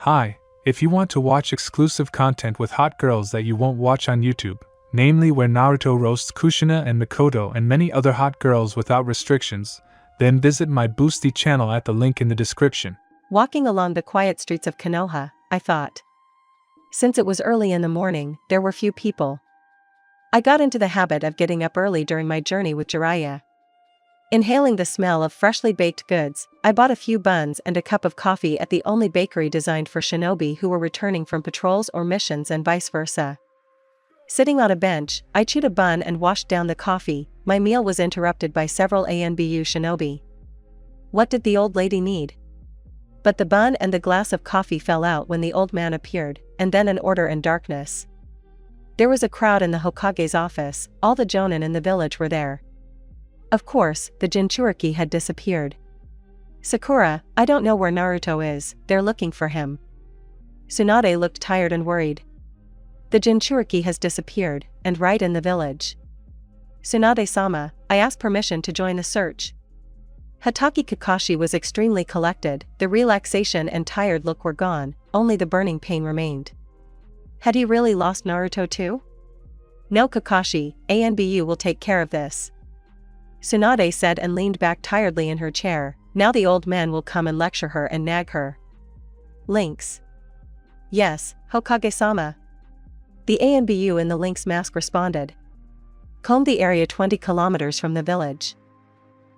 Hi, if you want to watch exclusive content with hot girls that you won't watch on YouTube, namely where Naruto roasts Kushina and Mikoto and many other hot girls without restrictions, then visit my Boosty channel at the link in the description. Walking along the quiet streets of Konoha, I thought. Since it was early in the morning, there were few people. I got into the habit of getting up early during my journey with Jiraiya. Inhaling the smell of freshly baked goods, I bought a few buns and a cup of coffee at the only bakery designed for shinobi who were returning from patrols or missions and vice versa. Sitting on a bench, I chewed a bun and washed down the coffee. My meal was interrupted by several ANBU shinobi. What did the old lady need? But the bun and the glass of coffee fell out when the old man appeared, and then an order and darkness. There was a crowd in the Hokage's office. All the jonin in the village were there. Of course, the Jinchuriki had disappeared. Sakura, I don't know where Naruto is, they're looking for him. Tsunade looked tired and worried. The Jinchuriki has disappeared, and right in the village. Tsunade-sama, I asked permission to join the search. Hatake Kakashi was extremely collected, the relaxation and tired look were gone, only the burning pain remained. Had he really lost Naruto too? No, Kakashi, ANBU will take care of this. Tsunade said and leaned back tiredly in her chair. Now the old man will come and lecture her and nag her. Lynx. Yes, Hokage-sama. The ANBU in the lynx mask responded. Comb the area 20 kilometers from the village.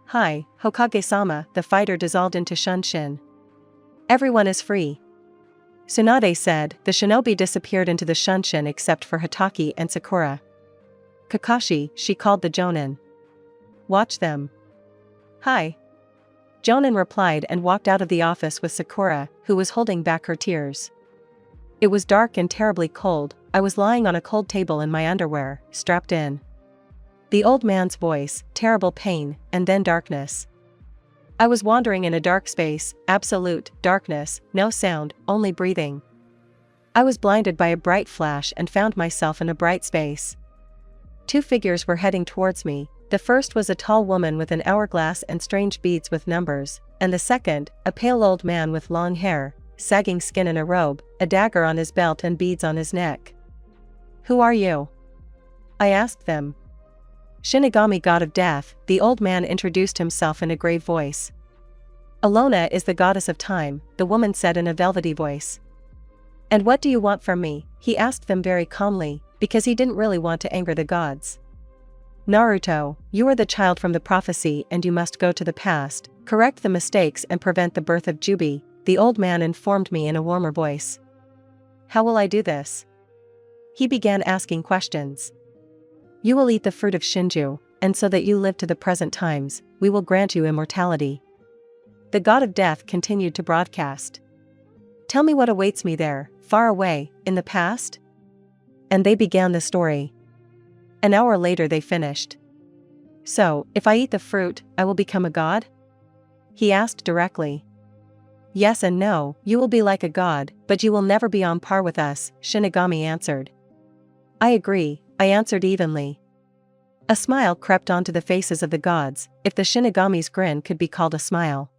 Hi, Hokage-sama, the fighter dissolved into Shunshin. Everyone is free. Tsunade said. The shinobi disappeared into the Shunshin except for Hatake and Sakura. Kakashi, she called the jonin. Watch them. Hi. Jonin replied and walked out of the office with Sakura, who was holding back her tears. It was dark and terribly cold. I was lying on a cold table in my underwear, strapped in. The old man's voice, terrible pain, and then darkness. I was wandering in a dark space, absolute darkness, no sound, only breathing. I was blinded by a bright flash and found myself in a bright space. Two figures were heading towards me. The first was a tall woman with an hourglass and strange beads with numbers, and the second, a pale old man with long hair, sagging skin and a robe, a dagger on his belt and beads on his neck. Who are you? I asked them. Shinigami, god of death, the old man introduced himself in a grave voice. Alona is the goddess of time, the woman said in a velvety voice. And what do you want from me? He asked them very calmly, because he didn't really want to anger the gods. Naruto, you are the child from the prophecy and you must go to the past, correct the mistakes and prevent the birth of Jubi, the old man informed me in a warmer voice. How will I do this? He began asking questions. You will eat the fruit of Shinju, and so that you live to the present times, we will grant you immortality. The god of death continued to broadcast. Tell me what awaits me there, far away, in the past? And they began the story. An hour later they finished. So, if I eat the fruit, I will become a god? He asked directly. Yes and no, you will be like a god, but you will never be on par with us, Shinigami answered. I agree, I answered evenly. A smile crept onto the faces of the gods, if the Shinigami's grin could be called a smile.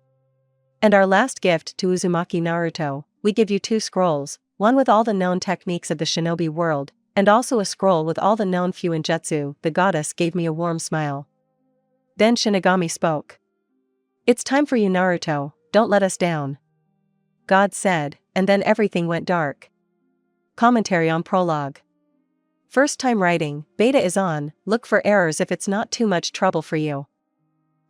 And our last gift to Uzumaki Naruto, we give you 2 scrolls, one with all the known techniques of the shinobi world, and also a scroll with all the known Fuinjutsu. The goddess gave me a warm smile. Then Shinigami spoke. It's time for you, Naruto, don't let us down. God said, and then everything went dark. Commentary on prologue. First time writing, beta is on, look for errors if it's not too much trouble for you.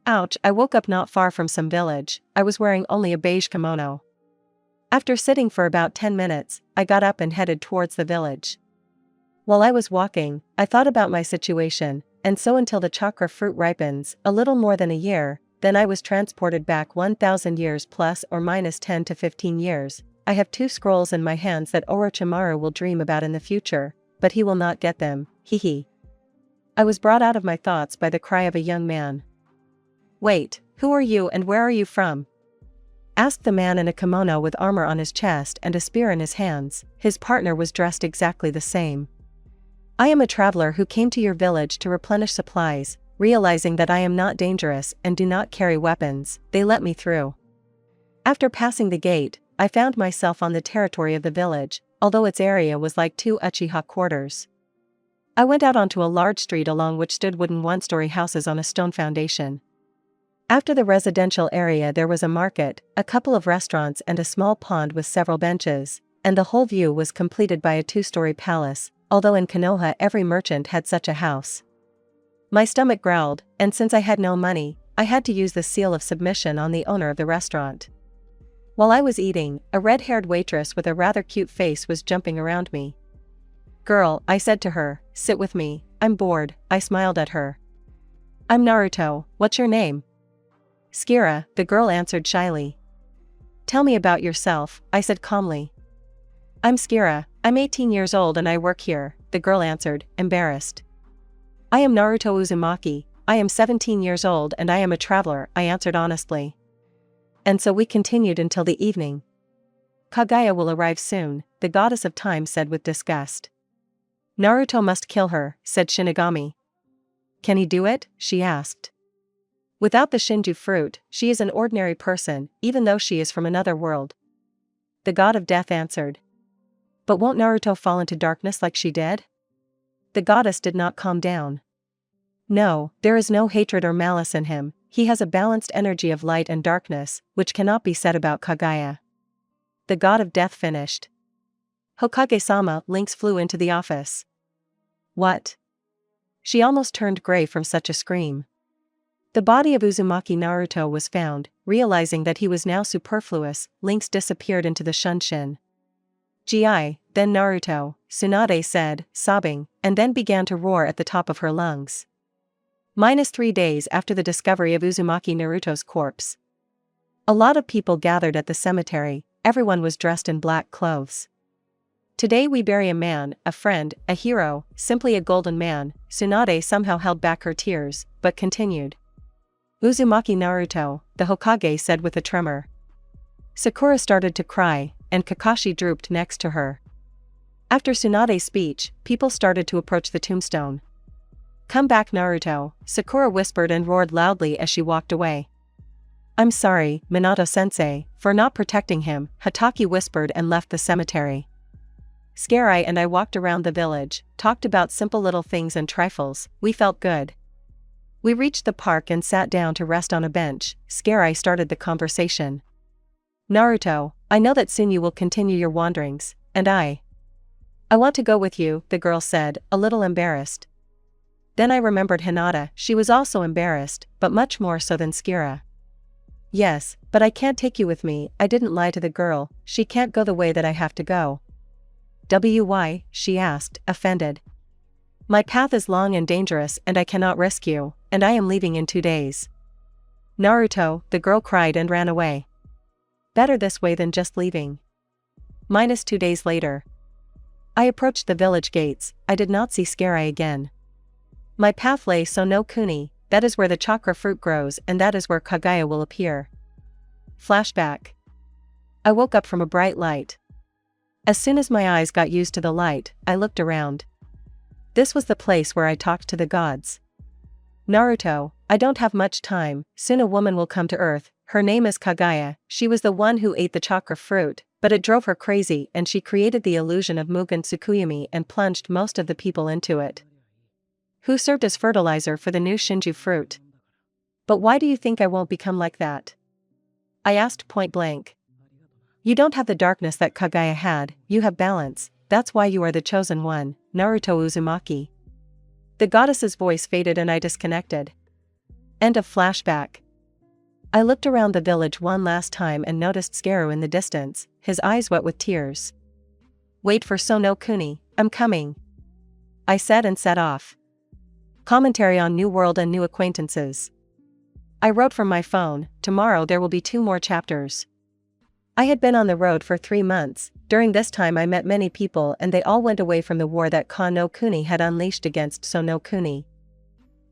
Ouch, I woke up not far from some village. I was wearing only a beige kimono. After sitting for about 10 minutes, I got up and headed towards the village. While I was walking, I thought about my situation, and so until the chakra fruit ripens, a little more than a year, then I was transported back 1,000 years plus or minus 10 to 15 years. I have 2 scrolls in my hands that Orochimaru will dream about in the future, but he will not get them, hee. I was brought out of my thoughts by the cry of a young man. Wait, who are you and where are you from? Asked the man in a kimono with armor on his chest and a spear in his hands. His partner was dressed exactly the same. I am a traveler who came to your village to replenish supplies. Realizing that I am not dangerous and do not carry weapons, they let me through. After passing the gate, I found myself on the territory of the village, although its area was like two Uchiha quarters. I went out onto a large street along which stood wooden one-story houses on a stone foundation. After the residential area there was a market, a couple of restaurants and a small pond with several benches, and the whole view was completed by a two-story palace, although in Konoha every merchant had such a house. My stomach growled, and since I had no money, I had to use the seal of submission on the owner of the restaurant. While I was eating, a red-haired waitress with a rather cute face was jumping around me. "Girl," I said to her, "sit with me, I'm bored." I smiled at her. "I'm Naruto, what's your name?" "Skira," the girl answered shyly. "Tell me about yourself," I said calmly. "I'm Skira, I'm 18 years old and I work here," the girl answered, embarrassed. "I am Naruto Uzumaki, I am 17 years old and I am a traveler," I answered honestly. And so we continued until the evening. "Kaguya will arrive soon," the goddess of time said with disgust. "Naruto must kill her," said Shinigami. "Can he do it?" she asked. "Without the Shinju fruit, she is an ordinary person, even though she is from another world." The god of death answered. "But won't Naruto fall into darkness like she did?" The goddess did not calm down. "No, there is no hatred or malice in him, he has a balanced energy of light and darkness, which cannot be said about Kaguya." The god of death finished. "Hokage-sama," Lynx flew into the office. "What?" She almost turned gray from such a scream. The body of Uzumaki Naruto was found. Realizing that he was now superfluous, Lynx disappeared into the Shunshin. "Gi, then Naruto," Tsunade said, sobbing, and then began to roar at the top of her lungs. -3 days after the discovery of Uzumaki Naruto's corpse. A lot of people gathered at the cemetery, everyone was dressed in black clothes. "Today we bury a man, a friend, a hero, simply a golden man." Tsunade somehow held back her tears, but continued. "Uzumaki Naruto," the Hokage said with a tremor. Sakura started to cry, and Kakashi drooped next to her. After Tsunade's speech, people started to approach the tombstone. "Come back Naruto," Sakura whispered and roared loudly as she walked away. "I'm sorry, Minato-sensei, for not protecting him," Hataki whispered and left the cemetery. Scarai and I walked around the village, talked about simple little things and trifles. We felt good. We reached the park and sat down to rest on a bench. Scarai started the conversation. "Naruto, I know that soon you will continue your wanderings, and I want to go with you," the girl said, a little embarrassed. Then I remembered Hinata, she was also embarrassed, but much more so than Skira. "Yes, but I can't take you with me," I didn't lie to the girl, "she can't go the way that I have to go." "Why?" she asked, offended. "My path is long and dangerous and I cannot risk you, and I am leaving in 2 days." "Naruto," the girl cried and ran away. Better this way than just leaving. -2 days later. I approached the village gates. I did not see Scarai again. My path lay no Kuni, that is where the chakra fruit grows and that is where Kaguya will appear. Flashback. I woke up from a bright light. As soon as my eyes got used to the light, I looked around. This was the place where I talked to the gods. "Naruto, I don't have much time, soon a woman will come to Earth, her name is Kaguya, she was the one who ate the chakra fruit, but it drove her crazy and she created the illusion of Mugen Tsukuyumi and plunged most of the people into it. Who served as fertilizer for the new Shinju fruit. But why do you think I won't become like that?" I asked point blank. "You don't have the darkness that Kaguya had, you have balance, that's why you are the chosen one, Naruto Uzumaki." The goddess's voice faded and I disconnected. End of flashback. I looked around the village one last time and noticed Scaru in the distance, his eyes wet with tears. "Wait for Sono Kuni, I'm coming," I said and set off. Commentary on New World and New Acquaintances. I wrote from my phone, tomorrow there will be 2 more chapters. I had been on the road for 3 months. During this time I met many people and they all went away from the war that Ka no Kuni had unleashed against Sono Kuni.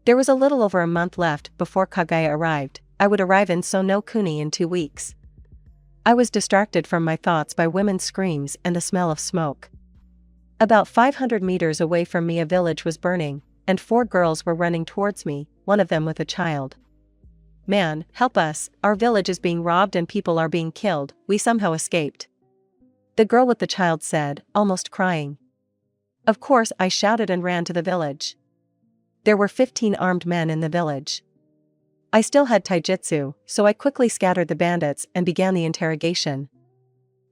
There was a little over a month left before Kaguya arrived. I would arrive in Sono Kuni in 2 weeks. I was distracted from my thoughts by women's screams and the smell of smoke. About 500 meters away from me a village was burning, and 4 girls were running towards me, one of them with a child. Man, help us, our village is being robbed and people are being killed, we somehow escaped. The girl with the child said, almost crying. Of course, I shouted and ran to the village. There were 15 armed men in the village. I still had taijutsu, so I quickly scattered the bandits and began the interrogation.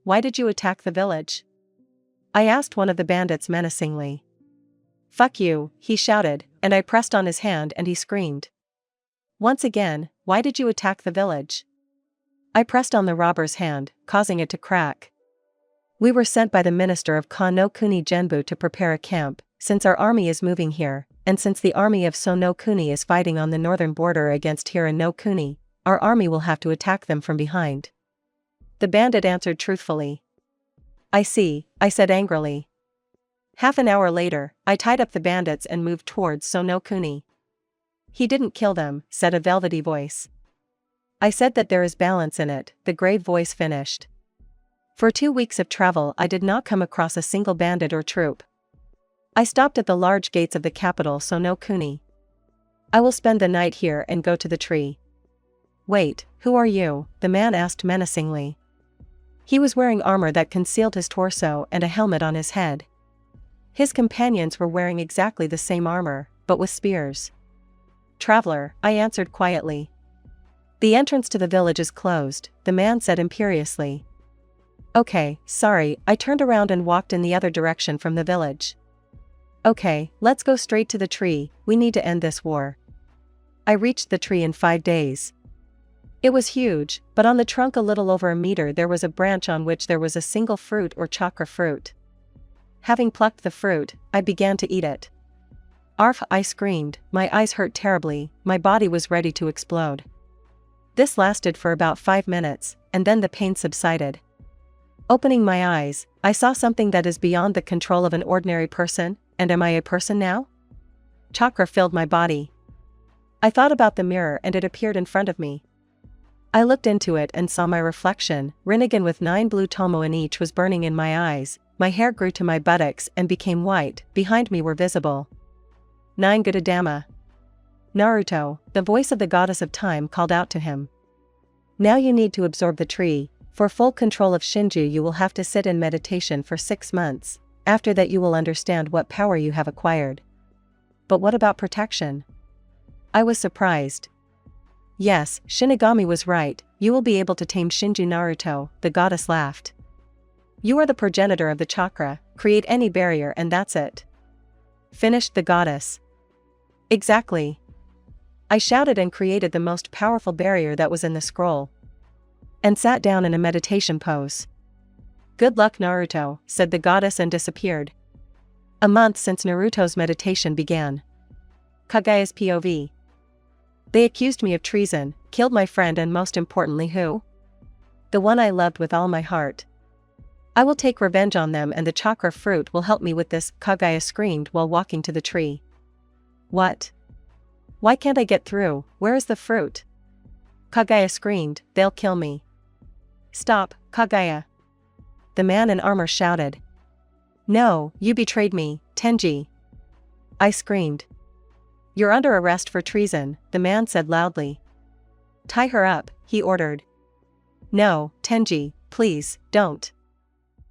Why did you attack the village? I asked one of the bandits menacingly. Fuck you, he shouted, and I pressed on his hand and he screamed. Once again, why did you attack the village? I pressed on the robber's hand, causing it to crack. We were sent by the minister of Konoha Genbu to prepare a camp, since our army is moving here, and since the army of Sonokuni is fighting on the northern border against Hiranokuni, our army will have to attack them from behind. The bandit answered truthfully. I see, I said angrily. Half an hour later, I tied up the bandits and moved towards Sonokuni. He didn't kill them, said a velvety voice. I said that there is balance in it, the grave voice finished. For 2 weeks of travel I did not come across a single bandit or troop. I stopped at the large gates of the capital Sonokuni. I will spend the night here and go to the tree. Wait, who are you? The man asked menacingly. He was wearing armor that concealed his torso and a helmet on his head. His companions were wearing exactly the same armor, but with spears. Traveler, I answered quietly. The entrance to the village is closed, the man said imperiously. Okay, sorry, I turned around and walked in the other direction from the village. Okay, let's go straight to the tree, we need to end this war. I reached the tree in 5 days. It was huge, but on the trunk a little over a meter there was a branch on which there was a single fruit or chakra fruit. Having plucked the fruit, I began to eat it. Arf! I screamed, my eyes hurt terribly, my body was ready to explode. This lasted for about 5 minutes, and then the pain subsided. Opening my eyes, I saw something that is beyond the control of an ordinary person, and am I a person now? Chakra filled my body. I thought about the mirror and it appeared in front of me. I looked into it and saw my reflection, Rinnegan with 9 blue tomo in each was burning in my eyes, my hair grew to my buttocks and became white, behind me were visible 9 Gudadama. Naruto, the voice of the goddess of time called out to him. Now you need to absorb the tree, for full control of Shinju you will have to sit in meditation for 6 months, after that you will understand what power you have acquired. But what about protection? I was surprised. Yes, Shinigami was right, you will be able to tame Shinju Naruto, the goddess laughed. You are the progenitor of the chakra, create any barrier and that's it. Finished the goddess. Exactly. I shouted and created the most powerful barrier that was in the scroll. And sat down in a meditation pose. Good luck Naruto, said the goddess and disappeared. A month since Naruto's meditation began. Kagaya's POV. They accused me of treason, killed my friend and most importantly who? The one I loved with all my heart. I will take revenge on them and the chakra fruit will help me with this, Kagaya screamed while walking to the tree. What? Why can't I get through, where is the fruit? Kagaya screamed, they'll kill me. Stop, Kagaya. The man in armor shouted. No, you betrayed me, Tenji. I screamed. You're under arrest for treason, the man said loudly. Tie her up, he ordered. No, Tenji, please, don't.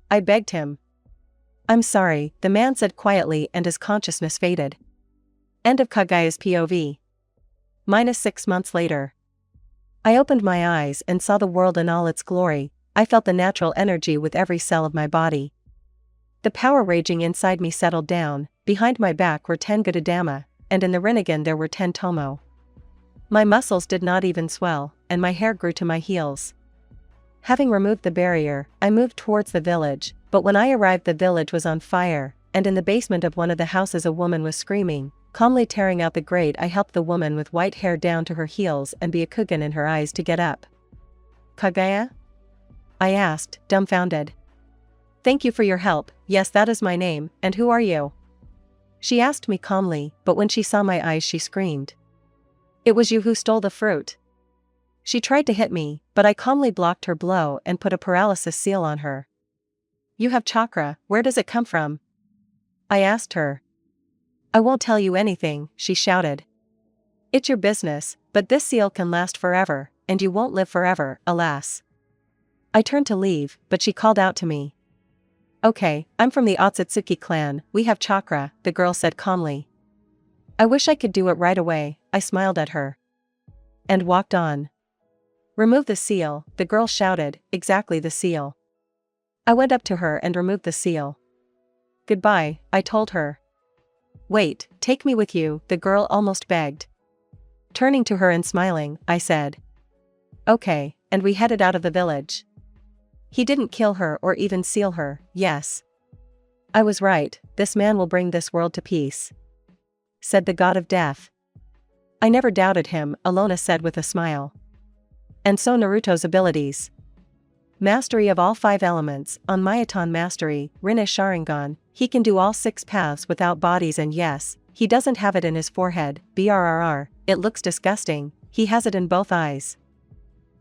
I begged him. I'm sorry, the man said quietly and his consciousness faded. End of Kagaya's POV. -6 months later. I opened my eyes and saw the world in all its glory, I felt the natural energy with every cell of my body. The power raging inside me settled down, behind my back were 10 Gudadama, and in the Rinnegan there were 10 tomo. My muscles did not even swell, and my hair grew to my heels. Having removed the barrier, I moved towards the village, but when I arrived the village was on fire, and in the basement of one of the houses a woman was screaming. Calmly tearing out the grate I helped the woman with white hair down to her heels and Byakugan in her eyes to get up. Kagaya? I asked, dumbfounded. Thank you for your help, yes that is my name, and who are you? She asked me calmly, but when she saw my eyes she screamed. It was you who stole the fruit. She tried to hit me, but I calmly blocked her blow and put a paralysis seal on her. You have chakra, where does it come from? I asked her. I won't tell you anything, she shouted. It's your business, But this seal can last forever, and you won't live forever, alas. I turned to leave, but she called out to me. Okay, I'm from the Otsutsuki clan, we have chakra, the girl said calmly. I wish I could do it right away, I smiled at her. And walked on. Remove the seal, the girl shouted, exactly the seal. I went up to her and removed the seal. Goodbye, I told her. Wait, take me with you, the girl almost begged. Turning to her and smiling, I said. Okay, and we headed out of the village. He didn't kill her or even seal her, yes. I was right, this man will bring this world to peace, said the god of death. I never doubted him, Alona said with a smile. And so Naruto's abilities. Mastery of all 5 elements, on Myoton Mastery, Rinne Sharingan, he can do all 6 paths without bodies and yes, he doesn't have it in his forehead, brrr, it looks disgusting, he has it in both eyes.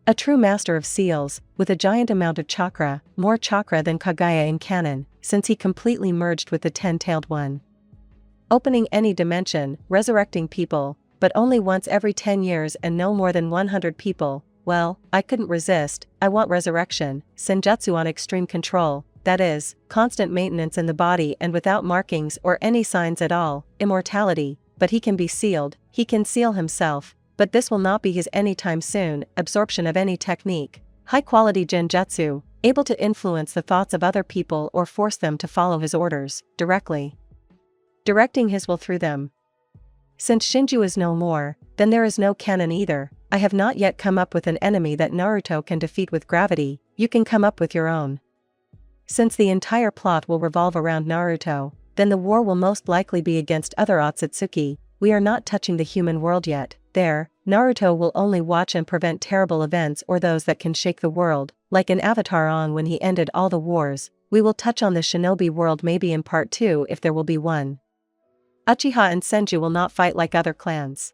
A true master of seals, with a giant amount of chakra, more chakra than Kaguya in canon, since he completely merged with the 10-tailed one. Opening any dimension, resurrecting people, but only once every 10 years and no more than 100 people. Well, I couldn't resist, I want resurrection, senjutsu on extreme control, that is, constant maintenance in the body and without markings or any signs at all, immortality, but he can be sealed, he can seal himself, but this will not be his anytime soon, absorption of any technique, high-quality genjutsu, able to influence the thoughts of other people or force them to follow his orders, directly. Directing his will through them. Since Shinju is no more, then there is no canon either. I have not yet come up with an enemy that Naruto can defeat with gravity, you can come up with your own. Since the entire plot will revolve around Naruto, then the war will most likely be against other Otsutsuki, we are not touching the human world yet, there, Naruto will only watch and prevent terrible events or those that can shake the world, like in Avatar on when he ended all the wars, we will touch on the shinobi world maybe in part 2 if there will be one. Uchiha and Senju will not fight like other clans.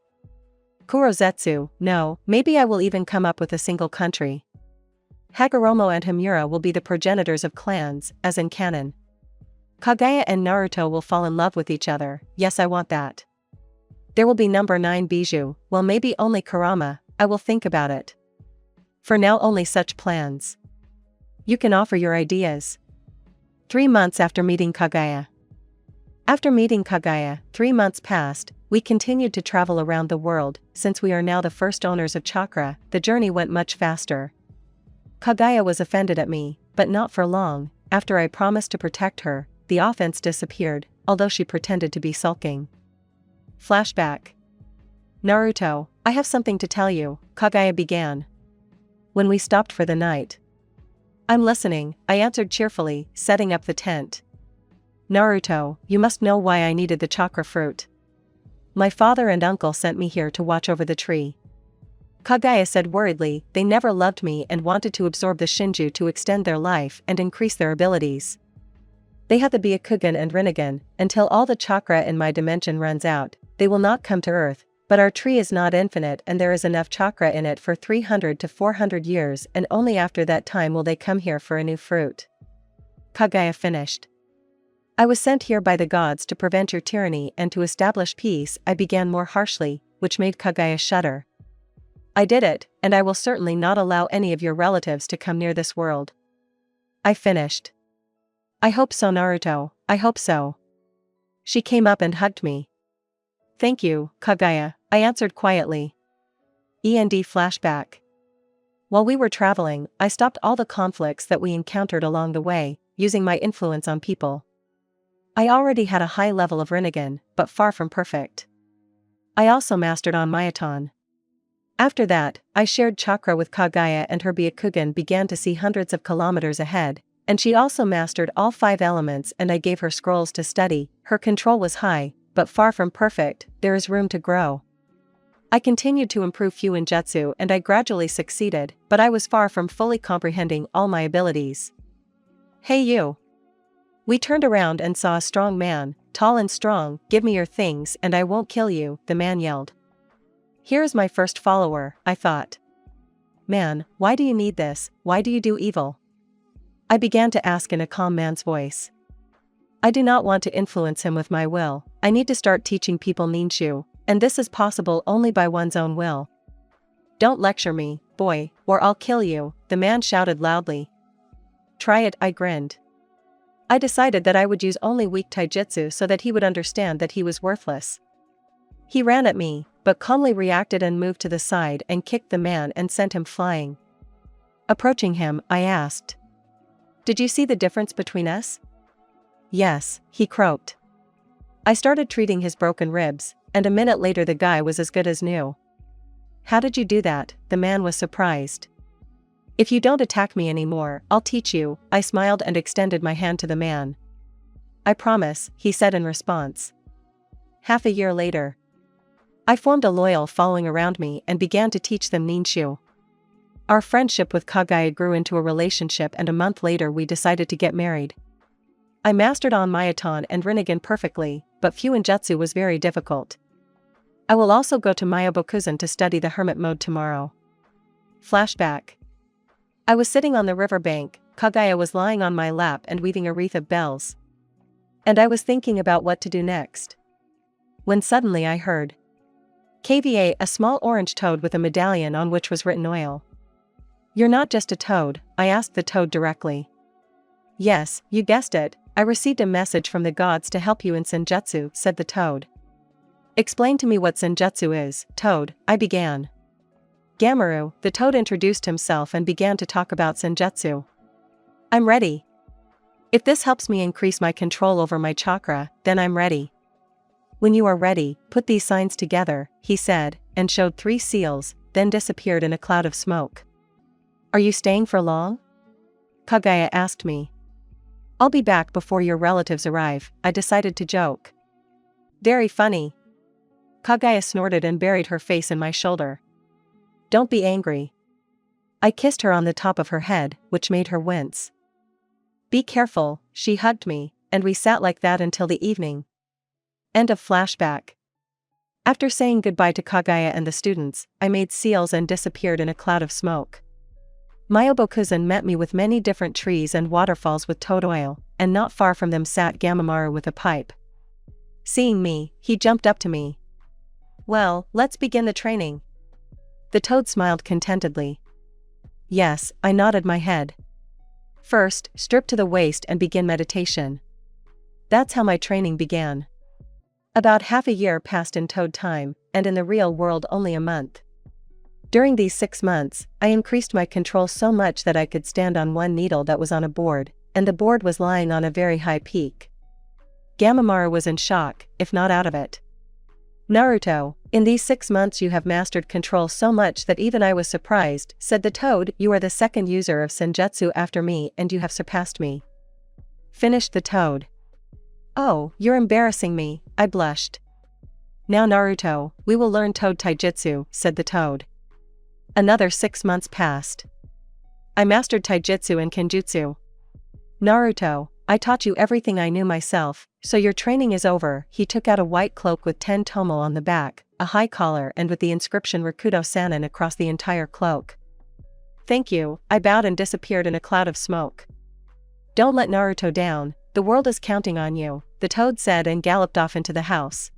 Kurozetsu, no, maybe I will even come up with a single country. Hagoromo and Himura will be the progenitors of clans, as in canon. Kaguya and Naruto will fall in love with each other, yes I want that. There will be number 9 Bijou, well maybe only Kurama, I will think about it. For now only such plans. You can offer your ideas. 3 months after meeting Kaguya. After meeting Kaguya, 3 months passed, we continued to travel around the world, since we are now the first owners of chakra, the journey went much faster. Kaguya was offended at me, but not for long, after I promised to protect her, the offense disappeared, although she pretended to be sulking. Flashback. Naruto, I have something to tell you, Kaguya began. When we stopped for the night. I'm listening, I answered cheerfully, setting up the tent. Naruto, you must know why I needed the chakra fruit. My father and uncle sent me here to watch over the tree. Kaguya said worriedly, they never loved me and wanted to absorb the Shinju to extend their life and increase their abilities. They have the Byakugan and Rinnegan, until all the chakra in my dimension runs out, they will not come to Earth, but our tree is not infinite and there is enough chakra in it for 300 to 400 years and only after that time will they come here for a new fruit. Kaguya finished. I was sent here by the gods to prevent your tyranny and to establish peace, I began more harshly, which made Kaguya shudder. I did it, and I will certainly not allow any of your relatives to come near this world. I finished. I hope so, Naruto, I hope so. She came up and hugged me. Thank you, Kaguya, I answered quietly. END flashback. While we were traveling, I stopped all the conflicts that we encountered along the way, using my influence on people. I already had a high level of Rinnegan, but far from perfect. I also mastered on Myoton. After that, I shared chakra with Kaguya and her Byakugan began to see hundreds of kilometers ahead, and she also mastered all 5 elements and I gave her scrolls to study, her control was high, but far from perfect, there is room to grow. I continued to improve Fuinjutsu and I gradually succeeded, but I was far from fully comprehending all my abilities. Hey you! We turned around and saw a strong man, tall and strong, give me your things and I won't kill you, the man yelled. Here is my first follower, I thought. Man, why do you need this, why do you do evil? I began to ask in a calm man's voice. I do not want to influence him with my will, I need to start teaching people ninju, and this is possible only by one's own will. Don't lecture me, boy, or I'll kill you, the man shouted loudly. Try it, I grinned. I decided that I would use only weak taijutsu so that he would understand that he was worthless. He ran at me, but calmly reacted and moved to the side and kicked the man and sent him flying. Approaching him, I asked, "Did you see the difference between us?" "Yes," he croaked. I started treating his broken ribs, and a minute later the guy was as good as new. "How did you do that?" The man was surprised. "If you don't attack me anymore, I'll teach you," I smiled and extended my hand to the man. "I promise," he said in response. Half a year later, I formed a loyal following around me and began to teach them ninshu. Our friendship with Kagaya grew into a relationship, and a month later we decided to get married. I mastered on Mayaton and Rinnegan perfectly, but Fuinjutsu was very difficult. I will also go to Myobokuzen to study the hermit mode tomorrow. Flashback. I was sitting on the riverbank, Kagaya was lying on my lap and weaving a wreath of bells. And I was thinking about what to do next. When suddenly I heard KVA, a small orange toad with a medallion on which was written oil. "You're not just a toad?" I asked the toad directly. "Yes, you guessed it, I received a message from the gods to help you in Senjutsu," said the toad. "Explain to me what Senjutsu is, toad," I began. Gamaru, the toad, introduced himself and began to talk about Senjutsu. "I'm ready. If this helps me increase my control over my chakra, then I'm ready." "When you are ready, put these signs together," he said, and showed 3 seals, then disappeared in a cloud of smoke. "Are you staying for long?" Kagaya asked me. "I'll be back before your relatives arrive," I decided to joke. "Very funny." Kagaya snorted and buried her face in my shoulder. "Don't be angry." I kissed her on the top of her head, which made her wince. "Be careful," she hugged me, and we sat like that until the evening. End of flashback. After saying goodbye to Kagaya and the students, I made seals and disappeared in a cloud of smoke. Myobokuzen met me with many different trees and waterfalls with toad oil, and not far from them sat Gamamaru with a pipe. Seeing me, he jumped up to me. "Well, let's begin the training." The toad smiled contentedly. "Yes," I nodded my head. "First, strip to the waist and begin meditation." That's how my training began. About half a year passed in toad time, and in the real world only a month. During these 6 months, I increased my control so much that I could stand on one needle that was on a board, and the board was lying on a very high peak. Gamamaru was in shock, if not out of it. "Naruto, in these 6 months you have mastered control so much that even I was surprised," said the toad. "You are the second user of Senjutsu after me, and you have surpassed me." Finished the toad. "Oh, you're embarrassing me," I blushed. "Now Naruto, we will learn toad taijutsu," said the toad. Another 6 months passed. I mastered taijutsu and kenjutsu. "Naruto, I taught you everything I knew myself, so your training is over." He took out a white cloak with 10 tomo on the back, a high collar, and with the inscription Rakudo Sanin across the entire cloak. "Thank you," I bowed and disappeared in a cloud of smoke. "Don't let Naruto down, the world is counting on you," the toad said and galloped off into the house.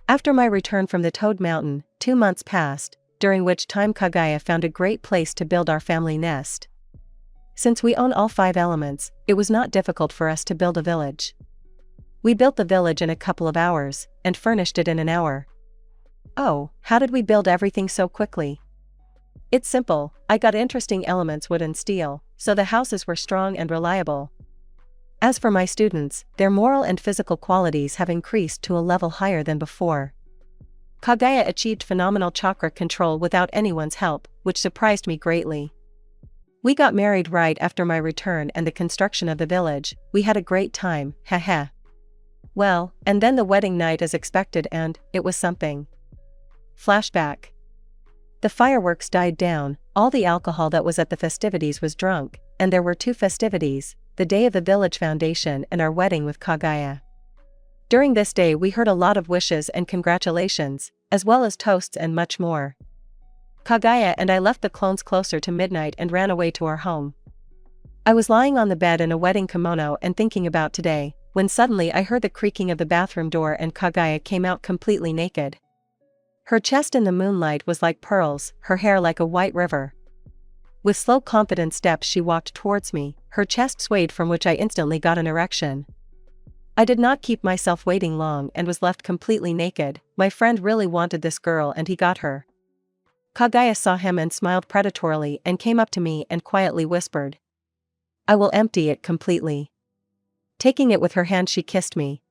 After my return from the Toad Mountain, 2 months passed, during which time Kagaya found a great place to build our family nest. Since we own all 5 elements, it was not difficult for us to build a village. We built the village in a couple of hours, and furnished it in an hour. Oh, how did we build everything so quickly? It's simple, I got interesting elements, wood and steel, so the houses were strong and reliable. As for my students, their moral and physical qualities have increased to a level higher than before. Kagaya achieved phenomenal chakra control without anyone's help, which surprised me greatly. We got married right after my return and the construction of the village. We had a great time, haha. Well, and then the wedding night as expected, and it was something. Flashback. The fireworks died down, all the alcohol that was at the festivities was drunk, and there were 2 festivities, the day of the village foundation and our wedding with Kagaya. During this day we heard a lot of wishes and congratulations, as well as toasts and much more. Kagaya and I left the clones closer to midnight and ran away to our home. I was lying on the bed in a wedding kimono and thinking about today, when suddenly I heard the creaking of the bathroom door and Kagaya came out completely naked. Her chest in the moonlight was like pearls, her hair like a white river. With slow confident steps she walked towards me, her chest swayed from which I instantly got an erection. I did not keep myself waiting long and was left completely naked. My friend really wanted this girl and he got her. Kaguya saw him and smiled predatorily and came up to me and quietly whispered, "I will empty it completely." Taking it with her hand she kissed me.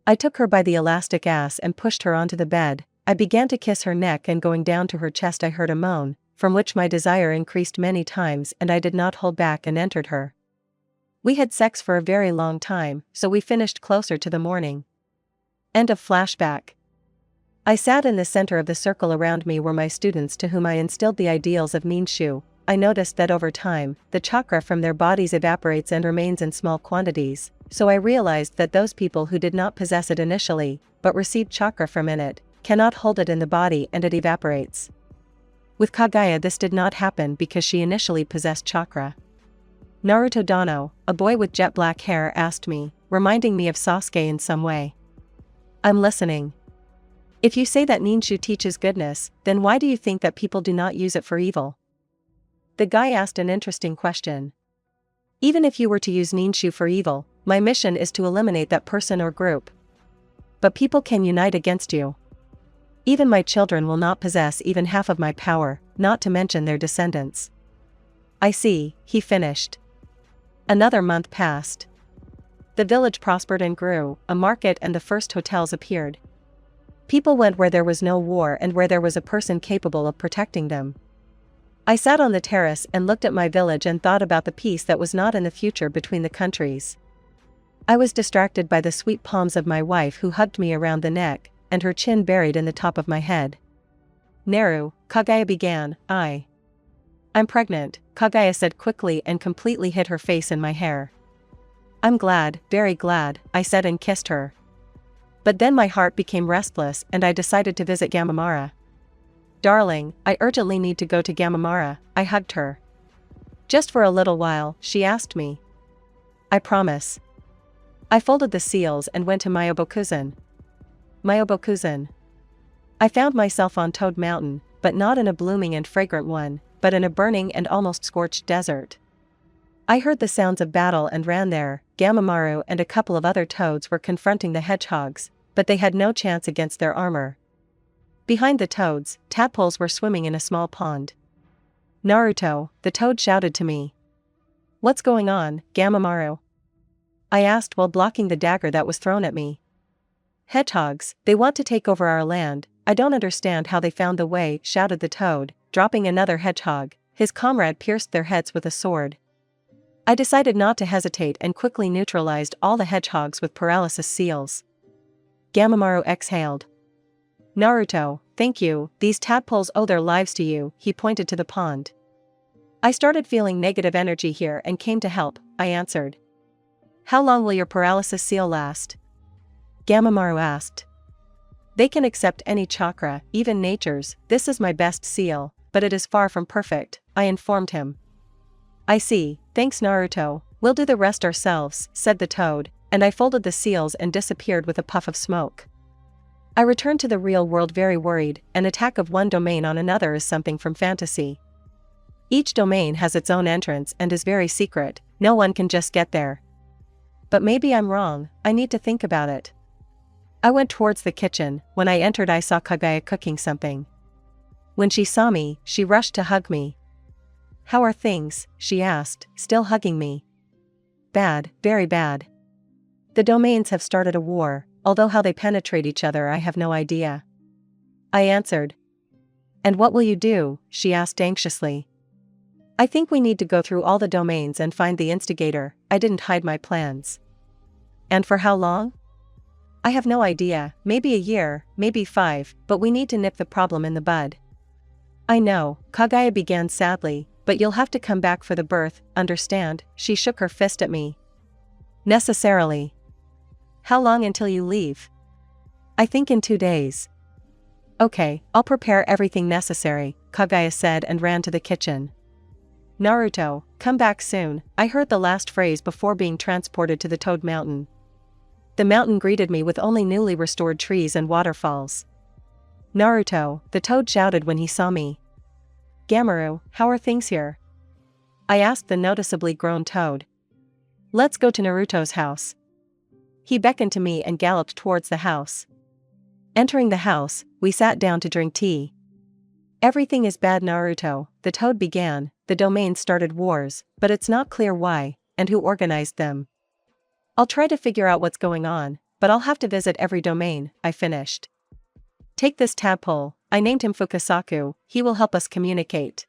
I took her by the elastic ass and pushed her onto the bed. I began to kiss her neck and going down to her chest I heard a moan, from which my desire increased many times and I did not hold back and entered her. We had sex for a very long time, so we finished closer to the morning. End of flashback. I sat in the center of the circle. Around me were my students to whom I instilled the ideals of Ninshu. I noticed that over time, the chakra from their bodies evaporates and remains in small quantities, so I realized that those people who did not possess it initially, but received chakra from in it, cannot hold it in the body and it evaporates. With Kaguya this did not happen because she initially possessed chakra. Naruto Dano, a boy with jet black hair, asked me, reminding me of Sasuke in some way. I'm listening. If you say that Ninshu teaches goodness, then why do you think that people do not use it for evil? The guy asked an interesting question. Even if you were to use Ninshu for evil, my mission is to eliminate that person or group. But people can unite against you. Even my children will not possess even half of my power, not to mention their descendants. I see, he finished. Another month passed. The village prospered and grew, a market and the first hotels appeared. People went where there was no war and where there was a person capable of protecting them. I sat on the terrace and looked at my village and thought about the peace that was not in the future between the countries. I was distracted by the sweet palms of my wife who hugged me around the neck, and her chin buried in the top of my head. Naru, Kaguya began, I'm pregnant, Kaguya said quickly and completely hid her face in my hair. I'm glad, very glad, I said and kissed her. But then my heart became restless and I decided to visit Gamamara. Darling, I urgently need to go to Gamamara, I hugged her. Just for a little while, she asked me. I promise. I folded the seals and went to Myobokuzen. Myobokuzen. I found myself on Toad Mountain, but not in a blooming and fragrant one, but in a burning and almost scorched desert. I heard the sounds of battle and ran there. Gamamaru and a couple of other toads were confronting the hedgehogs, but they had no chance against their armor. Behind the toads, tadpoles were swimming in a small pond. Naruto, the toad shouted to me. What's going on, Gamamaru? I asked while blocking the dagger that was thrown at me. Hedgehogs, they want to take over our land, I don't understand how they found the way, shouted the toad, dropping another hedgehog. His comrade pierced their heads with a sword. I decided not to hesitate and quickly neutralized all the hedgehogs with paralysis seals. Gamamaru exhaled. Naruto, thank you, these tadpoles owe their lives to you, he pointed to the pond. I started feeling negative energy here and came to help, I answered. How long will your paralysis seal last? Gamamaru asked. They can accept any chakra, even nature's. This is my best seal, but it is far from perfect, I informed him. I see, thanks Naruto, we'll do the rest ourselves, said the toad, and I folded the seals and disappeared with a puff of smoke. I returned to the real world very worried. An attack of one domain on another is something from fantasy. Each domain has its own entrance and is very secret, no one can just get there. But maybe I'm wrong, I need to think about it. I went towards the kitchen. When I entered I saw Kaguya cooking something. When she saw me, she rushed to hug me. How are things? She asked, still hugging me. Bad, very bad. The domains have started a war, although how they penetrate each other I have no idea. I answered. And what will you do? She asked anxiously. I think we need to go through all the domains and find the instigator. I didn't hide my plans. And for how long? I have no idea, maybe a year, maybe 5, but we need to nip the problem in the bud. I know, Kaguya began sadly, but you'll have to come back for the birth, understand? She shook her fist at me. Necessarily. How long until you leave? I think in 2 days. Okay, I'll prepare everything necessary, Kaguya said and ran to the kitchen. Naruto, come back soon, I heard the last phrase before being transported to the Toad Mountain. The mountain greeted me with only newly restored trees and waterfalls. Naruto, the toad shouted when he saw me. Gamoru, how are things here? I asked the noticeably grown toad. Let's go to Naruto's house. He beckoned to me and galloped towards the house. Entering the house, we sat down to drink tea. Everything is bad, Naruto, the toad began. The domains started wars, but it's not clear why, and who organized them. I'll try to figure out what's going on, but I'll have to visit every domain, I finished. Take this tadpole, I named him Fukasaku, he will help us communicate.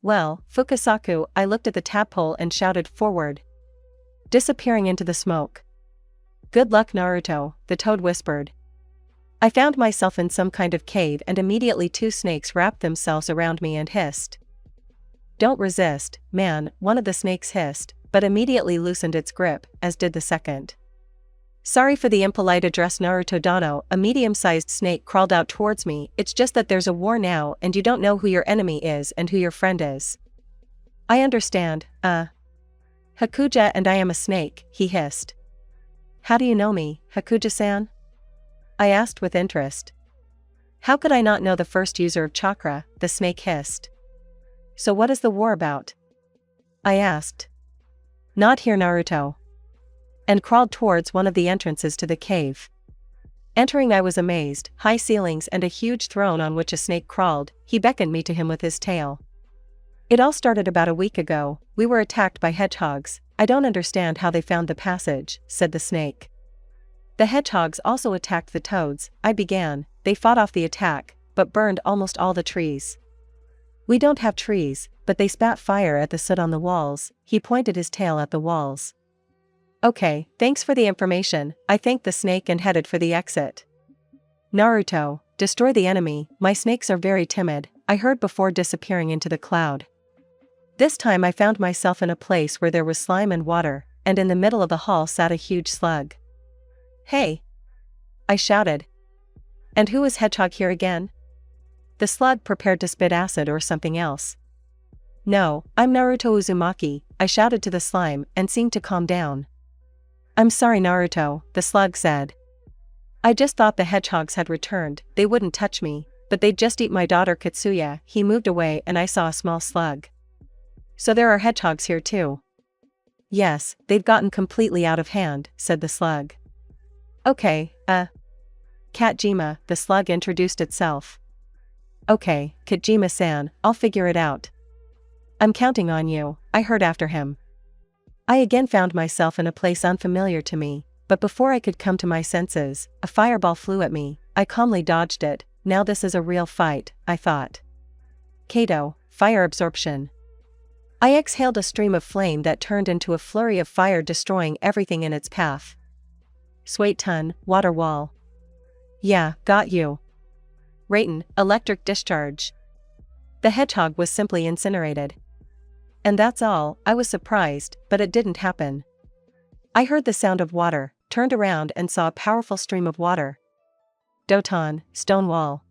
Well, Fukasaku, I looked at the tadpole and shouted forward, disappearing into the smoke. Good luck, Naruto, the toad whispered. I found myself in some kind of cave and immediately 2 snakes wrapped themselves around me and hissed. Don't resist, man, one of the snakes hissed, but immediately loosened its grip, as did the second. Sorry for the impolite address, Naruto Dano, a medium-sized snake crawled out towards me. It's just that there's a war now and you don't know who your enemy is and who your friend is. I understand, Hakuja and I am a snake, he hissed. How do you know me, Hakuja-san? I asked with interest. How could I not know the first user of chakra, the snake hissed. So what is the war about? I asked. Not here, Naruto. And crawled towards one of the entrances to the cave. Entering, I was amazed, high ceilings and a huge throne on which a snake crawled. He beckoned me to him with his tail. It all started about a week ago. We were attacked by hedgehogs. I don't understand how they found the passage, said the snake. The hedgehogs also attacked the toads, I began. They fought off the attack, but burned almost all the trees. We don't have trees, but they spat fire at the soot on the walls. He pointed his tail at the walls. Okay, thanks for the information, I thanked the snake and headed for the exit. Naruto, destroy the enemy, my snakes are very timid, I heard before disappearing into the cloud. This time I found myself in a place where there was slime and water, and in the middle of the hall sat a huge slug. Hey! I shouted. And who is Hedgehog here again? The slug prepared to spit acid or something else. No, I'm Naruto Uzumaki, I shouted to the slime and seemed to calm down. I'm sorry, Naruto, the slug said. I just thought the hedgehogs had returned, they wouldn't touch me, but they'd just eat my daughter Katsuya. He moved away and I saw a small slug. So there are hedgehogs here too? Yes, they've gotten completely out of hand, said the slug. Okay, Katjima, the slug introduced itself. Okay, Katjima-san, I'll figure it out. I'm counting on you, I heard after him. I again found myself in a place unfamiliar to me, but before I could come to my senses, a fireball flew at me. I calmly dodged it. Now this is a real fight, I thought. Kato, fire absorption. I exhaled a stream of flame that turned into a flurry of fire, destroying everything in its path. Sweat-ton, water wall. Yeah, got you. Raiton, electric discharge. The hedgehog was simply incinerated. And that's all. I was surprised, but it didn't happen. I heard the sound of water, turned around and saw a powerful stream of water. Doton, stone wall.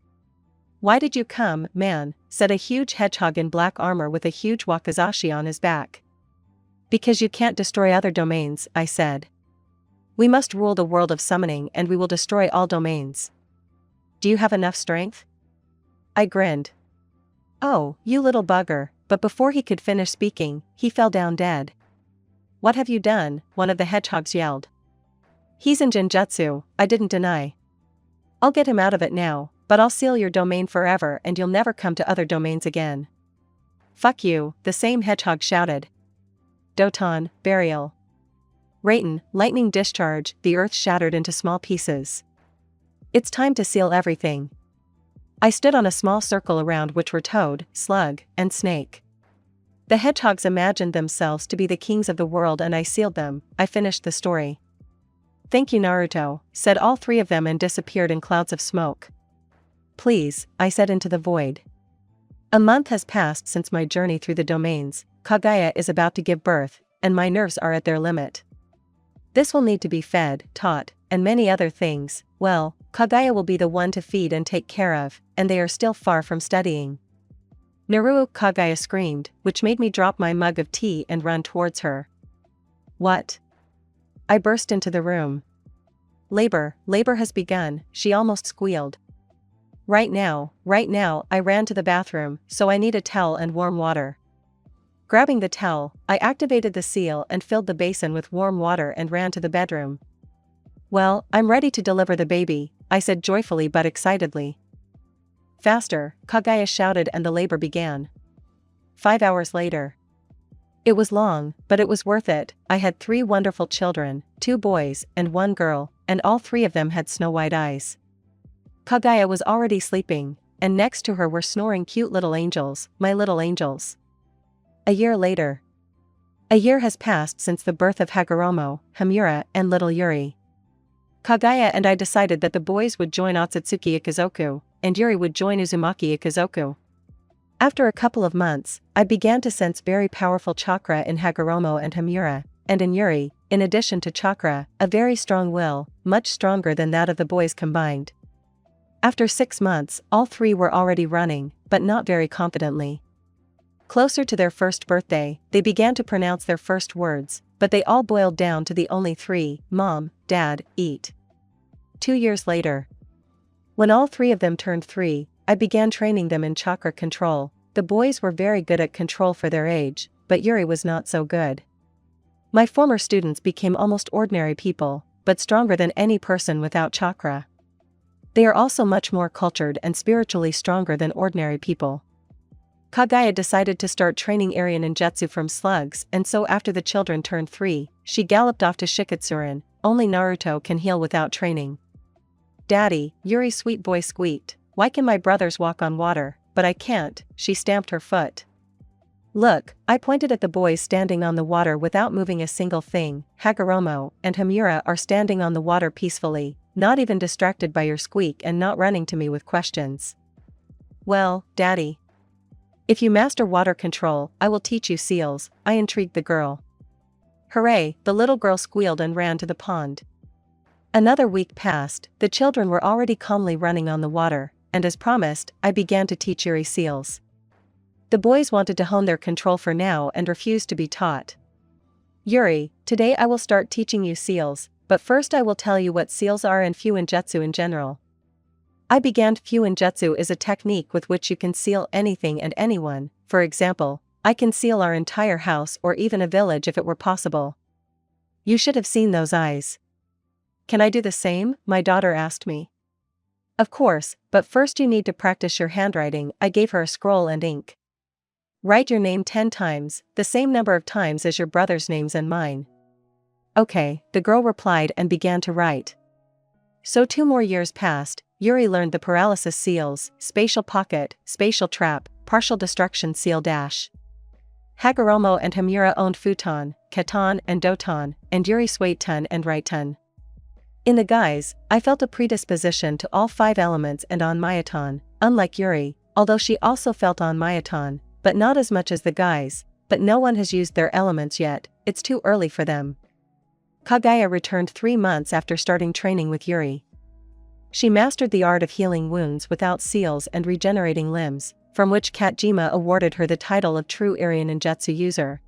Why did you come, man? Said a huge hedgehog in black armor with a huge wakizashi on his back. Because you can't destroy other domains, I said. We must rule the world of summoning and we will destroy all domains. Do you have enough strength? I grinned. Oh, you little bugger, but before he could finish speaking, he fell down dead. What have you done? One of the hedgehogs yelled. He's in Genjutsu, I didn't deny. I'll get him out of it now, but I'll seal your domain forever and you'll never come to other domains again. Fuck you, the same hedgehog shouted. Doton, burial. Raiton, lightning discharge, the earth shattered into small pieces. It's time to seal everything. I stood on a small circle around which were Toad, Slug, and Snake. The hedgehogs imagined themselves to be the kings of the world and I sealed them. I finished the story. Thank you, Naruto, said all three of them and disappeared in clouds of smoke. Please, I said into the void. A month has passed since my journey through the domains. Kaguya is about to give birth, and my nerves are at their limit. This will need to be fed, taught, and many other things. Well, Kaguya will be the one to feed and take care of, and they are still far from studying. Naruto, Kaguya screamed, which made me drop my mug of tea and run towards her. What? I burst into the room. Labor has begun, she almost squealed. Right now, I ran to the bathroom, so I need a towel and warm water. Grabbing the towel, I activated the seal and filled the basin with warm water and ran to the bedroom. Well, I'm ready to deliver the baby, I said joyfully but excitedly. Faster, Kagaya shouted and the labor began. 5 hours later. It was long, but it was worth it. I had 3 wonderful children, 2 boys and 1 girl, and all 3 of them had snow-white eyes. Kagaya was already sleeping, and next to her were snoring cute little angels, my little angels. A year later. A year has passed since the birth of Hagoromo, Hamura, and little Yuri. Kagaya and I decided that the boys would join Otsutsuki Ikazoku, and Yuri would join Uzumaki Ikazoku. After a couple of months, I began to sense very powerful chakra in Hagoromo and Hamura, and in Yuri, in addition to chakra, a very strong will, much stronger than that of the boys combined. After 6 months, all 3 were already running, but not very confidently. Closer to their first birthday, they began to pronounce their first words, but they all boiled down to the only 3, Mom, Dad, eat. 2 years later. When all 3 of them turned 3, I began training them in chakra control. The boys were very good at control for their age, but Yuri was not so good. My former students became almost ordinary people, but stronger than any person without chakra. They are also much more cultured and spiritually stronger than ordinary people. Kagaya decided to start training area ninjutsu from slugs, and so after the children turned 3, she galloped off to Shiketsuren. Only Naruto can heal without training. Daddy, Yuri's sweet boy squeaked, why can my brothers walk on water, but I can't? She stamped her foot. Look, I pointed at the boys standing on the water without moving a single thing. Hagoromo and Hamura are standing on the water peacefully, not even distracted by your squeak and not running to me with questions. Well, Daddy. If you master water control, I will teach you seals, I intrigued the girl. Hooray, the little girl squealed and ran to the pond. Another week passed, the children were already calmly running on the water, and as promised, I began to teach Yuri seals. The boys wanted to hone their control for now and refused to be taught. Yuri, today I will start teaching you seals, but first I will tell you what seals are and Fuinjutsu in general. I began. Fuinjutsu is a technique with which you can seal anything and anyone. For example, I can seal our entire house or even a village if it were possible. You should have seen those eyes. Can I do the same? My daughter asked me. Of course, but first you need to practice your handwriting. I gave her a scroll and ink. Write your name 10 times, the same number of times as your brother's names and mine. Okay, the girl replied and began to write. So 2 more years passed. Yuri learned the paralysis seals, spatial pocket, spatial trap, partial destruction seal dash. Hagoromo and Hamura owned futon, katon and doton, and Yuri suiton and righton. In the guys, I felt a predisposition to all 5 elements and on Myaton, unlike Yuri, although she also felt on Myaton, but not as much as the guys, but no one has used their elements yet, it's too early for them. Kagaya returned 3 months after starting training with Yuri. She mastered the art of healing wounds without seals and regenerating limbs, from which Katjima awarded her the title of true area ninjutsu user.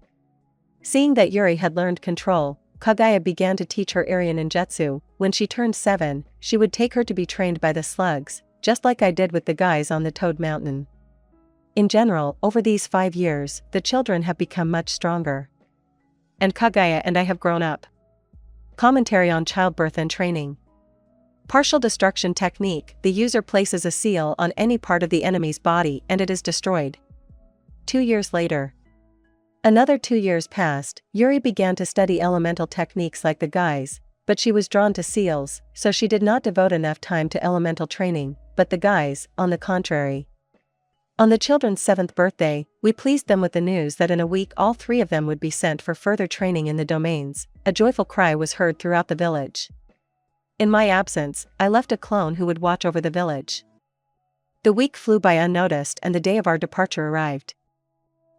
Seeing that Yuri had learned control, Kagaya began to teach her area ninjutsu. When she turned 7, she would take her to be trained by the slugs, just like I did with the guys on the Toad Mountain. In general, over these 5 years, the children have become much stronger. And Kagaya and I have grown up. Commentary on childbirth and training. Partial destruction technique: the user places a seal on any part of the enemy's body and it is destroyed. 2 years later. Another 2 years passed. Yuri began to study elemental techniques like the guys, but she was drawn to seals, so she did not devote enough time to elemental training, but the guys, on the contrary. On the children's 7th birthday, we pleased them with the news that in a week all 3 of them would be sent for further training in the domains. A joyful cry was heard throughout the village. In my absence, I left a clone who would watch over the village. The week flew by unnoticed and the day of our departure arrived.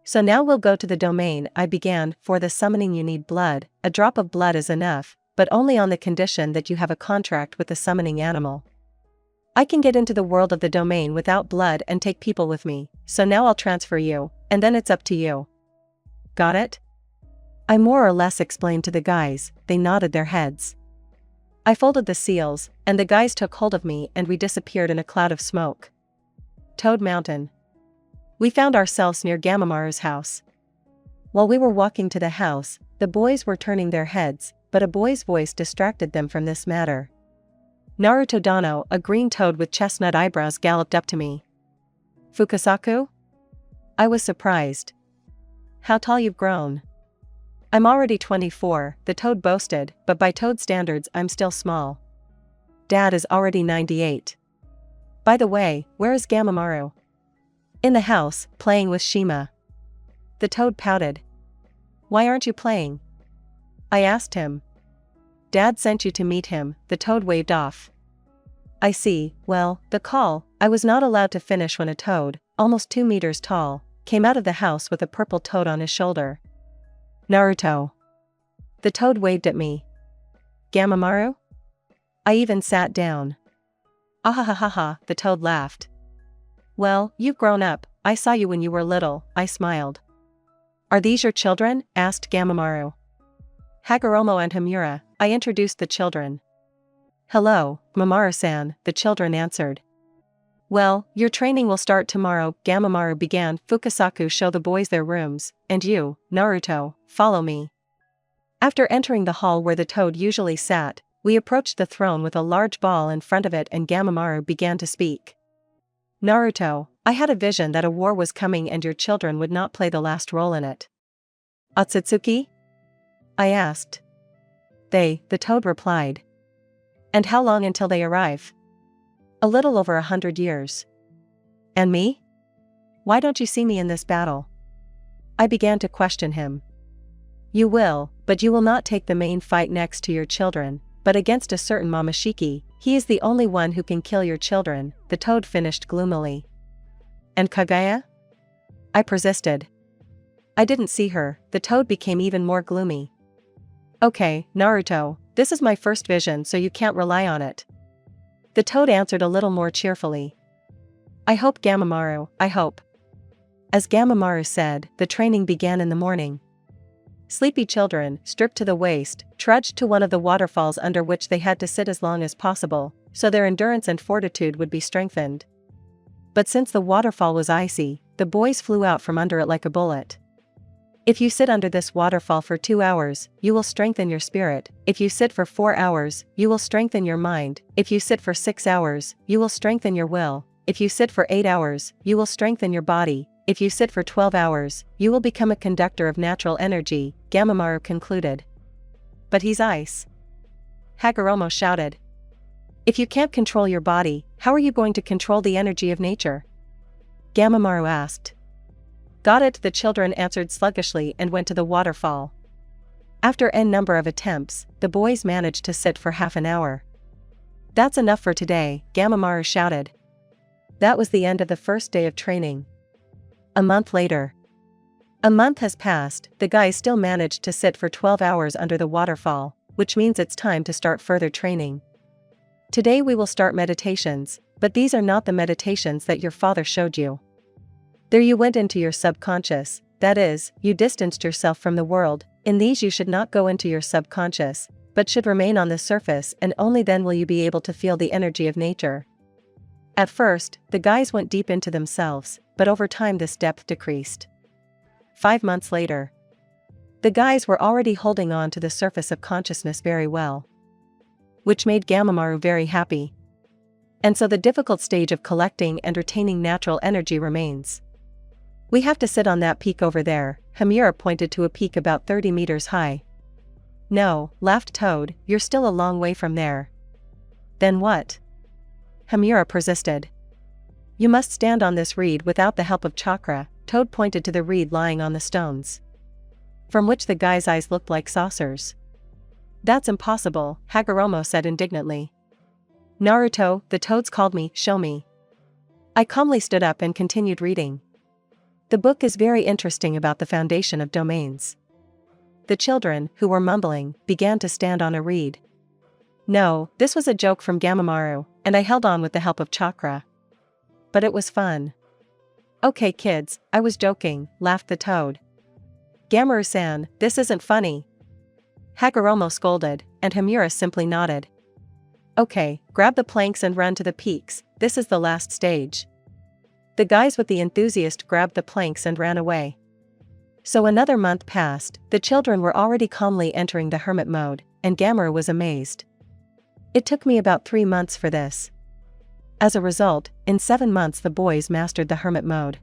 So now we'll go to the domain, I began. For the summoning you need blood, a drop of blood is enough, but only on the condition that you have a contract with the summoning animal. I can get into the world of the domain without blood and take people with me, so now I'll transfer you, and then it's up to you. Got it? I more or less explained to the guys. They nodded their heads. I folded the seals, and the guys took hold of me and we disappeared in a cloud of smoke. Toad Mountain. We found ourselves near Gamamaru's house. While we were walking to the house, the boys were turning their heads, but a boy's voice distracted them from this matter. Naruto Dano, a green toad with chestnut eyebrows, galloped up to me. Fukasaku? I was surprised. How tall you've grown. I'm already 24, the toad boasted, but by toad standards I'm still small. Dad is already 98. By the way, where is Gamamaru? In the house, playing with Shima. The toad pouted. Why aren't you playing? I asked him. Dad sent you to meet him, the toad waved off. I see, well, the call. I was not allowed to finish when a toad, almost 2 meters tall, came out of the house with a purple toad on his shoulder. Naruto. The toad waved at me. Gamamaru? I even sat down. Ahahaha, the toad laughed. Well, you've grown up, I saw you when you were little, I smiled. Are these your children? Asked Gamamaru. Hagoromo and Hamura, I introduced the children. Hello, Mamoru-san, the children answered. Well, your training will start tomorrow, Gamamaru began. Fukasaku, show the boys their rooms, and you, Naruto, follow me. After entering the hall where the toad usually sat, we approached the throne with a large ball in front of it and Gamamaru began to speak. Naruto, I had a vision that a war was coming and your children would not play the last role in it. Otsutsuki? I asked. The toad replied. And how long until they arrive? A little over 100 years. And me? Why don't you see me in this battle? I began to question him. You will, but you will not take the main fight next to your children, but against a certain Momoshiki. He is the only one who can kill your children, the toad finished gloomily. And Kagaya? I persisted. I didn't see her, the toad became even more gloomy. Okay, Naruto, this is my first vision so you can't rely on it. The toad answered a little more cheerfully. I hope, Gamamaru, I hope. As Gamamaru said, the training began in the morning. Sleepy children, stripped to the waist, trudged to one of the waterfalls under which they had to sit as long as possible, so their endurance and fortitude would be strengthened. But since the waterfall was icy, the boys flew out from under it like a bullet. If you sit under this waterfall for 2 hours, you will strengthen your spirit. If you sit for 4 hours, you will strengthen your mind. If you sit for 6 hours, you will strengthen your will. If you sit for 8 hours, you will strengthen your body. If you sit for 12 hours, you will become a conductor of natural energy, Gamamaru concluded. But he's ice. Hagoromo shouted. If you can't control your body, how are you going to control the energy of nature? Gamamaru asked. Got it, the children answered sluggishly and went to the waterfall. After n number of attempts, the boys managed to sit for half an hour. That's enough for today, Gamamaru shouted. That was the end of the first day of training. A month later. A month has passed, the guys still managed to sit for 12 hours under the waterfall, which means it's time to start further training. Today we will start meditations, but these are not the meditations that your father showed you. There you went into your subconscious, that is, you distanced yourself from the world. In these you should not go into your subconscious, but should remain on the surface, and only then will you be able to feel the energy of nature. At first, the guys went deep into themselves, but over time this depth decreased. 5 months later. The guys were already holding on to the surface of consciousness very well. Which made Gamamaru very happy. And so the difficult stage of collecting and retaining natural energy remains. We have to sit on that peak over there, Hamura pointed to a peak about 30 meters high. No, laughed Toad, you're still a long way from there. Then what? Hamura persisted. You must stand on this reed without the help of chakra, Toad pointed to the reed lying on the stones. From which the guy's eyes looked like saucers. That's impossible, Hagoromo said indignantly. Naruto, the toads called me, show me. I calmly stood up and continued reading. The book is very interesting about the foundation of domains. The children, who were mumbling, began to stand on a reed. No, this was a joke from Gamamaru, and I held on with the help of chakra. But it was fun. Okay kids, I was joking, laughed the toad. Gamamaru-san, this isn't funny. Hagoromo scolded, and Hamura simply nodded. Okay, grab the planks and run to the peaks, this is the last stage. The guys with the enthusiast grabbed the planks and ran away. So another month passed, the children were already calmly entering the hermit mode, and Gamera was amazed. It took me about 3 months for this. As a result, in 7 months the boys mastered the hermit mode.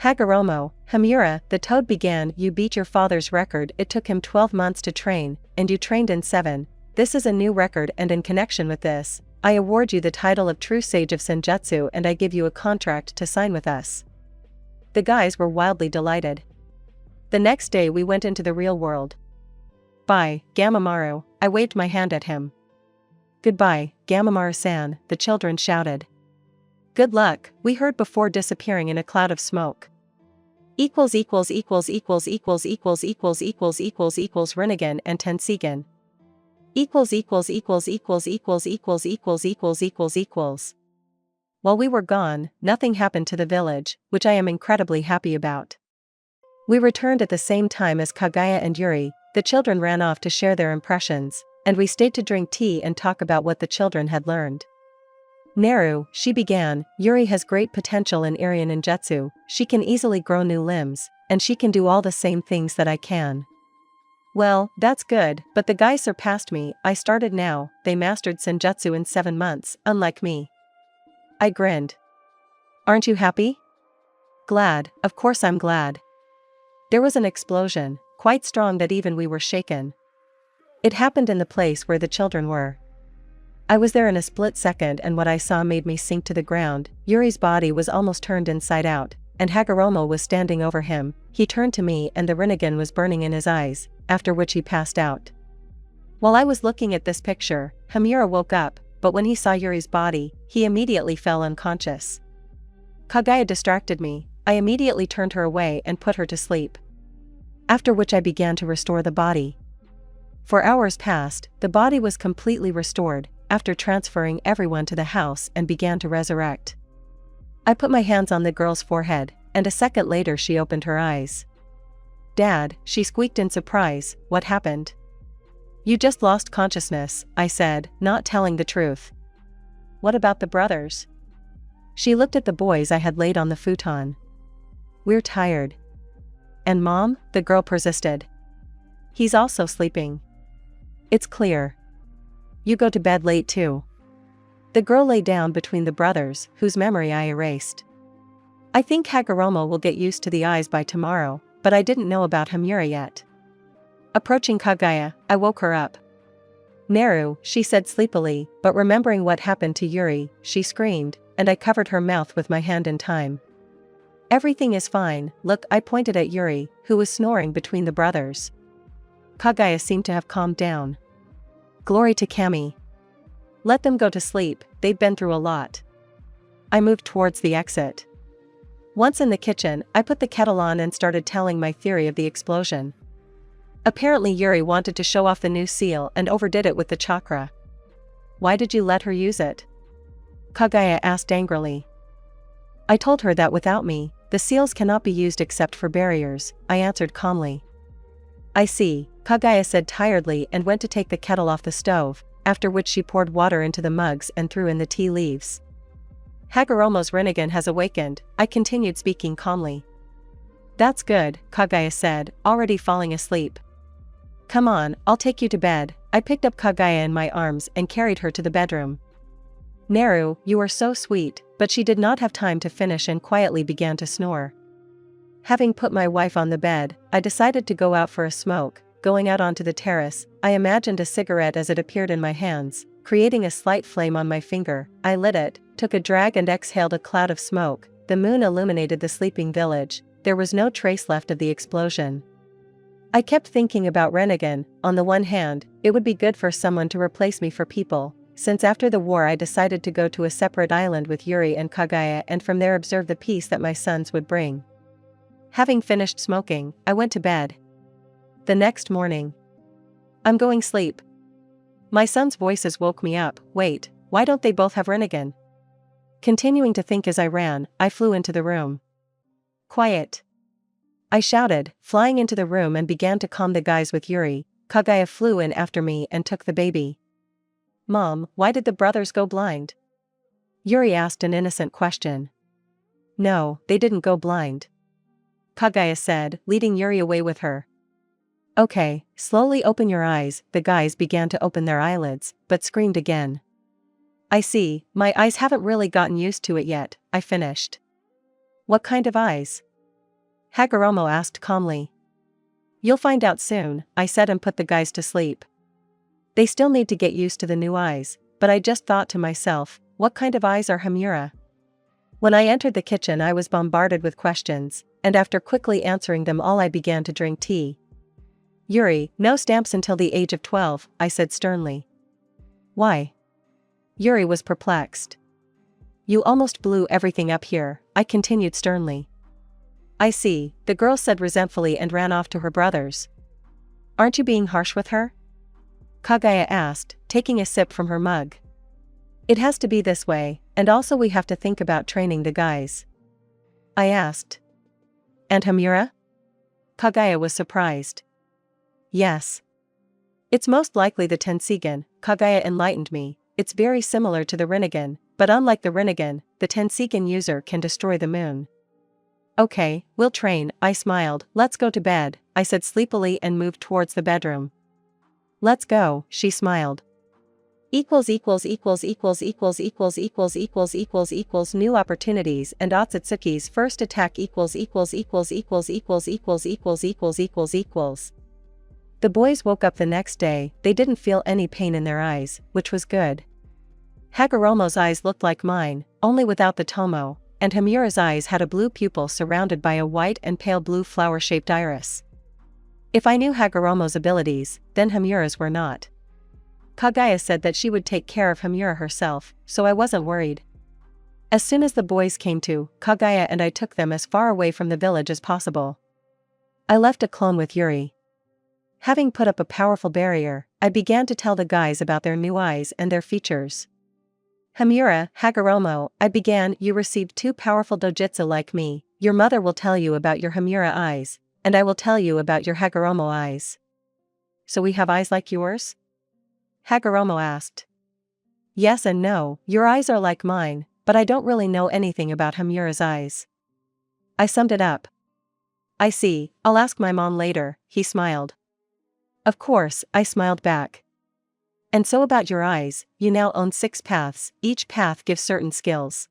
Hagoromo, Hamura, the toad began, you beat your father's record, it took him 12 months to train, and you trained in 7. This is a new record, and in connection with this, I award you the title of True Sage of Senjutsu and I give you a contract to sign with us. The guys were wildly delighted. The next day we went into the real world. Bye, Gamamaru, I waved my hand at him. Goodbye, Gamamaru-san, the children shouted. Good luck, we heard before disappearing in a cloud of smoke. Rinnegan and Tensegan. While we were gone, nothing happened to the village, which I am incredibly happy about. We returned at the same time as Kagaya and Yuri, the children ran off to share their impressions, and we stayed to drink tea and talk about what the children had learned. Naru, she began, Yuri has great potential in Irian ninjutsu, she can easily grow new limbs, and she can do all the same things that I can. Well, that's good, but the guys surpassed me, I started now, they mastered Senjutsu in 7 months, unlike me. I grinned. Aren't you happy? Glad, of course I'm glad. There was an explosion, quite strong that even we were shaken. It happened in the place where the children were. I was there in a split second and what I saw made me sink to the ground. Yuri's body was almost turned inside out, and Hagoromo was standing over him. He turned to me and the Rinnegan was burning in his eyes, after which he passed out. While I was looking at this picture, Hamura woke up, but when he saw Yuri's body, he immediately fell unconscious. Kagaya distracted me, I immediately turned her away and put her to sleep. After which I began to restore the body. For hours passed, the body was completely restored, after transferring everyone to the house and began to resurrect. I put my hands on the girl's forehead, and a second later she opened her eyes. Dad, she squeaked in surprise, what happened? You just lost consciousness, I said, not telling the truth. What about the brothers? She looked at the boys I had laid on the futon. We're tired. And Mom? The girl persisted. He's also sleeping. It's clear. You go to bed late too. The girl lay down between the brothers, whose memory I erased. I think Hagoromo will get used to the eyes by tomorrow, but I didn't know about Hamura yet. Approaching Kagaya, I woke her up. Naru, she said sleepily, but remembering what happened to Yuri, she screamed, and I covered her mouth with my hand in time. Everything is fine, look, I pointed at Yuri, who was snoring between the brothers. Kagaya seemed to have calmed down. Glory to Kami. Let them go to sleep, they've been through a lot. I moved towards the exit. Once in the kitchen, I put the kettle on and started telling my theory of the explosion. Apparently Yuri wanted to show off the new seal and overdid it with the chakra. Why did you let her use it? Kagaya asked angrily. I told her that without me, the seals cannot be used except for barriers, I answered calmly. I see, Kagaya said tiredly and went to take the kettle off the stove, after which she poured water into the mugs and threw in the tea leaves. Hagoromo's Rinnegan has awakened, I continued speaking calmly. That's good, Kagaya said, already falling asleep. Come on, I'll take you to bed. I picked up Kagaya in my arms and carried her to the bedroom. Naru, you are so sweet, but she did not have time to finish and quietly began to snore. Having put my wife on the bed, I decided to go out for a smoke. Going out onto the terrace, I imagined a cigarette as it appeared in my hands, creating a slight flame on my finger. I lit it, took a drag and exhaled a cloud of smoke. The moon illuminated the sleeping village. There was no trace left of the explosion. I kept thinking about Rinnegan. On the one hand, it would be good for someone to replace me for people, since after the war I decided to go to a separate island with Yuri and Kagaya and from there observe the peace that my sons would bring. Having finished smoking, I went to bed. The next morning. I'm going sleep. My son's voices woke me up. Wait, why don't they both have Rinnegan? Continuing to think as I ran, I flew into the room. Quiet. I shouted, flying into the room and began to calm the guys with Yuri. Kagaya flew in after me and took the baby. Mom, why did the brothers go blind? Yuri asked an innocent question. No, they didn't go blind, Kaguya said, leading Yuri away with her. Okay, slowly open your eyes. The guys began to open their eyelids, but screamed again. I see, my eyes haven't really gotten used to it yet, I finished. What kind of eyes? Hagoromo asked calmly. You'll find out soon, I said and put the guys to sleep. They still need to get used to the new eyes, but I just thought to myself, what kind of eyes are Hamura? When I entered the kitchen I was bombarded with questions, and after quickly answering them all I began to drink tea. Yuri, no stamps until the age of 12, I said sternly. Why? Yuri was perplexed. You almost blew everything up here, I continued sternly. I see, the girl said resentfully and ran off to her brothers. Aren't you being harsh with her? Kaguya asked, taking a sip from her mug. It has to be this way, and also we have to think about training the guys. I asked. And Hamura? Kaguya was surprised. Yes. It's most likely the Tensigan, Kaguya enlightened me. It's very similar to the Rinnegan, but unlike the Rinnegan, the Tensigan user can destroy the moon. Okay, we'll train, I smiled. Let's go to bed, I said sleepily and moved towards the bedroom. Let's go, she smiled. New opportunities and Otsutsuki's first attack The boys woke up the next day. They didn't feel any pain in their eyes, which was good. Hagoromo's eyes looked like mine, only without the tomo, and Hamura's eyes had a blue pupil surrounded by a white and pale blue flower-shaped iris. If I knew Hagoromo's abilities, then Hamura's were not. Kaguya said that she would take care of Hamura herself, so I wasn't worried. As soon as the boys came to, Kaguya and I took them as far away from the village as possible. I left a clone with Yuri. Having put up a powerful barrier, I began to tell the guys about their new eyes and their features. Hamura, Hagoromo, I began, you received 2 powerful dojutsu like me. Your mother will tell you about your Hamura eyes, and I will tell you about your Hagoromo eyes. So we have eyes like yours? Hagoromo asked. Yes and no, your eyes are like mine, but I don't really know anything about Hamura's eyes. I summed it up. I see, I'll ask my mom later, he smiled. Of course, I smiled back. And so about your eyes, you now own 6 paths, each path gives certain skills.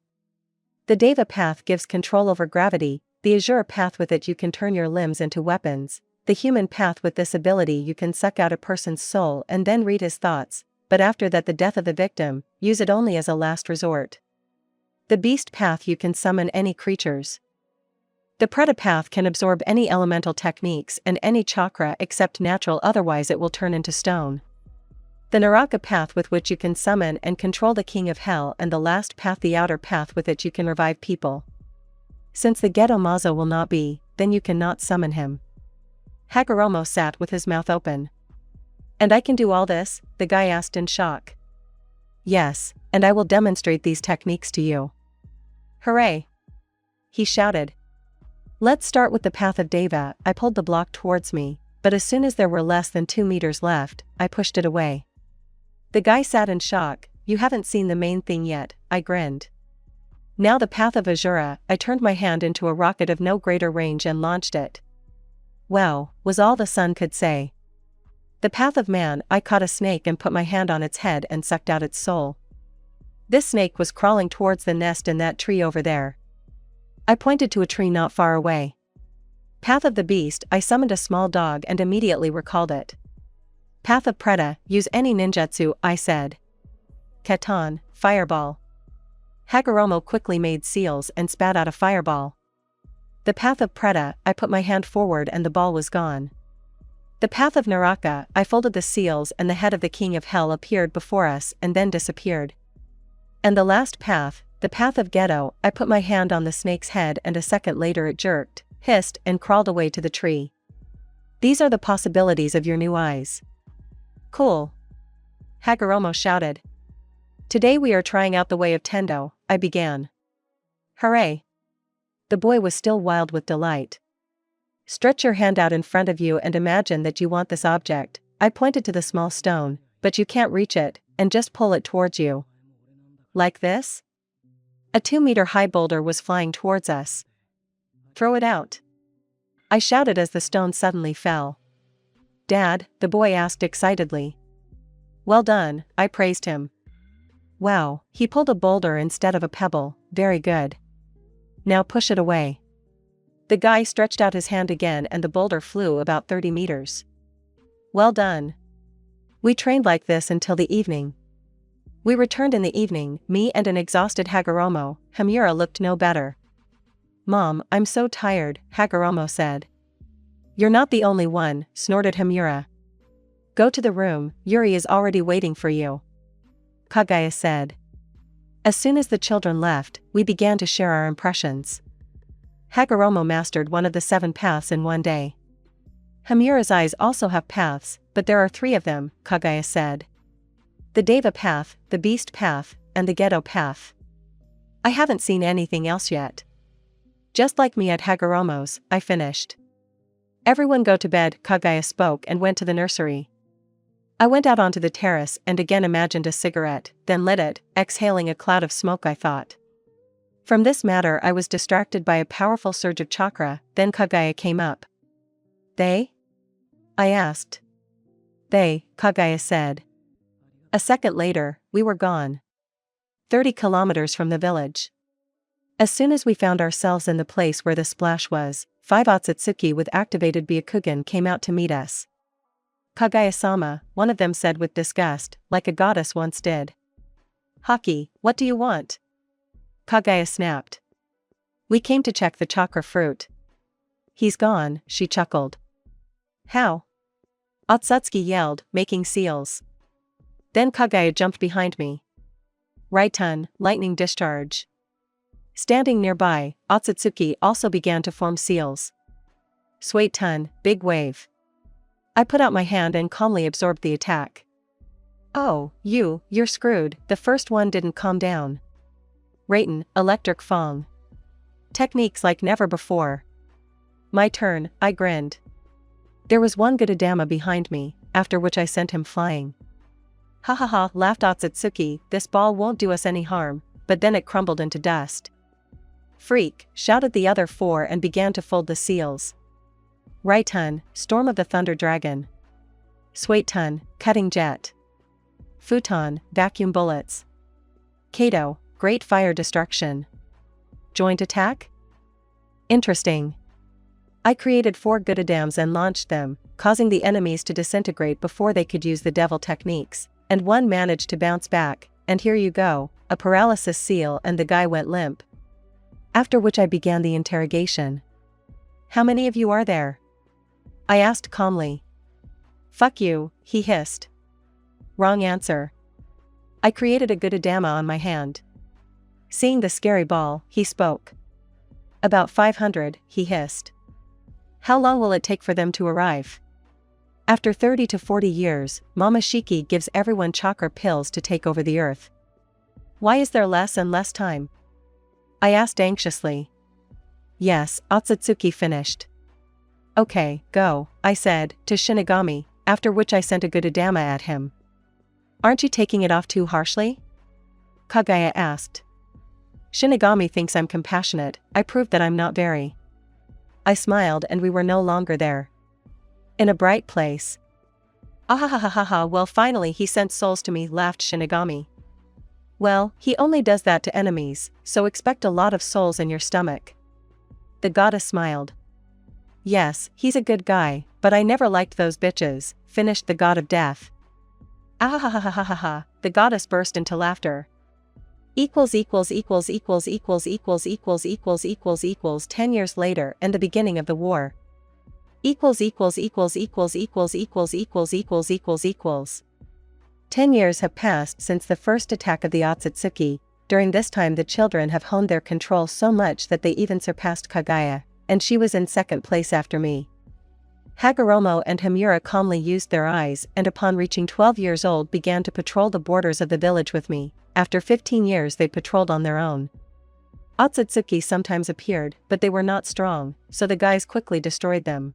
The Deva path gives control over gravity, the Azure path with it you can turn your limbs into weapons, the human path with this ability you can suck out a person's soul and then read his thoughts, but after that the death of the victim, use it only as a last resort. The beast path you can summon any creatures. The Preta path can absorb any elemental techniques and any chakra except natural, otherwise it will turn into stone. The Naraka path with which you can summon and control the king of hell, and the last path the outer path with it you can revive people. Since the Geto Mazo will not be, then you cannot summon him. Hagoromo sat with his mouth open. And I can do all this? The guy asked in shock. Yes, and I will demonstrate these techniques to you. Hooray! He shouted. Let's start with the path of Deva. I pulled the block towards me, but as soon as there were less than 2 meters left, I pushed it away. The guy sat in shock. You haven't seen the main thing yet, I grinned. Now the path of Azura. I turned my hand into a rocket of no greater range and launched it. Wow, was all the sun could say. The path of man. I caught a snake and put my hand on its head and sucked out its soul. This snake was crawling towards the nest in that tree over there. I pointed to a tree not far away. Path of the beast. I summoned a small dog and immediately recalled it. Path of Preta. Use any ninjutsu, I said. Katan, fireball. Hagoromo quickly made seals and spat out a fireball. The path of Preta. I put my hand forward and the ball was gone. The path of Naraka. I folded the seals and the head of the king of hell appeared before us and then disappeared. And the last path, the path of Geto. I put my hand on the snake's head and a second later it jerked, hissed and crawled away to the tree. These are the possibilities of your new eyes. Cool. Hagoromo shouted. Today we are trying out the way of Tendo, I began. Hooray! The boy was still wild with delight. Stretch your hand out in front of you and imagine that you want this object. I pointed to the small stone, but you can't reach it, and just pull it towards you. Like this? A 2-meter-high boulder was flying towards us. "Throw it out," I shouted as the stone suddenly fell. "Dad?" the boy asked excitedly. "Well done," I praised him. "Wow, he pulled a boulder instead of a pebble, very good. Now push it away." The guy stretched out his hand again and the boulder flew about 30 meters. "Well done." We trained like this until the evening. We returned in the evening, me and an exhausted Hagoromo. Hamura looked no better. "Mom, I'm so tired," Hagoromo said. "You're not the only one," snorted Hamura. "Go to the room, Yuri is already waiting for you," Kagaya said. As soon as the children left, we began to share our impressions. Hagoromo mastered one of the 7 paths in one day. "Hamura's eyes also have paths, but there are 3 of them," Kagaya said. "The Deva path, the Beast path, and the Ghetto path. I haven't seen anything else yet." "Just like me at Hagoromo's," I finished. "Everyone go to bed," Kagaya spoke and went to the nursery. I went out onto the terrace and again imagined a cigarette, then lit it, exhaling a cloud of smoke. I thought. From this matter I was distracted by a powerful surge of chakra, then Kagaya came up. "They?" I asked. "They," Kagaya said. A second later, we were gone. 30 kilometers from the village. As soon as we found ourselves in the place where the splash was, 5 Otsutsuki with activated Byakugan came out to meet us. "Kagaya-sama," one of them said with disgust, like a goddess once did. "Haki, what do you want?" Kagaya snapped. "We came to check the chakra fruit." "He's gone," she chuckled. "How?" Otsutsuki yelled, making seals. Then Kagaya jumped behind me. Raiton, lightning discharge. Standing nearby, Otsutsuki also began to form seals. Suiton, big wave. I put out my hand and calmly absorbed the attack. "Oh, you're screwed," the first one didn't calm down. Raiton, electric fong. Techniques like never before. My turn, I grinned. There was one Gudadama behind me, after which I sent him flying. "Ha ha ha," laughed Otsutsuki, "this ball won't do us any harm," but then it crumbled into dust. "Freak," shouted the other 4 and began to fold the seals. Raiton, storm of the thunder dragon. Suiton, cutting jet. Futon, vacuum bullets. Kato, great fire destruction. Joint attack? Interesting. I created 4 Gudadams and launched them, causing the enemies to disintegrate before they could use the devil techniques, and one managed to bounce back, and here you go, a paralysis seal, and the guy went limp. After which I began the interrogation. "How many of you are there?" I asked calmly. "Fuck you," he hissed. Wrong answer. I created a Gudadama on my hand. Seeing the scary ball, he spoke. "About 500, he hissed. "How long will it take for them to arrive?" "After 30 to 40 years, Mama Shiki gives everyone chakra pills to take over the earth." "Why is there less and less time?" I asked anxiously. "Yes," Otsutsuki finished. "Okay, go," I said, to Shinigami, after which I sent a Gudadama at him. "Aren't you taking it off too harshly?" Kagaya asked. Shinigami thinks I'm compassionate. I proved that I'm not very. I smiled and we were no longer there. In a bright place. "Ahahahaha, well finally he sent souls to me," laughed Shinigami. "Well, he only does that to enemies, so expect a lot of souls in your stomach." The goddess smiled. "Yes, he's a good guy, but I never liked those bitches," finished the god of death. "Ahahahahaha," the goddess burst into laughter. Equals equals equals equals equals equals equals equals equals equals 10 years later and the beginning of the war. Equals equals equals equals equals equals equals equals equals equals. 10 years have passed since the first attack of the Otsutsuki. During this time the children have honed their control so much that they even surpassed Kagaya, and she was in second place after me. Hagoromo and Hamura calmly used their eyes and upon reaching 12 years old began to patrol the borders of the village with me. After 15 years they patrolled on their own. Otsutsuki sometimes appeared, but they were not strong, so the guys quickly destroyed them.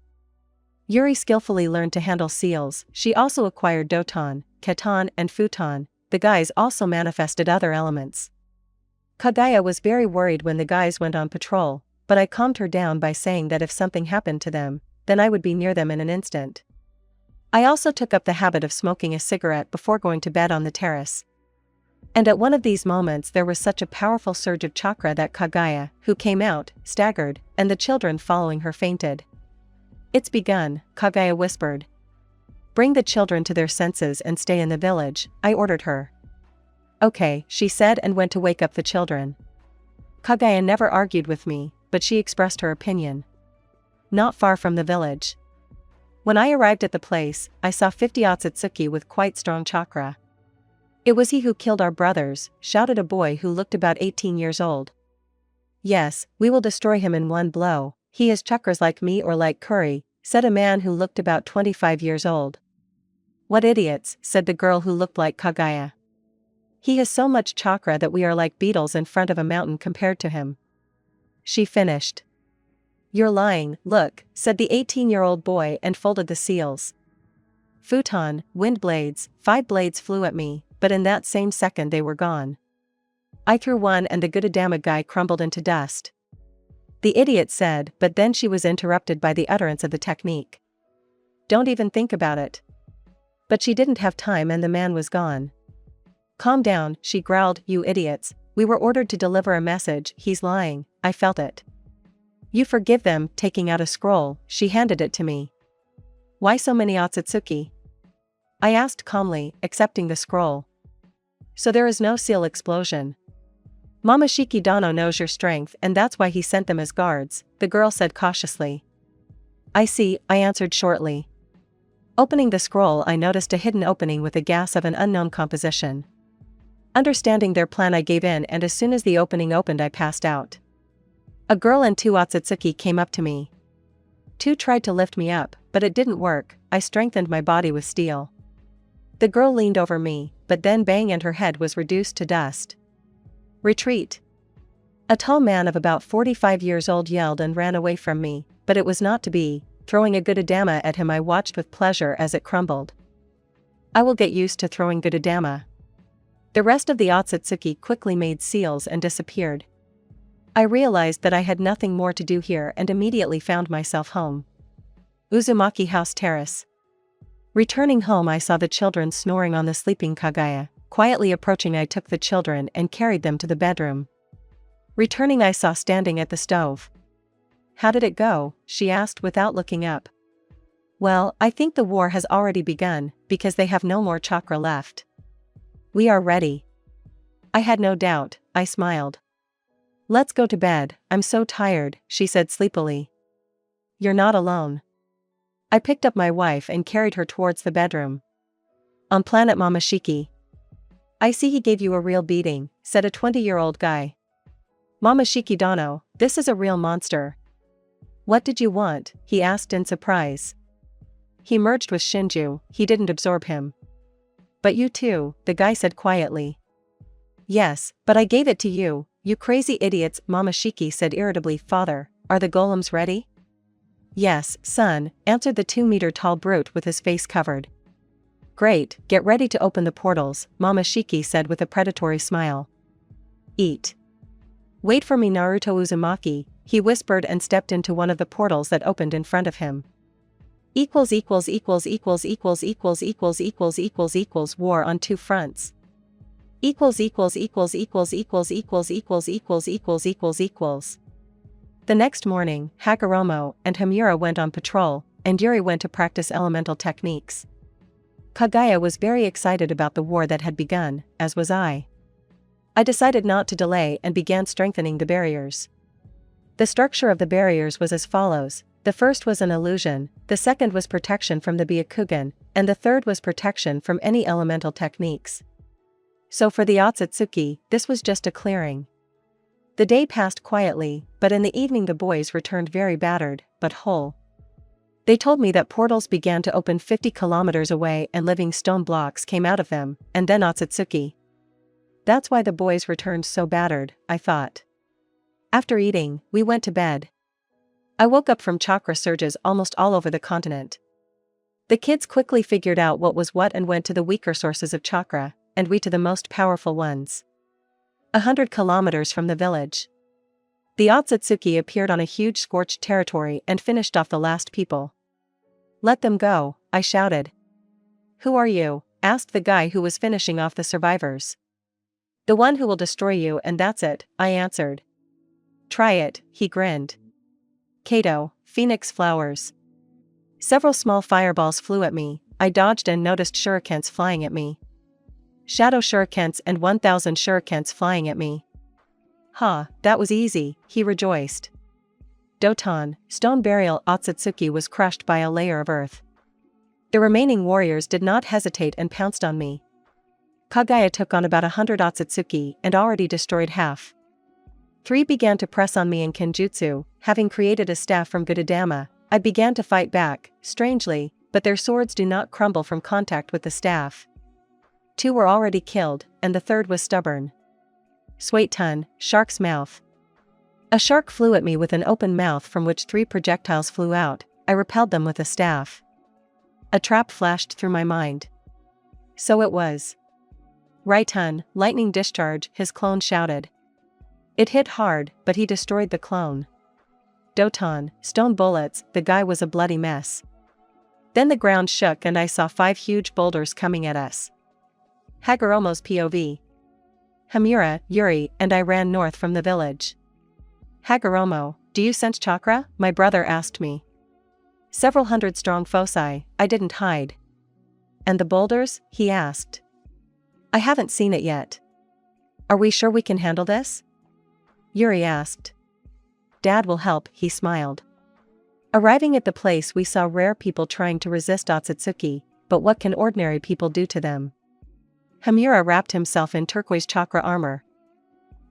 Yuri skillfully learned to handle seals. She also acquired Doton, Keton and Futon. The guys also manifested other elements. Kagaya was very worried when the guys went on patrol, but I calmed her down by saying that if something happened to them, then I would be near them in an instant. I also took up the habit of smoking a cigarette before going to bed on the terrace. And at one of these moments there was such a powerful surge of chakra that Kagaya, who came out, staggered, and the children following her fainted. "It's begun," Kagaya whispered. "Bring the children to their senses and stay in the village," I ordered her. "Okay," she said and went to wake up the children. Kagaya never argued with me, but she expressed her opinion. Not far from the village. When I arrived at the place, I saw 50 Otsutsuki with quite strong chakra. "It was he who killed our brothers," shouted a boy who looked about 18 years old. "Yes, we will destroy him in one blow, he has chakras like me or like curry," said a man who looked about 25 years old. "What idiots," said the girl who looked like Kagaya. "He has so much chakra that we are like beetles in front of a mountain compared to him." She finished. "You're lying, look," said the 18-year-old boy and folded the seals. Futon, wind blades, 5 blades flew at me, but in that same second they were gone. I threw one and the Gudadama guy crumbled into dust. The idiot said, but then she was interrupted by the utterance of the technique. "Don't even think about it." But she didn't have time and the man was gone. "Calm down," she growled, "you idiots, we were ordered to deliver a message." "He's lying, I felt it." "You forgive them," taking out a scroll, she handed it to me. "Why so many Otsutsuki?" I asked calmly, accepting the scroll. "So there is no seal explosion." "Mamashiki Dano knows your strength and that's why he sent them as guards," the girl said cautiously. "I see," I answered shortly. Opening the scroll, I noticed a hidden opening with a gas of an unknown composition. Understanding their plan, I gave in, and as soon as the opening opened I passed out. A girl and 2 Otsutsuki came up to me. 2 tried to lift me up, but it didn't work. I strengthened my body with steel. The girl leaned over me, but then bang, and her head was reduced to dust. "Retreat!" A tall man of about 45 years old yelled and ran away from me, but it was not to be. Throwing a Gudadama at him, I watched with pleasure as it crumbled. I will get used to throwing Gudadama. The rest of the Otsutsuki quickly made seals and disappeared. I realized that I had nothing more to do here and immediately found myself home. Uzumaki House Terrace. Returning home, I saw the children snoring on the sleeping Kagaya. Quietly approaching, I took the children and carried them to the bedroom. Returning, I saw standing at the stove. "How did it go?" she asked without looking up. "Well, I think the war has already begun, because they have no more chakra left. We are ready." I had no doubt, I smiled. "Let's go to bed, I'm so tired," she said sleepily. "You're not alone." I picked up my wife and carried her towards the bedroom. "On planet Mamashiki." "I see he gave you a real beating," said a 20-year-old guy. "Mamashiki Dano, this is a real monster." "What did you want?" he asked in surprise. "He merged with Shinju, he didn't absorb him." "But you too," the guy said quietly. "Yes, but I gave it to you, you crazy idiots," Mamashiki said irritably. "Father, are the golems ready?" "Yes, son," answered the 2-meter-tall brute with his face covered. "Great, get ready to open the portals," Mamashiki said with a predatory smile. "Eat." "Wait for me, Naruto Uzumaki," he whispered and stepped into one of the portals that opened in front of him. War on 2 fronts. The next morning, Hagoromo and Hamura went on patrol, and Yuri went to practice elemental techniques. Kagaya was very excited about the war that had begun, as was I. I decided not to delay and began strengthening the barriers. The structure of the barriers was as follows: the first was an illusion, the second was protection from the Byakugan, and the third was protection from any elemental techniques. So for the Otsutsuki, this was just a clearing. The day passed quietly, but in the evening the boys returned very battered, but whole. They told me that portals began to open 50 kilometers away and living stone blocks came out of them, and then Otsutsuki. That's why the boys returned so battered, I thought. After eating, we went to bed. I woke up from chakra surges almost all over the continent. The kids quickly figured out what was what and went to the weaker sources of chakra, and we to the most powerful ones. 100 kilometers from the village. The Otsutsuki appeared on a huge scorched territory and finished off the last people. "Let them go," I shouted. "Who are you?" asked the guy who was finishing off the survivors. "The one who will destroy you, and that's it," I answered. "Try it," he grinned. Kato, Phoenix Flowers. Several small fireballs flew at me. I dodged and noticed shurikens flying at me. Shadow shurikens and 1,000 shurikens flying at me. "Ha, that was easy," he rejoiced. Doton, Stone Burial Otsutsuki was crushed by a layer of earth. The remaining warriors did not hesitate and pounced on me. Kagaya took on about 100 Otsutsuki and already destroyed half. 3 began to press on me in Kenjutsu. Having created a staff from Gudadama, I began to fight back, strangely, but their swords do not crumble from contact with the staff. 2 were already killed, and the 3rd was stubborn. Suetun, Shark's Mouth. A shark flew at me with an open mouth from which 3 projectiles flew out. I repelled them with a staff. A trap flashed through my mind. So it was. Raitun, Lightning Discharge, his clone shouted. It hit hard, but he destroyed the clone. Doton, Stone Bullets, the guy was a bloody mess. Then the ground shook and I saw 5 huge boulders coming at us. Hagoromo's POV. Hamura, Yuri, and I ran north from the village. "Hagoromo, do you sense chakra?" my brother asked me. "Several hundred strong foci," I didn't hide. "And the boulders?" he asked. "I haven't seen it yet." "Are we sure we can handle this?" Yuri asked. "Dad will help," he smiled. Arriving at the place, we saw rare people trying to resist Otsutsuki, but what can ordinary people do to them? Hamura wrapped himself in turquoise chakra armor.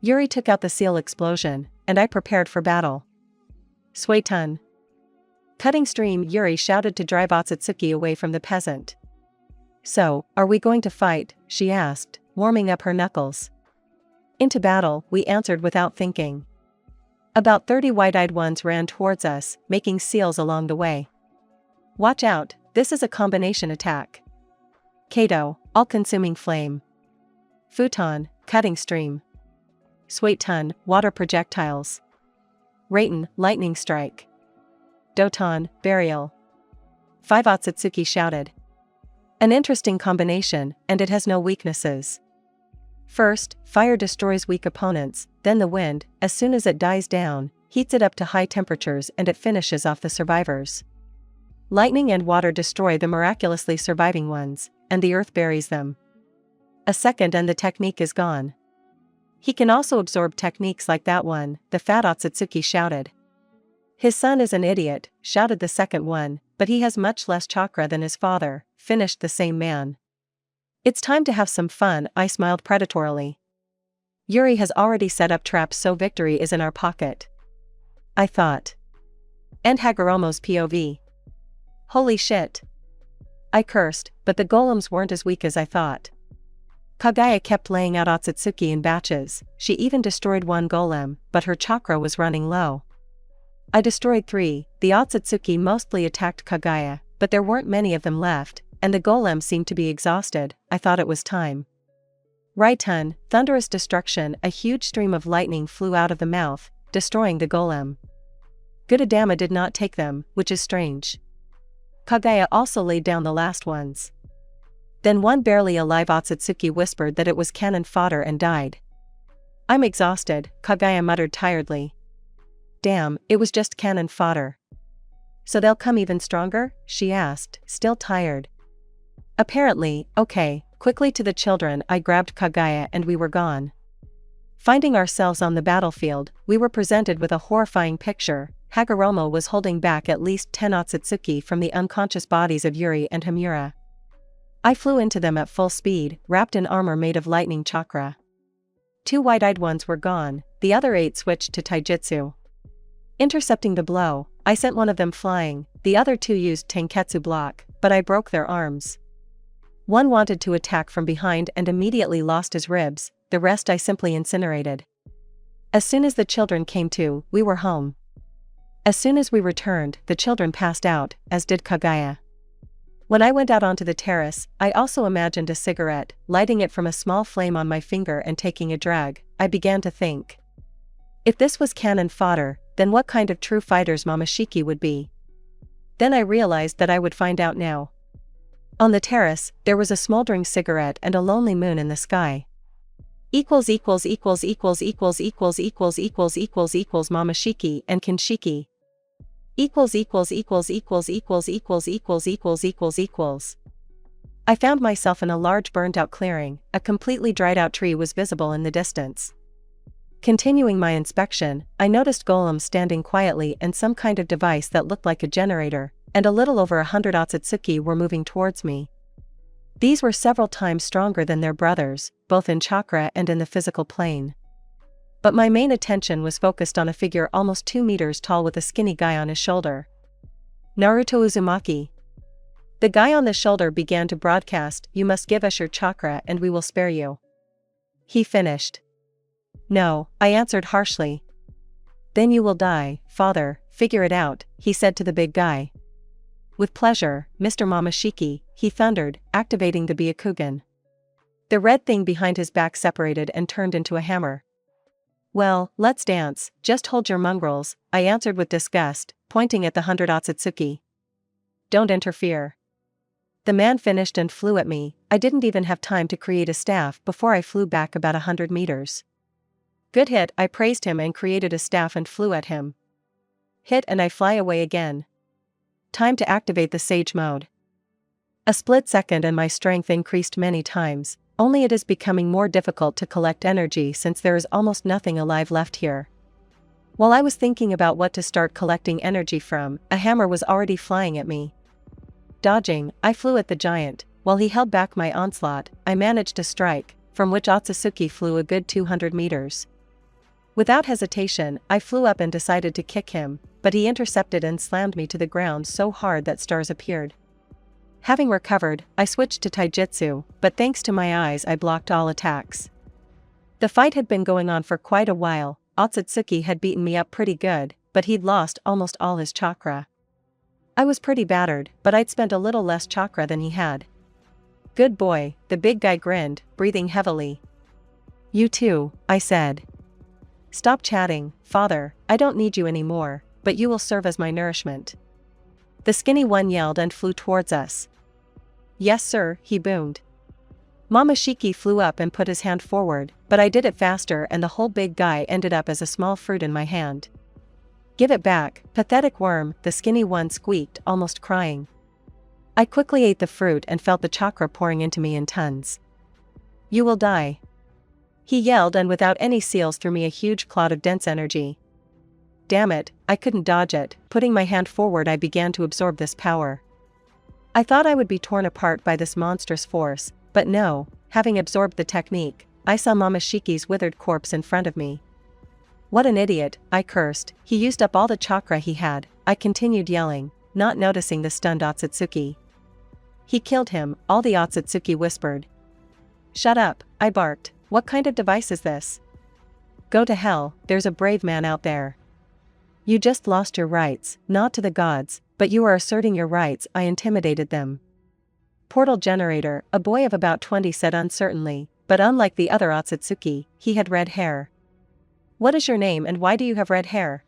Yuri took out the seal explosion, and I prepared for battle. Suetun. Cutting stream, Yuri shouted to drive Otsutsuki away from the peasant. "So, are we going to fight?" she asked, warming up her knuckles. "Into battle," we answered without thinking. About 30 wide-eyed ones ran towards us, making seals along the way. "Watch out, this is a combination attack." Kato, All-Consuming Flame. Futon, Cutting Stream. Suetun, Water Projectiles. Raiten, Lightning Strike. Doton, Burial. 5 Otsutsuki shouted. An interesting combination, and it has no weaknesses. First, fire destroys weak opponents, then the wind, as soon as it dies down, heats it up to high temperatures and it finishes off the survivors. Lightning and water destroy the miraculously surviving ones, and the earth buries them. A second and the technique is gone. He can also absorb techniques like that one, the fat Otsutsuki shouted. His son is an idiot, shouted the second one, but he has much less chakra than his father, finished the same man. It's time to have some fun, I smiled predatorily. Yuri has already set up traps, so victory is in our pocket, I thought. And Hagoromo's POV. Holy shit. I cursed, but the golems weren't as weak as I thought. Kagaya kept laying out Otsutsuki in batches. She even destroyed 1 golem, but her chakra was running low. I destroyed 3, the Otsutsuki mostly attacked Kagaya, but there weren't many of them left, and the golem seemed to be exhausted. I thought it was time. Raitun, Thunderous Destruction, a huge stream of lightning flew out of the mouth, destroying the golem. Gudadama did not take them, which is strange. Kagaya also laid down the last ones. Then 1 barely alive Otsutsuki whispered that it was cannon fodder and died. I'm exhausted, Kagaya muttered tiredly. Damn, it was just cannon fodder. So they'll come even stronger? She asked, still tired. Apparently, okay. Quickly to the children, I grabbed Kagaya and we were gone. Finding ourselves on the battlefield, we were presented with a horrifying picture. Hagoromo was holding back at least 10 Otsutsuki from the unconscious bodies of Yuri and Hamura. I flew into them at full speed, wrapped in armor made of lightning chakra. 2 wide-eyed ones were gone, the other 8 switched to taijutsu. Intercepting the blow, I sent one of them flying, the other 2 used tenketsu block, but I broke their arms. One wanted to attack from behind and immediately lost his ribs, the rest I simply incinerated. As soon as the children came to, we were home. As soon as we returned, the children passed out, as did Kagaya. When I went out onto the terrace, I also imagined a cigarette, lighting it from a small flame on my finger and taking a drag. I began to think. If this was cannon fodder, then what kind of true fighters Momoshiki would be? Then I realized that I would find out now. On the terrace, there was a smoldering cigarette and a lonely moon in the sky. Momoshiki and Kinshiki. I found myself in a large burned-out clearing. A completely dried-out tree was visible in the distance. Continuing my inspection, I noticed golems standing quietly and some kind of device that looked like a generator, and a little over 100 Otsutsuki were moving towards me. These were several times stronger than their brothers, both in chakra and in the physical plane. But my main attention was focused on a figure almost 2 meters tall with a skinny guy on his shoulder. Naruto Uzumaki. The guy on the shoulder began to broadcast, "You must give us your chakra and we will spare you." He finished. "No," I answered harshly. "Then you will die, father, figure it out," he said to the big guy. "With pleasure, Mr. Momoshiki," he thundered, activating the Byakugan. The red thing behind his back separated and turned into a hammer. "Well, let's dance, just hold your mongrels," I answered with disgust, pointing at the 100 Otsutsuki. "Don't interfere." The man finished and flew at me. I didn't even have time to create a staff before I flew back about 100 meters. "Good hit," I praised him and created a staff and flew at him. Hit and I fly away again. Time to activate the Sage mode. A split second and my strength increased many times, only it is becoming more difficult to collect energy since there is almost nothing alive left here. While I was thinking about what to start collecting energy from, a hammer was already flying at me. Dodging, I flew at the giant. While he held back my onslaught, I managed to strike, from which Otsutsuki flew a good 200 meters. Without hesitation, I flew up and decided to kick him, but he intercepted and slammed me to the ground so hard that stars appeared. Having recovered, I switched to taijutsu, but thanks to my eyes I blocked all attacks. The fight had been going on for quite a while. Otsutsuki had beaten me up pretty good, but he'd lost almost all his chakra. I was pretty battered, but I'd spent a little less chakra than he had. "Good boy," the big guy grinned, breathing heavily. "You too," I said. "Stop chatting, father, I don't need you anymore, but you will serve as my nourishment." The skinny one yelled and flew towards us. "Yes sir," he boomed. Momoshiki flew up and put his hand forward, but I did it faster and the whole big guy ended up as a small fruit in my hand. "Give it back, pathetic worm," the skinny one squeaked, almost crying. I quickly ate the fruit and felt the chakra pouring into me in tons. "You will die," he yelled, and without any seals threw me a huge cloud of dense energy. Damn it, I couldn't dodge it. Putting my hand forward, I began to absorb this power. I thought I would be torn apart by this monstrous force, but no, having absorbed the technique, I saw Momoshiki's withered corpse in front of me. "What an idiot," I cursed, "he used up all the chakra he had," I continued yelling, not noticing the stunned Otsutsuki. "He killed him," all the Otsutsuki whispered. "Shut up," I barked, "what kind of device is this?" "Go to hell, there's a brave man out there." "You just lost your rights, not to the gods, but you are asserting your rights," I intimidated them. "Portal generator," a boy of about 20 said uncertainly, but unlike the other Otsutsuki, he had red hair. "What is your name and why do you have red hair?"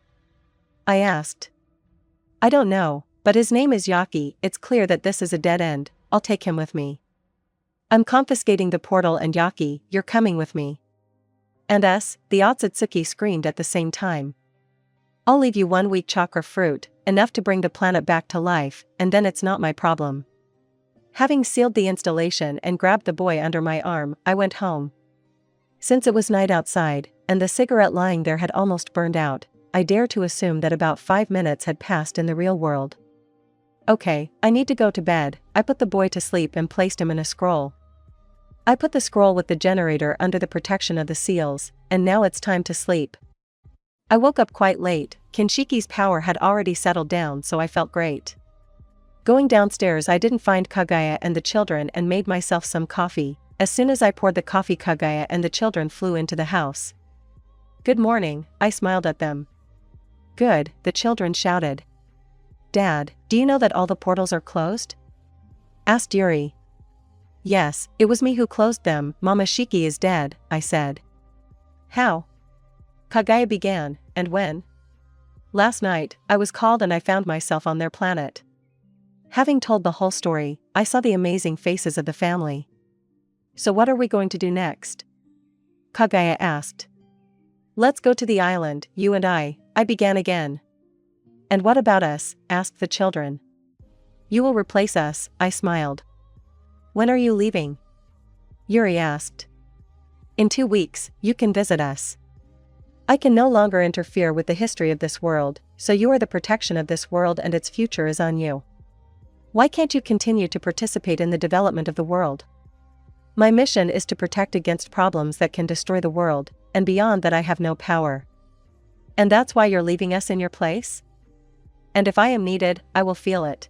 I asked. "I don't know, but his name is Yaki. It's clear that this is a dead end. I'll take him with me." "I'm confiscating the portal and Yaki, you're coming with me." "And us," the Otsutsuki screamed at the same time. "I'll leave you 1 week chakra fruit, enough to bring the planet back to life, and then it's not my problem." Having sealed the installation and grabbed the boy under my arm, I went home. Since it was night outside, and the cigarette lying there had almost burned out, I dare to assume that about 5 minutes had passed in the real world. Okay, I need to go to bed. I put the boy to sleep and placed him in a scroll. I put the scroll with the generator under the protection of the seals, and now it's time to sleep. I woke up quite late. Kinshiki's power had already settled down, so I felt great. Going downstairs, I didn't find Kagaya and the children and made myself some coffee. As soon as I poured the coffee, Kagaya and the children flew into the house. "Good morning," I smiled at them. "Good," the children shouted. "Dad, do you know that all the portals are closed?" asked Yuri. Yes, it was me who closed them. Momoshiki is dead, I said. How? Kagaya began, and when? Last night, I was called and I found myself on their planet. Having told the whole story, I saw the amazing faces of the family. So what are we going to do next? Kagaya asked. Let's go to the island, you and I began again. And what about us? Asked the children. You will replace us, I smiled. When are you leaving? Yuri asked. In 2 weeks, you can visit us. I can no longer interfere with the history of this world, so you are the protection of this world and its future is on you. Why can't you continue to participate in the development of the world? My mission is to protect against problems that can destroy the world, and beyond that I have no power. And that's why you're leaving us in your place? And if I am needed, I will feel it.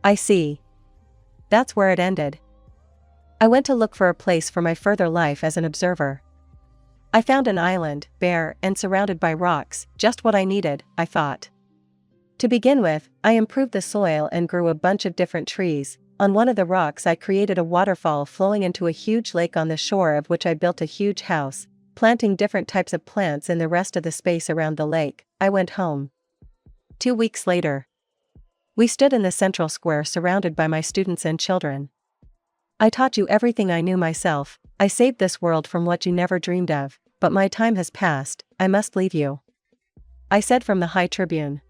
I see. That's where it ended. I went to look for a place for my further life as an observer. I found an island, bare and surrounded by rocks, just what I needed, I thought. To begin with, I improved the soil and grew a bunch of different trees. On one of the rocks I created a waterfall flowing into a huge lake on the shore of which I built a huge house, planting different types of plants in the rest of the space around the lake. I went home. 2 weeks later. We stood in the central square surrounded by my students and children. I taught you everything I knew myself, I saved this world from what you never dreamed of, but my time has passed, I must leave you. I said from the high tribune.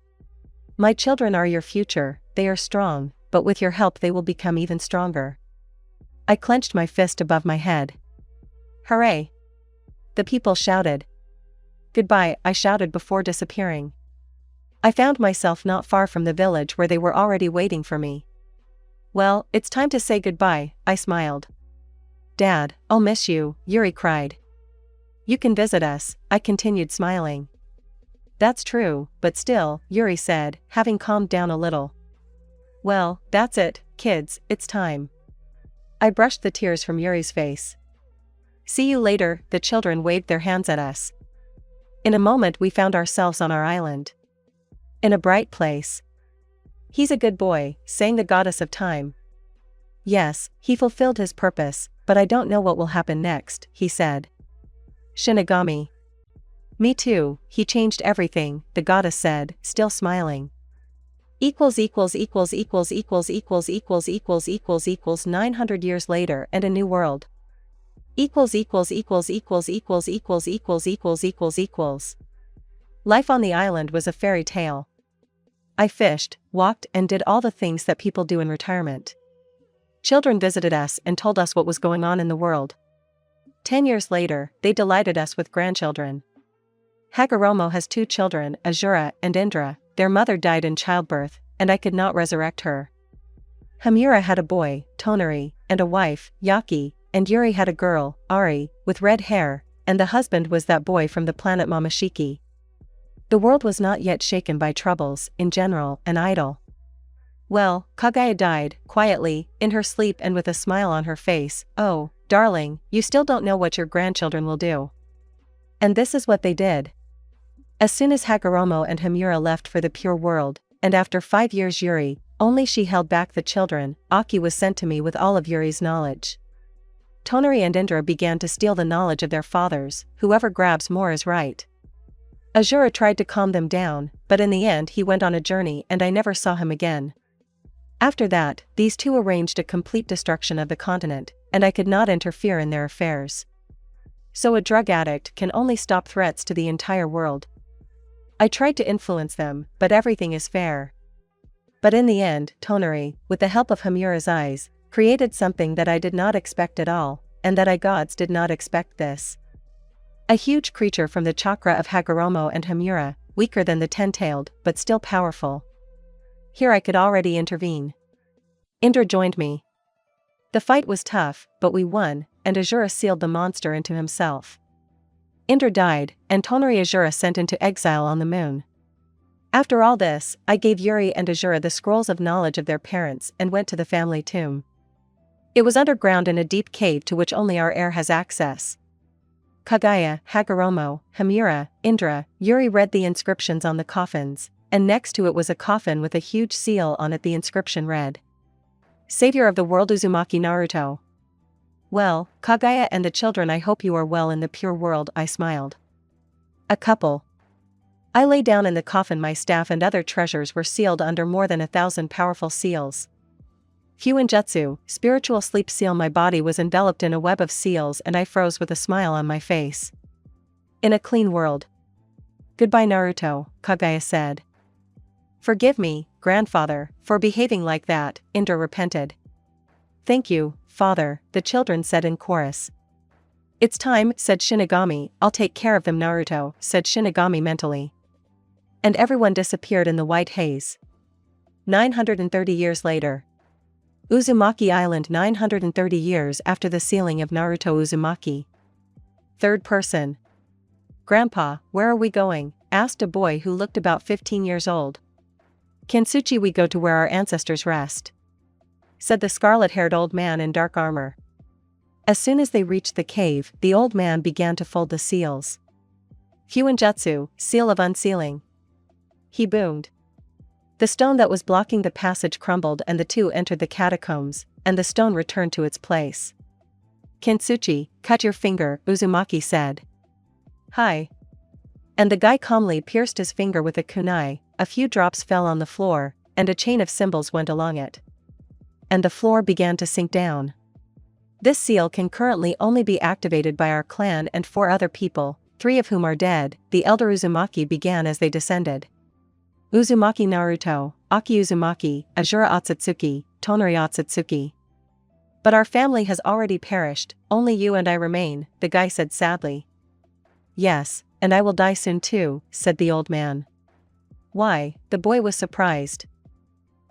My children are your future, they are strong, but with your help they will become even stronger. I clenched my fist above my head. Hooray! The people shouted. Goodbye, I shouted before disappearing. I found myself not far from the village where they were already waiting for me. Well, it's time to say goodbye, I smiled. Dad, I'll miss you, Yuri cried. You can visit us, I continued smiling. That's true, but still, Yuri said, having calmed down a little. Well, that's it, kids, it's time. I brushed the tears from Yuri's face. See you later, the children waved their hands at us. In a moment we found ourselves on our island. In a bright place. He's a good boy, sang the goddess of time. Yes, he fulfilled his purpose, but I don't know what will happen next, he said. Shinigami. Me too, he changed everything, the goddess said, still smiling. Equals 900 years later and a new world. Life on the island was a fairy tale. I fished, walked and did all the things that people do in retirement. Children visited us and told us what was going on in the world. 10 years later, they delighted us with grandchildren. Hagoromo has 2 children, Azura and Indra. Their mother died in childbirth, and I could not resurrect her. Hamura had a boy, Tonari, and a wife, Yaki, and Yuri had a girl, Ari, with red hair, and the husband was that boy from the planet Momoshiki. The world was not yet shaken by troubles, in general, and idle. Well, Kagaya died, quietly, in her sleep and with a smile on her face. Oh, darling, you still don't know what your grandchildren will do. And this is what they did. As soon as Hagoromo and Hamura left for the pure world, and after 5 years Yuri, only she held back the children, Aki was sent to me with all of Yuri's knowledge. Tonari and Indra began to steal the knowledge of their fathers, whoever grabs more is right. Azura tried to calm them down, but in the end he went on a journey and I never saw him again. After that, these two arranged a complete destruction of the continent, and I could not interfere in their affairs. So a drug addict can only stop threats to the entire world. I tried to influence them, but everything is fair. But in the end, Tonari, with the help of Hamura's eyes, created something that I did not expect at all, and that I gods did not expect this. A huge creature from the chakra of Hagoromo and Hamura, weaker than the ten-tailed, but still powerful. Here I could already intervene. Indra joined me. The fight was tough, but we won, and Azura sealed the monster into himself. Indra died, and Tonari Azura sent into exile on the moon. After all this, I gave Yuri and Azura the scrolls of knowledge of their parents and went to the family tomb. It was underground in a deep cave to which only our heir has access. Kagaya, Hagoromo, Hamura, Indra, Yuri read the inscriptions on the coffins, and next to it was a coffin with a huge seal on it. The inscription read, Savior of the world Uzumaki Naruto. Well, Kagaya and the children, I hope you are well in the pure world, I smiled. A couple. I lay down in the coffin. My staff and other treasures were sealed under more than 1,000 powerful seals. Fuinjutsu, spiritual sleep seal. My body was enveloped in a web of seals and I froze with a smile on my face. In a clean world. Goodbye Naruto, Kagaya said. Forgive me, grandfather, for behaving like that, Indra repented. Thank you, father, the children said in chorus. It's time, said Shinigami. I'll take care of them Naruto, said Shinigami mentally. And everyone disappeared in the white haze. 930 years later. Uzumaki Island 930 years after the sealing of Naruto Uzumaki. Third person. Grandpa, where are we going? Asked a boy who looked about 15 years old. Kintsuchi, we go to where our ancestors rest, said the scarlet-haired old man in dark armor. As soon as they reached the cave, the old man began to fold the seals. Fuinjutsu, seal of unsealing. He boomed. The stone that was blocking the passage crumbled and the two entered the catacombs, and the stone returned to its place. Kintsuchi, cut your finger, Uzumaki said. Hi. And the guy calmly pierced his finger with a kunai. A few drops fell on the floor, and a chain of symbols went along it. And the floor began to sink down. This seal can currently only be activated by our clan and 4 other people, 3 of whom are dead. The elder Uzumaki began as they descended. Uzumaki Naruto, Aki Uzumaki, Azura Otsutsuki, Tonari Otsutsuki. But our family has already perished, only you and I remain, the guy said sadly. Yes, and I will die soon too, said the old man. Why? The boy was surprised.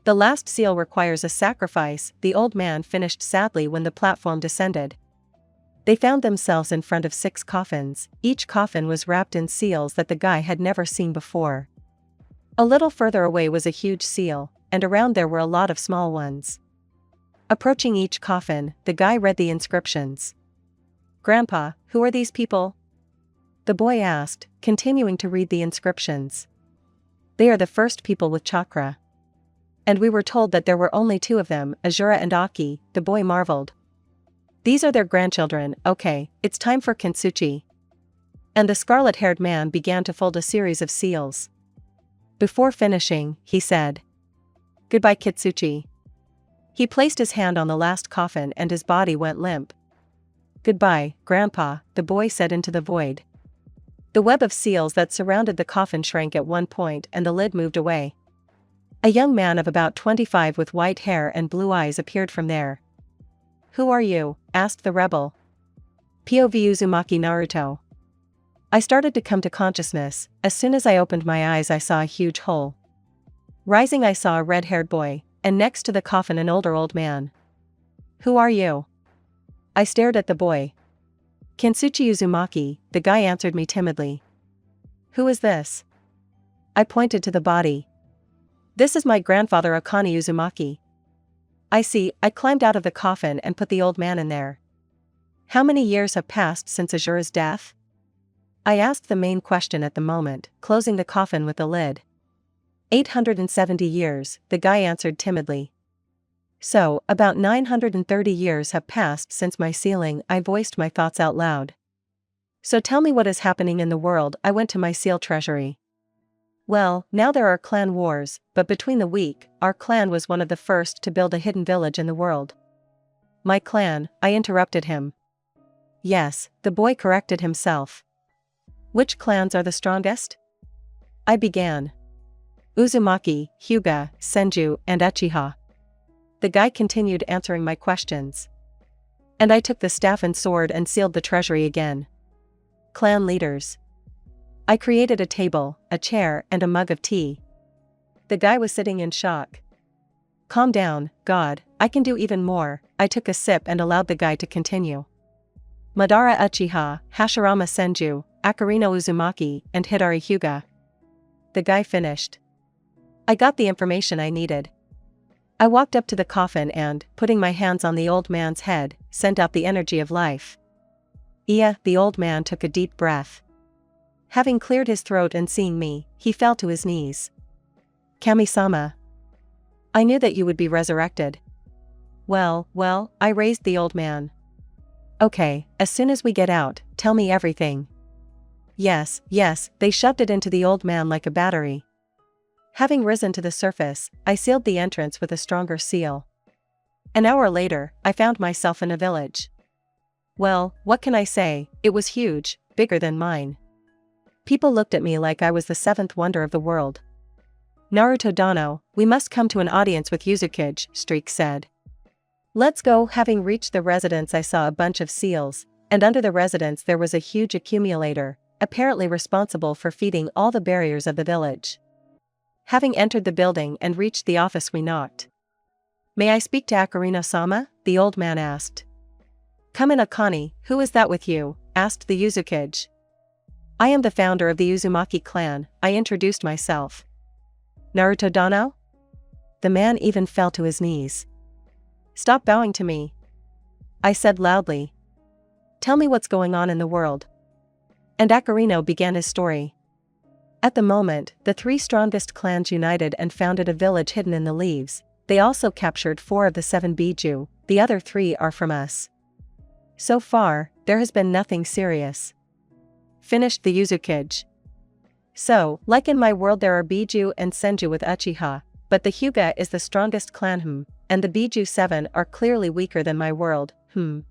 The last seal requires a sacrifice, the old man finished sadly when the platform descended. They found themselves in front of 6 coffins, each coffin was wrapped in seals that the guy had never seen before. A little further away was a huge seal, and around there were a lot of small ones. Approaching each coffin, the guy read the inscriptions. Grandpa, who are these people? The boy asked, continuing to read the inscriptions. They are the first people with chakra. And we were told that there were only 2 of them, Azura and Aki, the boy marveled. These are their grandchildren. Okay, it's time for Kintsuchi. And the scarlet-haired man began to fold a series of seals. Before finishing, he said, Goodbye Kintsuchi. He placed his hand on the last coffin and his body went limp. Goodbye, Grandpa, the boy said into the void. The web of seals that surrounded the coffin shrank at one point and the lid moved away. A young man of about 25 with white hair and blue eyes appeared from there. Who are you? Asked the rebel. POV Uzumaki Naruto. I started to come to consciousness. As soon as I opened my eyes I saw a huge hole. Rising I saw a red-haired boy, and next to the coffin an older old man. Who are you? I stared at the boy. Kintsuchi Uzumaki, the guy answered me timidly. Who is this? I pointed to the body. This is my grandfather Akane Uzumaki. I see. I climbed out of the coffin and put the old man in there. How many years have passed since Azura's death? I asked the main question at the moment, closing the coffin with the lid. 870 years, the guy answered timidly. So, about 930 years have passed since my sealing, I voiced my thoughts out loud. So tell me what is happening in the world. I went to my seal treasury. Well, now there are clan wars, but between the week, our clan was one of the first to build a hidden village in the world. My clan, I interrupted him. Yes, the boy corrected himself. Which clans are the strongest? I began. Uzumaki, Hyuga, Senju, and Uchiha. The guy continued answering my questions. And I took the staff and sword and sealed the treasury again. Clan leaders. I created a table, a chair, and a mug of tea. The guy was sitting in shock. Calm down, God, I can do even more. I took a sip and allowed the guy to continue. Madara Uchiha, Hashirama Senju, Akarino Uzumaki, and Hidari Hyuga. The guy finished. I got the information I needed. I walked up to the coffin and, putting my hands on the old man's head, sent out the energy of life. The old man took a deep breath. Having cleared his throat and seeing me, he fell to his knees. Kami-sama. I knew that you would be resurrected. Well, I raised the old man. Okay, as soon as we get out, tell me everything. Yes, they shoved it into the old man like a battery. Having risen to the surface, I sealed the entrance with a stronger seal. An hour later, I found myself in a village. Well, what can I say, it was huge, bigger than mine. People looked at me like I was the seventh wonder of the world. Naruto Dano, we must come to an audience with Yuzukage, Streak said. Let's go. Having reached the residence, I saw a bunch of seals, and under the residence there was a huge accumulator, apparently responsible for feeding all the barriers of the village. Having entered the building and reached the office, we knocked. May I speak to Akarino-sama? The old man asked. Come in, Akane. Who is that with you? Asked the Yuzukage. I am the founder of the Uzumaki clan, I introduced myself. Naruto Dano? The man even fell to his knees. Stop bowing to me, I said loudly. Tell me what's going on in the world. And Akarino began his story. At the moment, the 3 strongest clans united and founded a village hidden in the leaves. They also captured 4 of the 7 Biju, the other 3 are from us. So far, there has been nothing serious. Finished the Yuzukage. So, like in my world, there are Biju and Senju with Uchiha, but the Hyuga is the strongest clan, and the Biju 7 are clearly weaker than my world,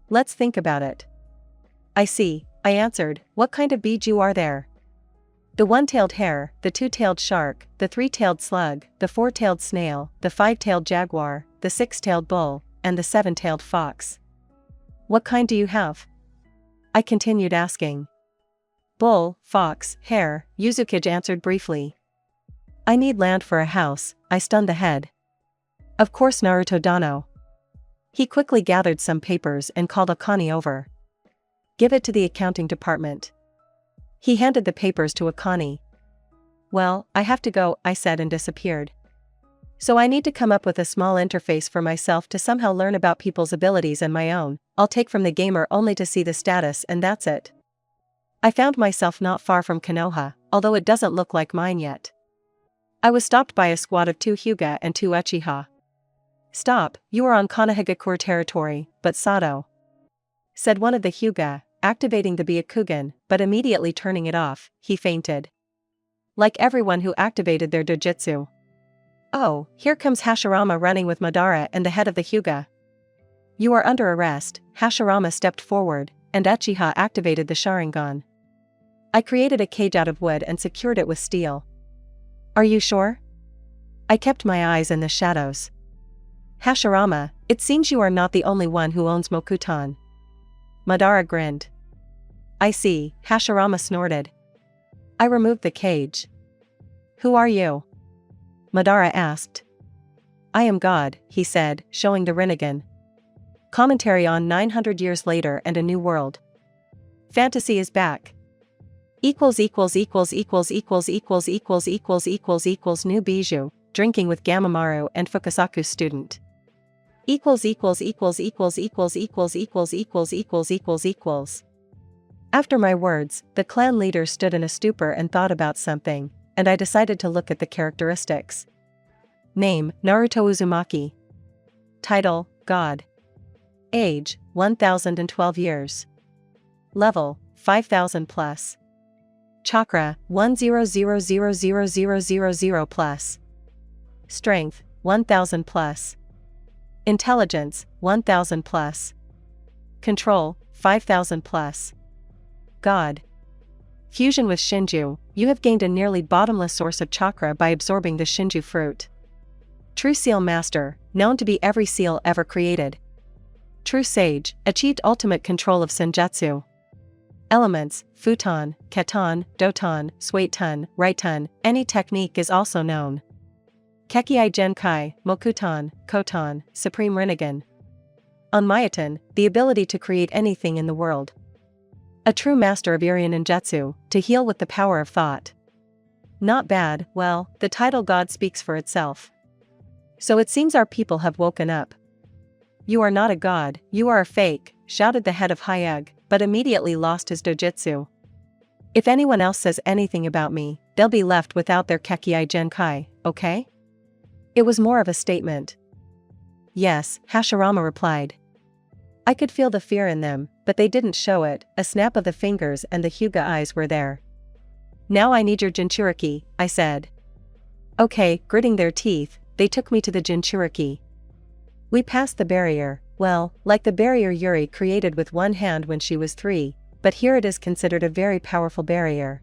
let's think about it. I see, I answered. What kind of Biju are there? The 1-tailed hare, the 2-tailed shark, the 3-tailed slug, the 4-tailed snail, the 5-tailed jaguar, the 6-tailed bull, and the 7-tailed fox. What kind do you have? I continued asking. Bull, fox, hare, Yuzukage answered briefly. I need land for a house, I stunned the head. Of course, Naruto Dano. He quickly gathered some papers and called Akane over. Give it to the accounting department. He handed the papers to Akane. Well, I have to go, I said and disappeared. So I need to come up with a small interface for myself to somehow learn about people's abilities and my own. I'll take from the gamer only to see the status, and that's it. I found myself not far from Konoha, although it doesn't look like mine yet. I was stopped by a squad of 2 Hyuga and 2 Uchiha. Stop, you are on Konohagakure territory, but Sato, said one of the Hyuga, activating the Byakugan, but immediately turning it off, he fainted. Like everyone who activated their dojutsu. Oh, here comes Hashirama running with Madara and the head of the Hyuga. You are under arrest. Hashirama stepped forward, and Uchiha activated the Sharingan. I created a cage out of wood and secured it with steel. Are you sure? I kept my eyes in the shadows. Hashirama, it seems you are not the only one who owns Mokutan. Madara grinned. I see, Hashirama snorted. I removed the cage. Who are you? Madara asked. I am God, he said, showing the Rinnegan. Commentary on 900 years later and a new world. Fantasy is back. New Bijou, drinking with Gamamaru and Fukasaku's student. After my words, the clan leader stood in a stupor and thought about something, and I decided to look at the characteristics. Name, Naruto Uzumaki. Title, God. Age, 1012 years. Level, 5000 plus. Chakra, 1000000 plus. Strength, 1000 plus. Intelligence, 1000 plus. Control, 5000 plus. God. Fusion with Shinju, you have gained a nearly bottomless source of chakra by absorbing the Shinju fruit. True Seal Master, known to be every seal ever created. True Sage, achieved ultimate control of Senjutsu. Elements, Futon, Katon, Doton, Suiton, Raiton, any technique is also known. Kekkei Genkai, Mokuton, Koton, Supreme Rinnegan. Onmyoton, the ability to create anything in the world. A true master of Irian Ninjutsu, to heal with the power of thought. Not bad, well, the title God speaks for itself. So it seems our people have woken up. You are not a god, you are a fake, shouted the head of Hyug, but immediately lost his dojutsu. If anyone else says anything about me, they'll be left without their Kekkei Genkai, okay? It was more of a statement. Yes, Hashirama replied. I could feel the fear in them, but they didn't show it. A snap of the fingers and the Hyuga eyes were there. Now I need your Jinchuriki, I said. Okay, gritting their teeth, they took me to the Jinchuriki. We passed the barrier, well, like the barrier Yuri created with one hand when she was 3, but here it is considered a very powerful barrier.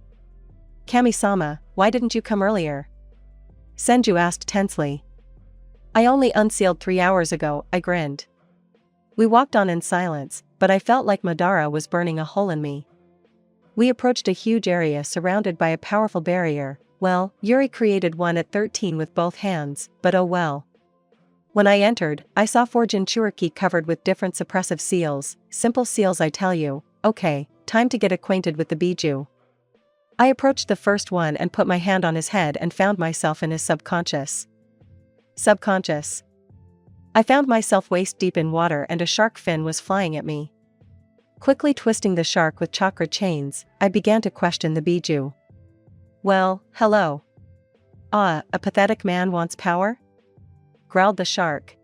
Kami-sama, why didn't you come earlier? Senju asked tensely. I only unsealed 3 hours ago, I grinned. We walked on in silence, but I felt like Madara was burning a hole in me. We approached a huge area surrounded by a powerful barrier. Well, Yuri created one at 13 with both hands, but oh well. When I entered, I saw 4 Jinchuriki covered with different suppressive seals, simple seals I tell you. Okay, time to get acquainted with the Biju. I approached the first one and put my hand on his head and found myself in his subconscious. I found myself waist deep in water and a shark fin was flying at me. Quickly twisting the shark with chakra chains, I began to question the Biju. Well, hello. Ah, a pathetic man wants power? Growled the shark.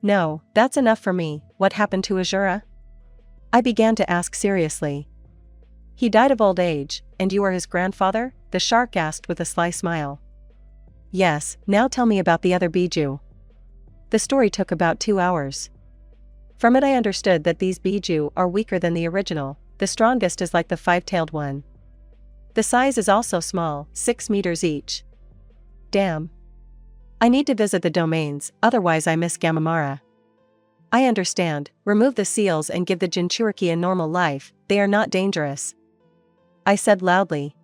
No, that's enough for me. What happened to Azura? I began to ask seriously. He died of old age, and you are his grandfather? The shark asked with a sly smile. Yes, now tell me about the other Biju. The story took about 2 hours. From it I understood that these Biju are weaker than the original, the strongest is like the 5-tailed one. The size is also small, 6 meters each. Damn. I need to visit the domains, otherwise I miss Gamamara. I understand, remove the seals and give the Jinchuriki a normal life, they are not dangerous. I said loudly.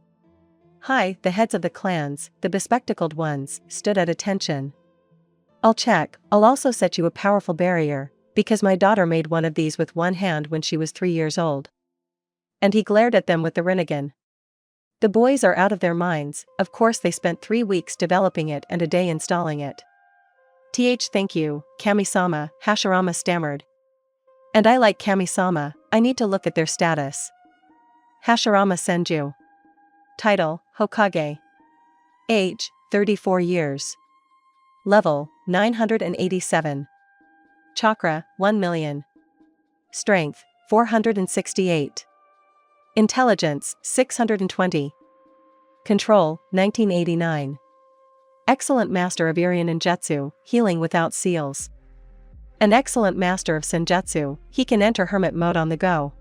Hi, the heads of the clans, the bespectacled ones, stood at attention. I'll check, I'll also set you a powerful barrier, because my daughter made one of these with one hand when she was 3 years old. And he glared at them with the Rinnegan. The boys are out of their minds, of course they spent 3 weeks developing it and a day installing it. Thank you, Kami-sama, Hashirama stammered. And I like Kami-sama, I need to look at their status. Hashirama Senju. Title, Hokage. Age, 34 years. Level, 987. Chakra, 1 million. Strength, 468. Intelligence, 620. Control, 1989. Excellent master of Irian Ninjutsu, healing without seals. An excellent master of Senjutsu, he can enter hermit mode on the go.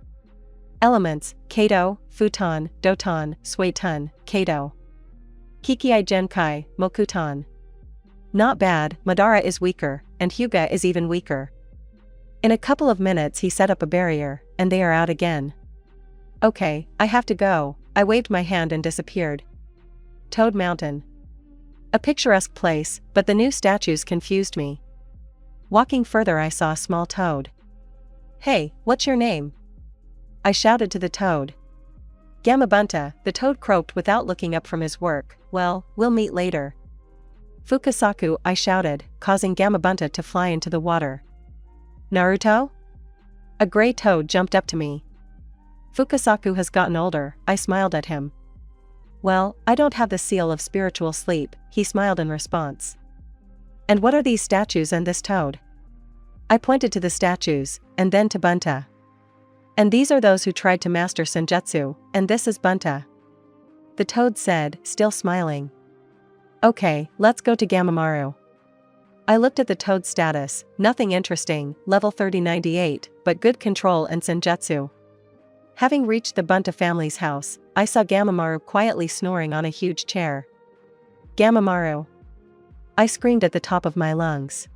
Elements, Kato, Futon, Doton, Suiton, Kato. Kikiai Genkai, Mokuton. Not bad, Madara is weaker, and Hyuga is even weaker. In a couple of minutes he set up a barrier, and they are out again. Okay, I have to go, I waved my hand and disappeared. Toad Mountain. A picturesque place, but the new statues confused me. Walking further I saw a small toad. Hey, what's your name? I shouted to the toad. Gamabunta, the toad croaked without looking up from his work. Well, we'll meet later. Fukasaku, I shouted, causing Gamabunta to fly into the water. Naruto? A gray toad jumped up to me. Fukasaku has gotten older, I smiled at him. Well, I don't have the seal of spiritual sleep, he smiled in response. And what are these statues and this toad? I pointed to the statues, and then to Bunta. And these are those who tried to master Senjutsu, and this is Bunta. The toad said, still smiling. Okay, let's go to Gamamaru. I looked at the toad's status, nothing interesting, level 3098, but good control and Senjutsu. Having reached the Bunta family's house, I saw Gamamaru quietly snoring on a huge chair. Gamamaru. I screamed at the top of my lungs.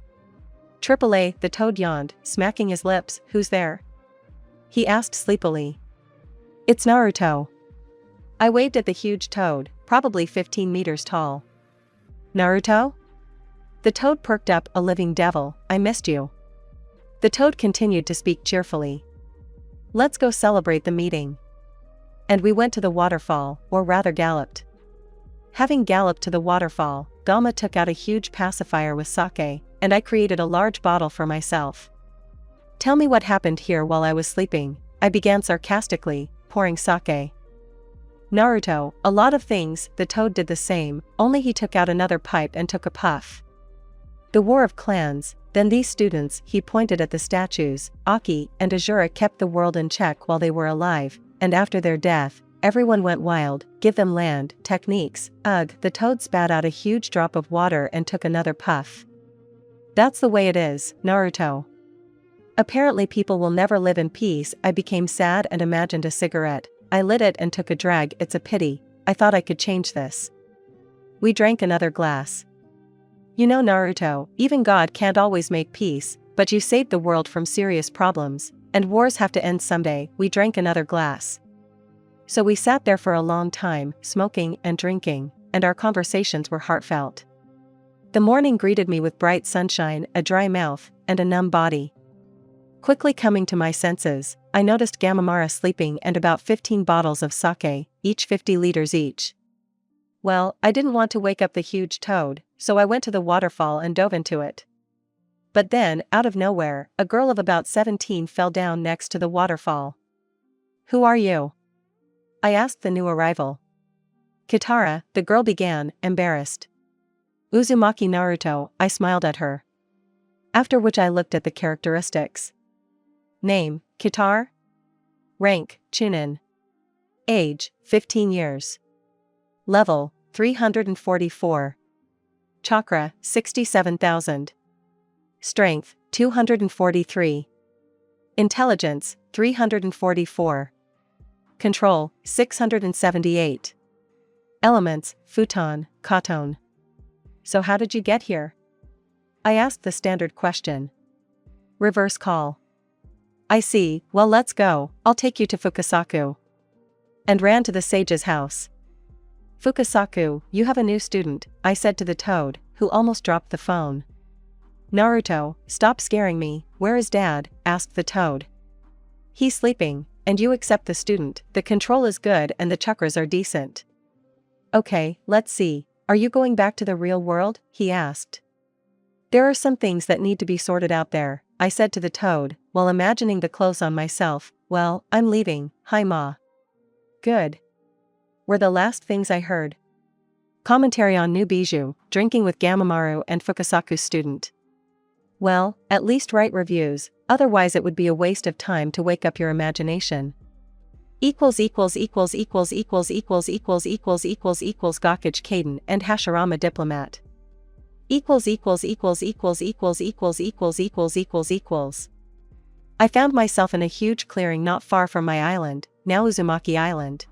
AAA, the toad yawned, smacking his lips, who's there? He asked sleepily. It's Naruto. I waved at the huge toad, probably 15 meters tall. Naruto? The toad perked up, a living devil, I missed you. The toad continued to speak cheerfully. Let's go celebrate the meeting. And we went to the waterfall, or rather galloped. Having galloped to the waterfall, Galma took out a huge pacifier with sake, and I created a large bottle for myself. Tell me what happened here while I was sleeping, I began sarcastically, pouring sake. Naruto, a lot of things, the toad did the same, only he took out another pipe and took a puff. The war of clans, then these students, he pointed at the statues, Aki and Azura kept the world in check while they were alive, and after their death, everyone went wild, give them land, techniques, ugh, the toad spat out a huge drop of water and took another puff. That's the way it is, Naruto. Apparently people will never live in peace. I became sad and imagined a cigarette. I lit it and took a drag. It's a pity. I thought I could change this. We drank another glass. You know, Naruto, even God can't always make peace, but you saved the world from serious problems, and wars have to end someday. We drank another glass. So we sat there for a long time, smoking and drinking, and our conversations were heartfelt. The morning greeted me with bright sunshine, a dry mouth, and a numb body. Quickly coming to my senses, I noticed Gamamara sleeping and about 15 bottles of sake, each 50 liters each. Well, I didn't want to wake up the huge toad, so I went to the waterfall and dove into it. But then, out of nowhere, a girl of about 17 fell down next to the waterfall. "Who are you?" I asked the new arrival. "Kitara," the girl began, embarrassed. "Uzumaki Naruto," I smiled at her. After which I looked at the characteristics. Name, Kitara. Rank, Chunin. Age, 15 years. Level, 344. Chakra, 67,000. Strength, 243. Intelligence, 344. Control, 678. Elements, futon, katon. So how did you get here? I asked the standard question. Reverse call. I see, well let's go, I'll take you to Fukasaku. And ran to the sage's house. Fukasaku, you have a new student, I said to the toad, who almost dropped the phone. Naruto, stop scaring me, where is dad? Asked the toad. He's sleeping, and you accept the student, the control is good and the chakras are decent. Okay, let's see, are you going back to the real world? He asked. There are some things that need to be sorted out there, I said to the toad, while imagining the clothes on myself. Well, I'm leaving, hi ma. Good. Were the last things I heard. Commentary on new bijou, drinking with Gamamaru and Fukasaku's student. Well, at least write reviews, otherwise it would be a waste of time to wake up your imagination. Gakage Kaden and Hashirama Diplomat. I found myself in a huge clearing not far from my island, now Uzumaki Island.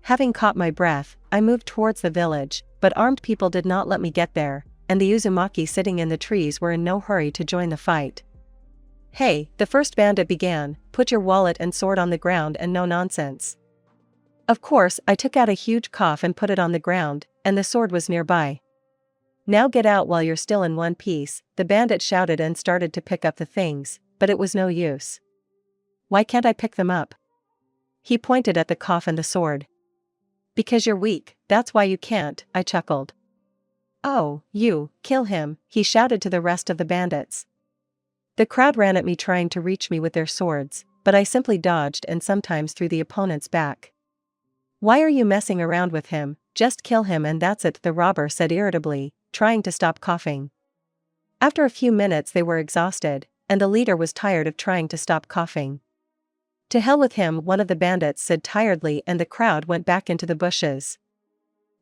Having caught my breath, I moved towards the village, but armed people did not let me get there, and the Uzumaki sitting in the trees were in no hurry to join the fight. Hey, the first bandit began, put your wallet and sword on the ground and no nonsense. Of course, I took out a huge cough and put it on the ground, and the sword was nearby. Now get out while you're still in one piece, the bandit shouted and started to pick up the things, but it was no use. Why can't I pick them up? He pointed at the cough and the sword. Because you're weak, that's why you can't, I chuckled. Oh, you, kill him, he shouted to the rest of the bandits. The crowd ran at me trying to reach me with their swords, but I simply dodged and sometimes threw the opponent's back. Why are you messing around with him? Just kill him and that's it, the robber said irritably, trying to stop coughing. After a few minutes they were exhausted, and the leader was tired of trying to stop coughing. To hell with him, one of the bandits said tiredly, and the crowd went back into the bushes.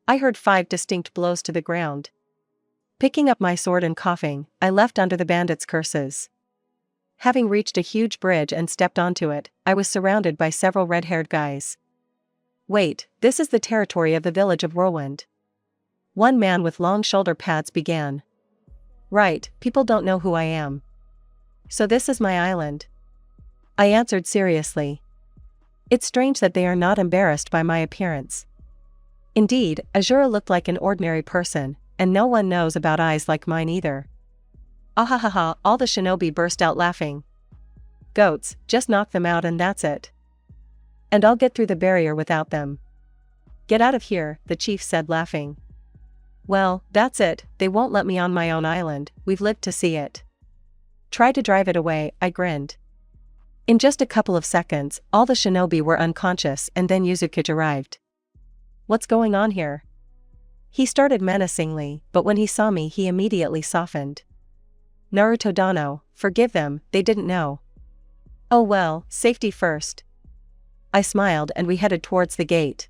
I heard 5 distinct blows to the ground. Picking up my sword and coughing, I left under the bandits' curses. Having reached a huge bridge and stepped onto it, I was surrounded by several red-haired guys. Wait, this is the territory of the village of Whirlwind. One man with long shoulder pads began. Right, people don't know who I am. So this is my island. I answered seriously. It's strange that they are not embarrassed by my appearance. Indeed, Azura looked like an ordinary person, and no one knows about eyes like mine either. Ahahaha, all the shinobi burst out laughing. Goats, just knock them out and that's it. And I'll get through the barrier without them. Get out of here, the chief said laughing. Well, that's it, they won't let me on my own island, we've lived to see it. Try to drive it away, I grinned. In just a couple of seconds, all the shinobi were unconscious and then Yuzuki arrived. What's going on here? He started menacingly, but when he saw me he immediately softened. Naruto Dano, forgive them, they didn't know. Oh well, safety first. I smiled and we headed towards the gate.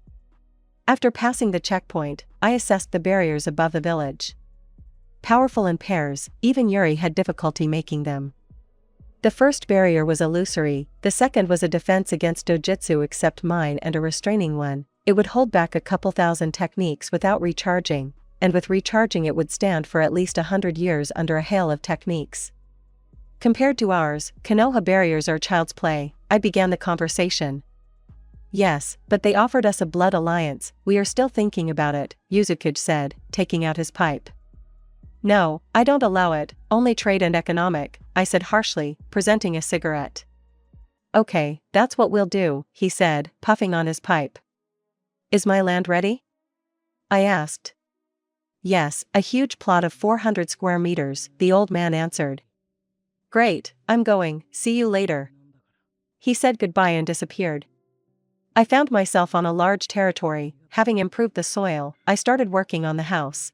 After passing the checkpoint, I assessed the barriers above the village. Powerful in pairs, even Yuri had difficulty making them. The first barrier was illusory, the second was a defense against dojutsu except mine and a restraining one. It would hold back a couple thousand techniques without recharging, and with recharging it would stand for at least 100 years under a hail of techniques. Compared to ours, Konoha barriers are child's play. I began the conversation. Yes, but they offered us a blood alliance, we are still thinking about it, Yuzukuge said, taking out his pipe. No, I don't allow it, only trade and economic, I said harshly, presenting a cigarette. Okay, that's what we'll do, he said, puffing on his pipe. Is my land ready? I asked. Yes, a huge plot of 400 square meters, the old man answered. Great, I'm going, see you later. He said goodbye and disappeared. I found myself on a large territory. Having improved the soil, I started working on the house.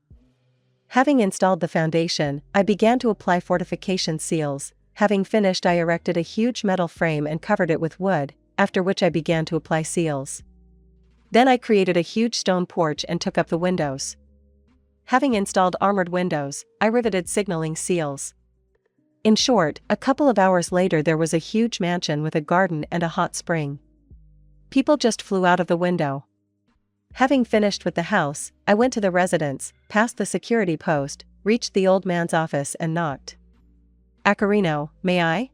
Having installed the foundation, I began to apply fortification seals. Having finished, I erected a huge metal frame and covered it with wood, after which I began to apply seals. Then I created a huge stone porch and took up the windows. Having installed armored windows, I riveted signaling seals. In short, a couple of hours later there was a huge mansion with a garden and a hot spring. People just flew out of the window. Having finished with the house, I went to the residence, passed the security post, reached the old man's office and knocked. Akarino, may I?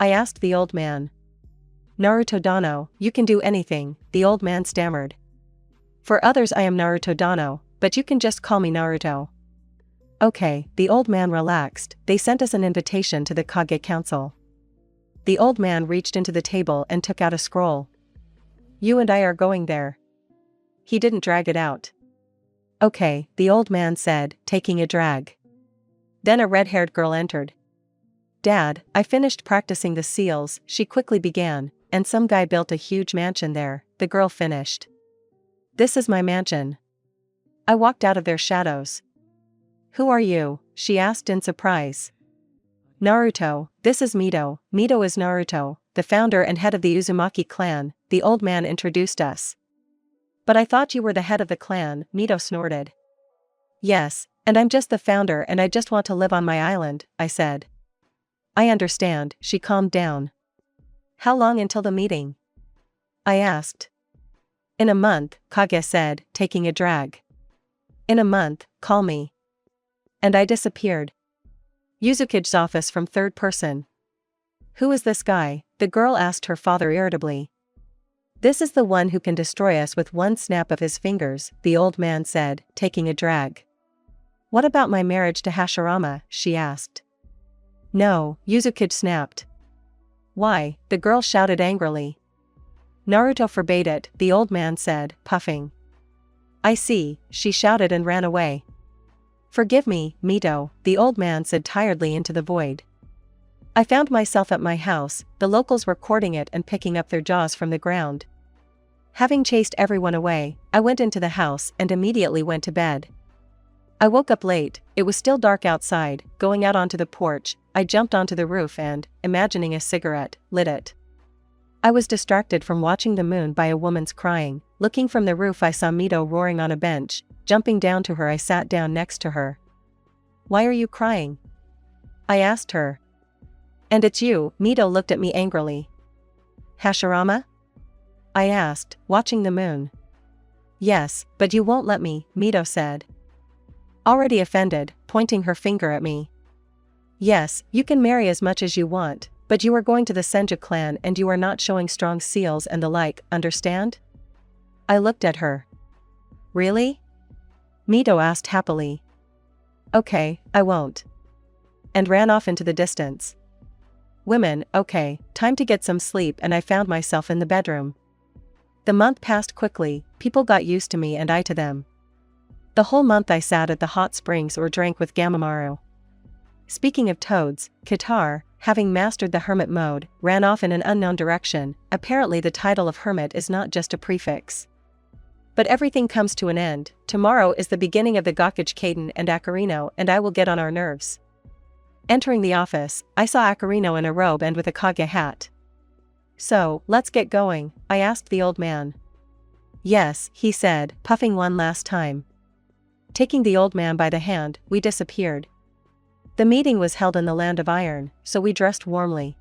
I asked the old man. Naruto Dano, you can do anything, the old man stammered. For others I am Naruto Dano, but you can just call me Naruto. Okay, the old man relaxed, they sent us an invitation to the Kage Council. The old man reached into the table and took out a scroll. You and I are going there. He didn't drag it out. Okay, the old man said, taking a drag. Then a red-haired girl entered. Dad, I finished practicing the seals, she quickly began, and some guy built a huge mansion there, the girl finished. This is my mansion. I walked out of their shadows. Who are you? She asked in surprise. Naruto, this is Mito. Mito is Naruto, the founder and head of the Uzumaki clan, the old man introduced us. But I thought you were the head of the clan, Mito snorted. Yes, and I'm just the founder and I just want to live on my island, I said. I understand, she calmed down. How long until the meeting? I asked. In a month, Kage said, taking a drag. In a month, call me. And I disappeared. Yuzukuge's office from third person. Who is this guy? The girl asked her father irritably. This is the one who can destroy us with one snap of his fingers, the old man said, taking a drag. What about my marriage to Hashirama? She asked. No, Yuzukuge snapped. Why? The girl shouted angrily. Naruto forbade it, the old man said, puffing. I see, she shouted and ran away. Forgive me, Mito, the old man said tiredly into the void. I found myself at my house, the locals were courting it and picking up their jaws from the ground. Having chased everyone away, I went into the house and immediately went to bed. I woke up late, it was still dark outside. Going out onto the porch, I jumped onto the roof and, imagining a cigarette, lit it. I was distracted from watching the moon by a woman's crying. Looking from the roof I saw Mito roaring on a bench. Jumping down to her I sat down next to her. Why are you crying? I asked her. And it's you, Mito looked at me angrily. Hashirama? I asked, watching the moon. Yes, but you won't let me, Mito said. Already offended, pointing her finger at me. Yes, you can marry as much as you want, but you are going to the Senju clan and you are not showing strong seals and the like, understand? I looked at her. Really? Mito asked happily. Okay, I won't. And ran off into the distance. Women, okay, time to get some sleep and I found myself in the bedroom. The month passed quickly, people got used to me and I to them. The whole month I sat at the hot springs or drank with Gamamaru. Speaking of toads, Katar, having mastered the hermit mode, ran off in an unknown direction. Apparently the title of hermit is not just a prefix. But everything comes to an end. Tomorrow is the beginning of the Gakage Kaden and Akarino and I will get on our nerves. Entering the office, I saw Akarino in a robe and with a Kage hat. "So, let's get going," I asked the old man. "Yes," he said, puffing one last time. Taking the old man by the hand, we disappeared. The meeting was held in the land of iron, so we dressed warmly.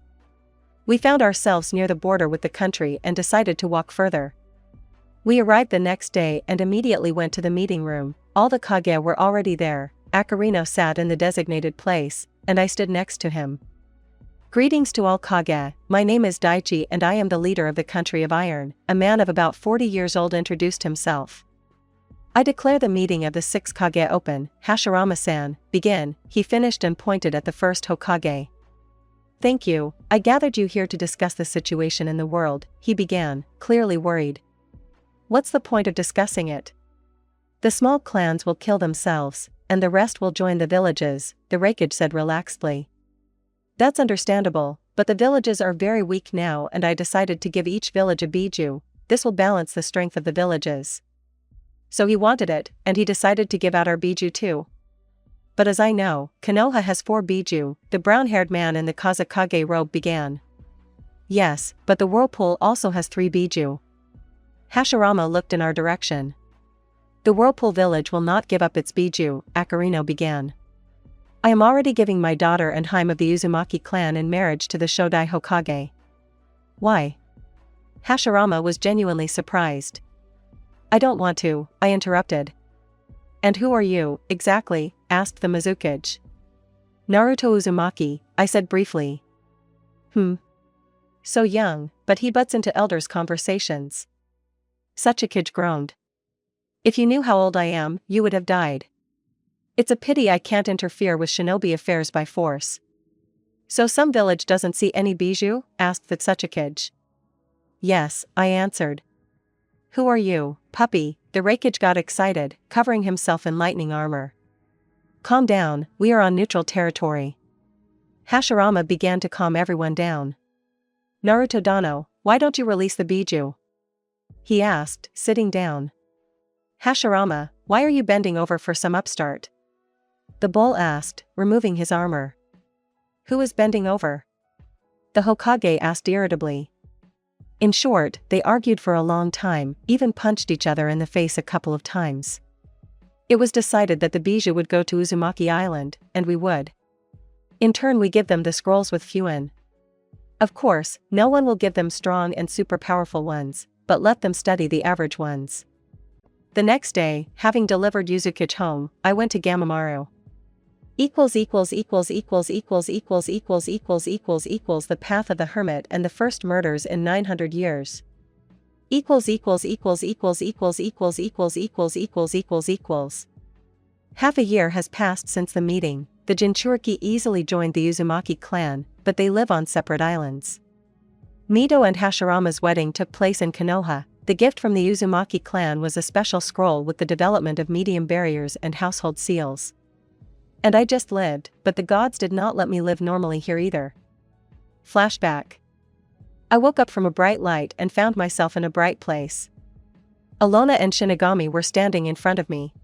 We found ourselves near the border with the country and decided to walk further. We arrived the next day and immediately went to the meeting room. All the Kage were already there. Akarino sat in the designated place, and I stood next to him. "Greetings to all Kage, my name is Daichi and I am the leader of the country of iron," a man of about 40 years old introduced himself. "I declare the meeting of the 6 Kage open. Hashirama-san, begin," he finished and pointed at the first Hokage. "Thank you, I gathered you here to discuss the situation in the world," he began, clearly worried. "What's the point of discussing it? The small clans will kill themselves, and the rest will join the villages," the Reikage said relaxedly. "That's understandable, but the villages are very weak now and I decided to give each village a biju. This will balance the strength of the villages." "So he wanted it, and he decided to give out our biju too." "But as I know, Konoha has 4 biju," the brown-haired man in the Kazakage robe began. "Yes, but the Whirlpool also has 3 biju." Hashirama looked in our direction. "The Whirlpool village will not give up its biju," Akarino began. "I am already giving my daughter and Haim of the Uzumaki clan in marriage to the Shodai Hokage." "Why?" Hashirama was genuinely surprised. "I don't want to," I interrupted. "And who are you, exactly?" asked the Mizukage. "Naruto Uzumaki," I said briefly. So young, but he butts into elders' conversations." Sachikage groaned. "If you knew how old I am, you would have died. It's a pity I can't interfere with shinobi affairs by force." "So some village doesn't see any biju?" asked the Sachikage. "Yes," I answered. "Who are you, puppy?" The Reikage got excited, covering himself in lightning armor. "Calm down, we are on neutral territory." Hashirama began to calm everyone down. "Naruto Dano, why don't you release the biju?" he asked, sitting down. "Hashirama, why are you bending over for some upstart?" the bull asked, removing his armor. "Who is bending over?" the Hokage asked irritably. In short, they argued for a long time, even punched each other in the face a couple of times. It was decided that the biju would go to Uzumaki Island, and we would. In turn we give them the scrolls with Fuin. Of course, no one will give them strong and super powerful ones, but let them study the average ones. The next day, having delivered Yuzukage home, I went to Gamamaru. The path of the hermit and the first murders in 900 years. Half a year has passed since the meeting. The Jinchuriki easily joined the Uzumaki clan, but they live on separate islands. Mito and Hashirama's wedding took place in Konoha. The gift from the Uzumaki clan was a special scroll with the development of medium barriers and household seals. And I just lived, but the gods did not let me live normally here either. Flashback. I woke up from a bright light and found myself in a bright place. Alona and Shinigami were standing in front of me.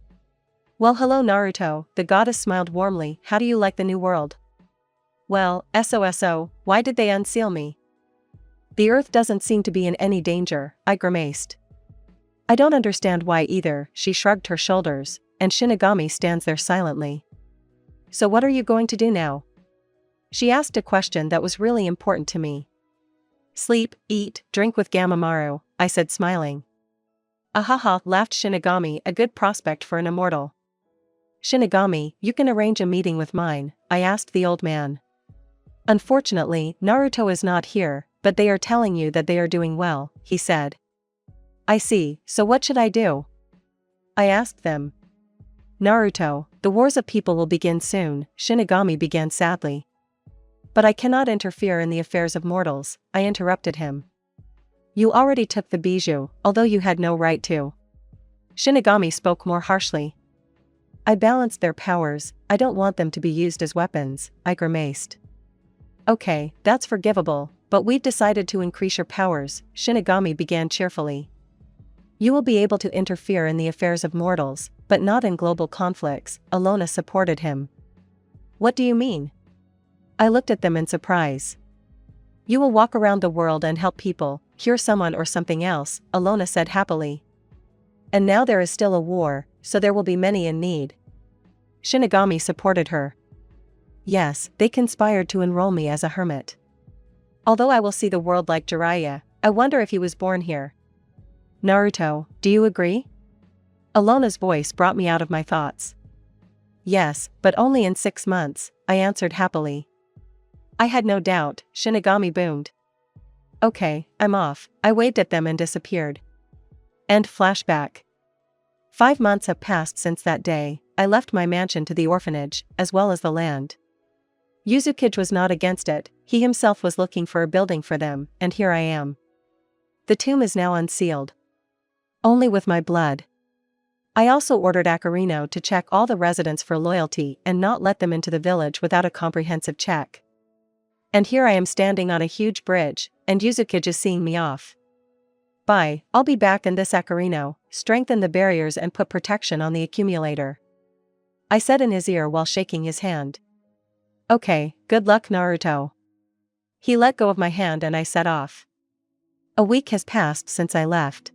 "Well, hello Naruto," the goddess smiled warmly. "How do you like the new world?" "Well, SOSO, why did they unseal me?" "The earth doesn't seem to be in any danger," I grimaced. "I don't understand why either," she shrugged her shoulders, and Shinigami stands there silently. "So what are you going to do now?" She asked a question that was really important to me. "Sleep, eat, drink with Gamamaru," I said smiling. "Ahaha," laughed Shinigami, "a good prospect for an immortal." "Shinigami, you can arrange a meeting with mine," I asked the old man. "Unfortunately, Naruto is not here, but they are telling you that they are doing well," he said. "I see, so what should I do?" I asked them. "Naruto, the wars of people will begin soon," Shinigami began sadly. "But I cannot interfere in the affairs of mortals," I interrupted him. "You already took the biju, although you had no right to." Shinigami spoke more harshly. "I balanced their powers, I don't want them to be used as weapons," I grimaced. "Okay, that's forgivable, but we've decided to increase your powers," Shinigami began cheerfully. "You will be able to interfere in the affairs of mortals, but not in global conflicts," Alona supported him. "What do you mean?" I looked at them in surprise. You will walk around the world and help people, cure someone or something else, Alona said happily. And now there is still a war, so there will be many in need. Shinigami supported her. Yes, they conspired to enroll me as a hermit. Although I will see the world like Jiraiya, I wonder if he was born here. Naruto, do you agree? Alona's voice brought me out of my thoughts. Yes, but only in 6 months, I answered happily. I had no doubt, Shinigami boomed. Okay, I'm off. I waved at them and disappeared. End flashback. 5 months have passed since that day. I left my mansion to the orphanage, as well as the land. Yuzukage was not against it, he himself was looking for a building for them, and here I am. The tomb is now unsealed. Only with my blood. I also ordered Akarino to check all the residents for loyalty and not let them into the village without a comprehensive check. And here I am standing on a huge bridge, and Yuzukage is seeing me off. Bye, I'll be back in this Akarino, strengthen the barriers and put protection on the accumulator. I said in his ear while shaking his hand. Okay, good luck Naruto. He let go of my hand and I set off. A week has passed since I left.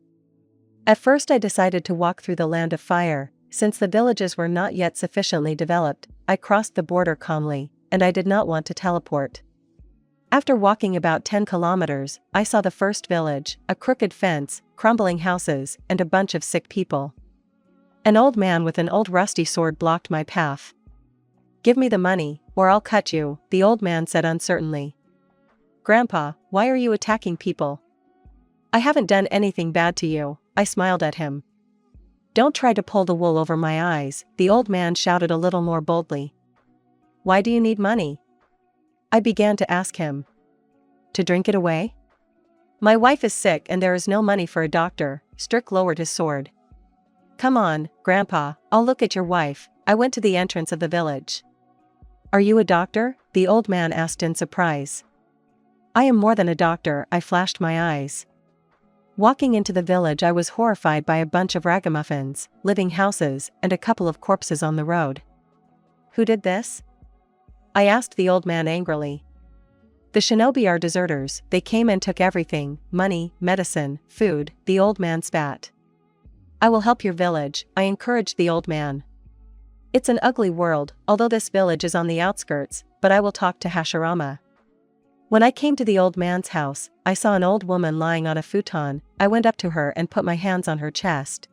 At first I decided to walk through the land of fire, since the villages were not yet sufficiently developed. I crossed the border calmly, and I did not want to teleport. After walking about 10 kilometers, I saw the first village, a crooked fence, crumbling houses, and a bunch of sick people. An old man with an old rusty sword blocked my path. Give me the money, or I'll cut you, the old man said uncertainly. Grandpa, why are you attacking people? I haven't done anything bad to you, I smiled at him. Don't try to pull the wool over my eyes, the old man shouted a little more boldly. Why do you need money? I began to ask him. To drink it away? My wife is sick and there is no money for a doctor, Strick lowered his sword. Come on, Grandpa, I'll look at your wife. I went to the entrance of the village. Are you a doctor? The old man asked in surprise. I am more than a doctor, I flashed my eyes. Walking into the village I was horrified by a bunch of ragamuffins, living houses, and a couple of corpses on the road. Who did this? I asked the old man angrily. The shinobi are deserters, they came and took everything, money, medicine, food, the old man spat. I will help your village, I encouraged the old man. It's an ugly world, although this village is on the outskirts, but I will talk to Hashirama. When I came to the old man's house, I saw an old woman lying on a futon. I went up to her and put my hands on her chest.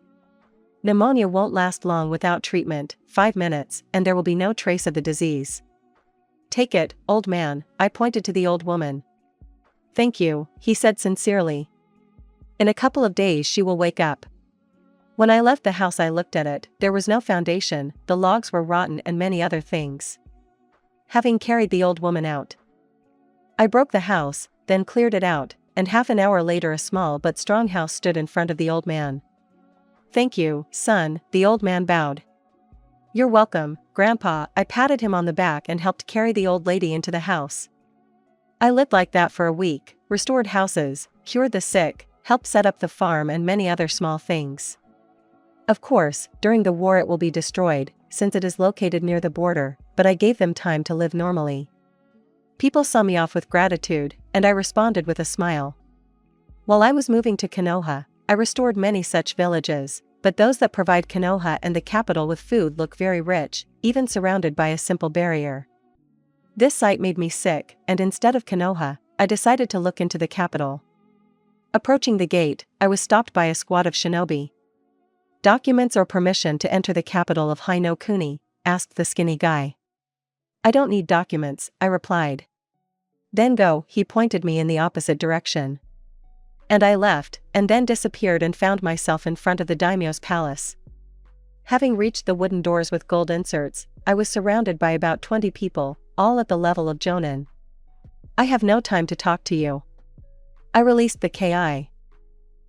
Pneumonia won't last long without treatment, 5 minutes, and there will be no trace of the disease. Take it, old man, I pointed to the old woman. Thank you, he said sincerely. In a couple of days she will wake up. When I left the house I looked at it, there was no foundation, the logs were rotten and many other things. Having carried the old woman out, I broke the house, then cleared it out, and half an hour later a small but strong house stood in front of the old man. Thank you, son, the old man bowed. You're welcome, Grandpa, I patted him on the back and helped carry the old lady into the house. I lived like that for a week, restored houses, cured the sick, helped set up the farm and many other small things. Of course, during the war it will be destroyed, since it is located near the border, but I gave them time to live normally. People saw me off with gratitude, and I responded with a smile. While I was moving to Konoha, I restored many such villages, but those that provide Konoha and the capital with food look very rich, even surrounded by a simple barrier. This sight made me sick, and instead of Konoha, I decided to look into the capital. Approaching the gate, I was stopped by a squad of shinobi. Documents or permission to enter the capital of Hai no Kuni? Asked the skinny guy. I don't need documents, I replied. Then go, he pointed me in the opposite direction. And I left, and then disappeared and found myself in front of the daimyo's palace. Having reached the wooden doors with gold inserts, I was surrounded by about 20 people, all at the level of Jonin. I have no time to talk to you. I released the ki.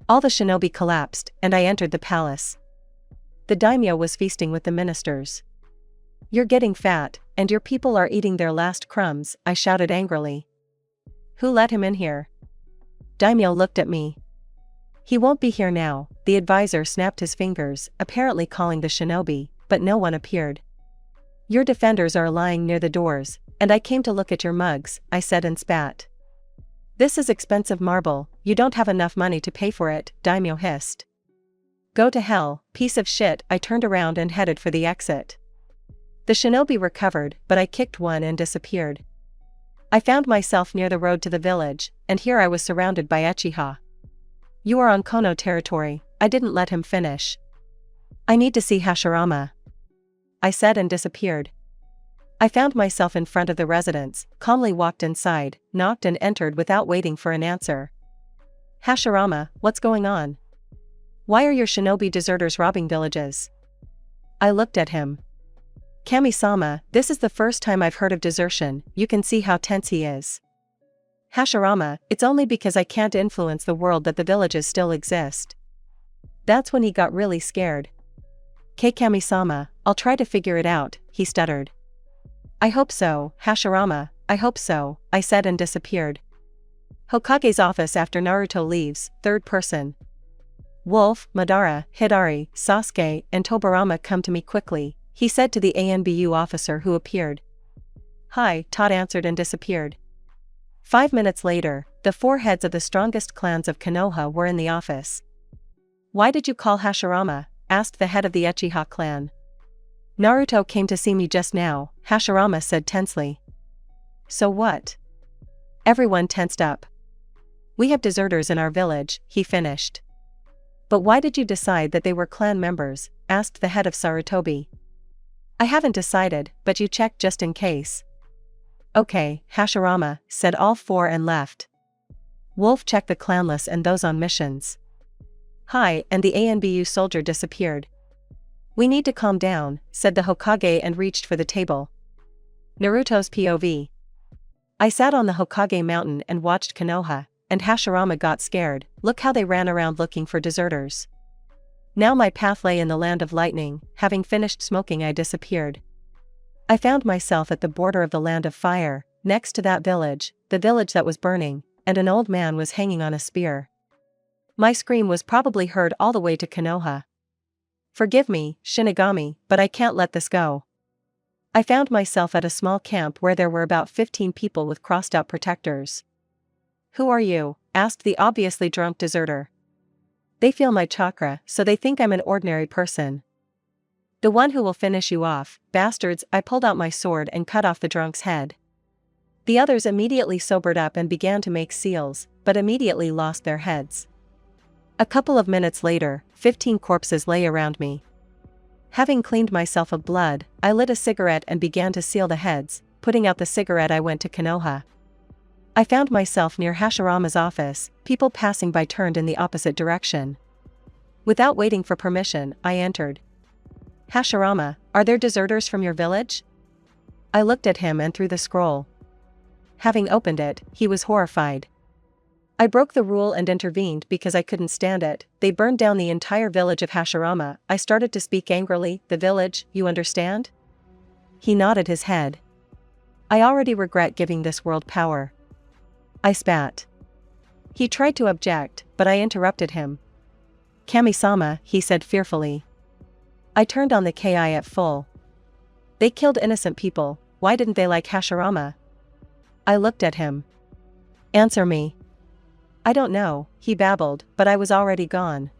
All the shinobi collapsed, and I entered the palace. The daimyo was feasting with the ministers. You're getting fat, and your people are eating their last crumbs, I shouted angrily. Who let him in here? Daimyo looked at me. He won't be here now, the advisor snapped his fingers, apparently calling the shinobi, but no one appeared. Your defenders are lying near the doors, And I came to look at your mugs, I said and spat. This is expensive marble, you don't have enough money to pay for it, Daimyo hissed. Go to hell, piece of shit, I turned around and headed for the exit. The shinobi recovered, but I kicked one and disappeared. I found myself near the road to the village, and here I was surrounded by Uchiha. You are on Kono territory, I didn't let him finish. I need to see Hashirama, I said and disappeared. I found myself in front of the residence, calmly walked inside, knocked and entered without waiting for an answer. Hashirama, what's going on? Why are your shinobi deserters robbing villages? I looked at him. Kami-sama, this is the first time I've heard of desertion, you can see how tense he is. Hashirama, it's only because I can't influence the world that the villages still exist. That's when he got really scared. Kami-sama, I'll try to figure it out, he stuttered. I hope so, Hashirama, I hope so, I said and disappeared. Hokage's office after Naruto leaves, third person. Wolf, Madara, Hidari, Sasuke, and Tobirama come to me quickly, he said to the ANBU officer who appeared. Hi, Todd answered and disappeared. 5 minutes later, the 4 heads of the strongest clans of Konoha were in the office. Why did you call Hashirama? Asked the head of the Uchiha clan. Naruto came to see me just now, Hashirama said tensely. So what? Everyone tensed up. We have deserters in our village, he finished. But why did you decide that they were clan members? Asked the head of Sarutobi. I haven't decided, but you checked just in case. Okay, Hashirama, said all 4 and left. Wolf checked the clanless and those on missions. Hi, and the ANBU soldier disappeared. We need to calm down, said the Hokage and reached for the table. Naruto's POV. I sat on the Hokage mountain and watched Konoha, and Hashirama got scared, look how they ran around looking for deserters. Now my path lay in the land of lightning, having finished smoking I disappeared. I found myself at the border of the land of fire, next to that village, the village that was burning, and an old man was hanging on a spear. My scream was probably heard all the way to Konoha. Forgive me, Shinigami, but I can't let this go. I found myself at a small camp where there were about 15 people with crossed-out protectors. Who are you? Asked the obviously drunk deserter. They feel my chakra, so they think I'm an ordinary person. The one who will finish you off, bastards, I pulled out my sword and cut off the drunk's head. The others immediately sobered up and began to make seals, but immediately lost their heads. A couple of minutes later, 15 corpses lay around me. Having cleaned myself of blood, I lit a cigarette and began to seal the heads. Putting out the cigarette I went to Konoha. I found myself near Hashirama's office, people passing by turned in the opposite direction. Without waiting for permission, I entered. Hashirama, are there deserters from your village? I looked at him and through the scroll. Having opened it, he was horrified. I broke the rule and intervened because I couldn't stand it. They burned down the entire village of Hashirama. I started to speak angrily. The village, you understand? He nodded his head. I already regret giving this world power. I spat. He tried to object, but I interrupted him. Kami-sama, he said fearfully. I turned on the Ki at full. They killed innocent people, why didn't they like Hashirama? I looked at him. Answer me. I don't know, he babbled, but I was already gone.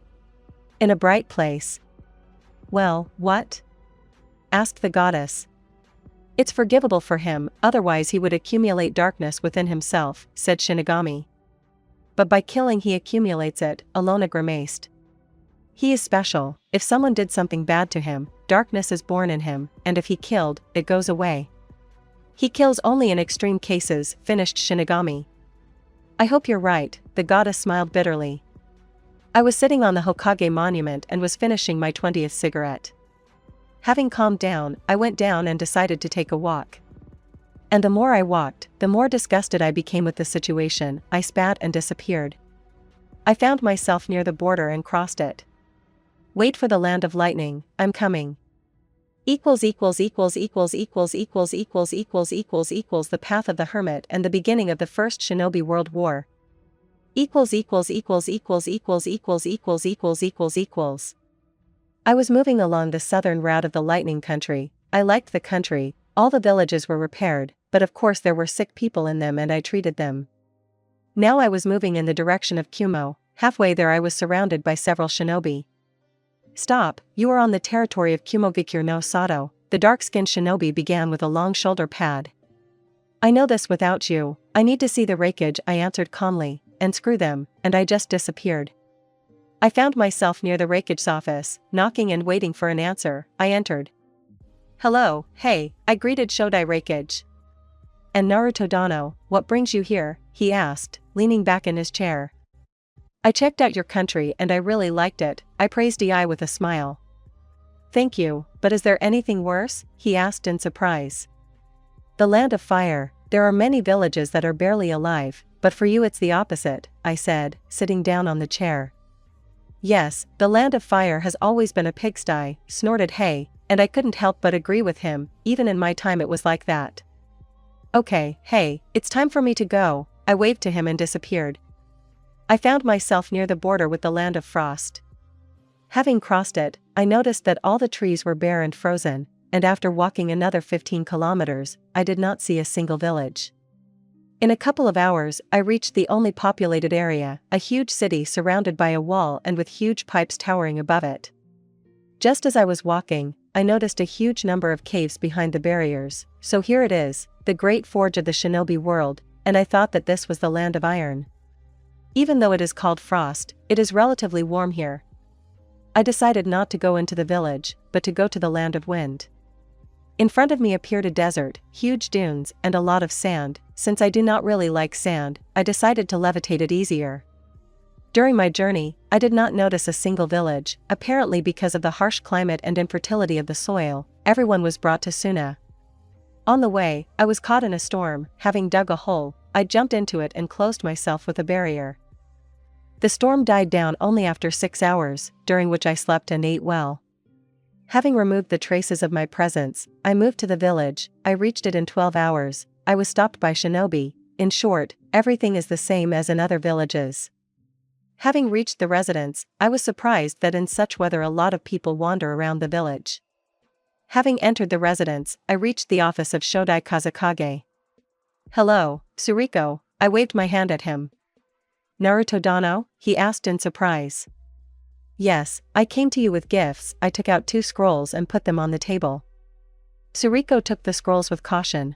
In a bright place. Well, what? Asked the goddess. It's forgivable for him, otherwise he would accumulate darkness within himself, said Shinigami. But by killing he accumulates it, Alona grimaced. He is special, if someone did something bad to him, darkness is born in him, and if he killed, it goes away. He kills only in extreme cases, finished Shinigami. I hope you're right, the goddess smiled bitterly. I was sitting on the Hokage monument and was finishing my 20th cigarette. Having calmed down, I went down and decided to take a walk. And the more I walked, the more disgusted I became with the situation. I spat and disappeared. I found myself near the border and crossed it. Wait for the land of lightning, I'm coming. The path of the hermit and the beginning of the first Shinobi World War. I was moving along the southern route of the lightning country. I liked the country, all the villages were repaired, but of course there were sick people in them and I treated them. Now I was moving in the direction of Kumo. Halfway there I was surrounded by several shinobi. "Stop, you are on the territory of Kumovikure no Sato," the dark-skinned shinobi began with a long shoulder pad. "I know this without you, I need to see the rakeage," I answered calmly, "and screw them," and I just disappeared. I found myself near the rakeage's office, knocking and waiting for an answer. I entered. "Hello, hey," I greeted Shodai Rakeage. "And Naruto Dano, what brings you here?" he asked, leaning back in his chair. "I checked out your country and I really liked it," I praised EI with a smile. "Thank you, but is there anything worse?" he asked in surprise. "The land of fire, there are many villages that are barely alive, but for you it's the opposite," I said, sitting down on the chair. "Yes, the land of fire has always been a pigsty," snorted Hay, and I couldn't help but agree with him, even in my time it was like that. "Okay, hey, it's time for me to go," I waved to him and disappeared. I found myself near the border with the land of frost. Having crossed it, I noticed that all the trees were bare and frozen, and after walking another 15 kilometers, I did not see a single village. In a couple of hours, I reached the only populated area, a huge city surrounded by a wall and with huge pipes towering above it. Just as I was walking, I noticed a huge number of caves behind the barriers, so here it is, the great forge of the shinobi world, and I thought that this was the land of iron. Even though it is called frost, it is relatively warm here. I decided not to go into the village, but to go to the land of wind. In front of me appeared a desert, huge dunes, and a lot of sand. Since I do not really like sand, I decided to levitate it easier. During my journey, I did not notice a single village, apparently because of the harsh climate and infertility of the soil. Everyone was brought to Suna. On the way, I was caught in a storm. Having dug a hole, I jumped into it and closed myself with a barrier. The storm died down only after 6 hours, during which I slept and ate well. Having removed the traces of my presence, I moved to the village. I reached it in 12 hours. I was stopped by shinobi. In short, everything is the same as in other villages. Having reached the residence, I was surprised that in such weather a lot of people wander around the village. Having entered the residence, I reached the office of Shodai Kazakage. "Hello, Tsuriko," I waved my hand at him. "Naruto Dano?" he asked in surprise. "Yes, I came to you with gifts." I took out 2 scrolls and put them on the table. Tsuriko took the scrolls with caution.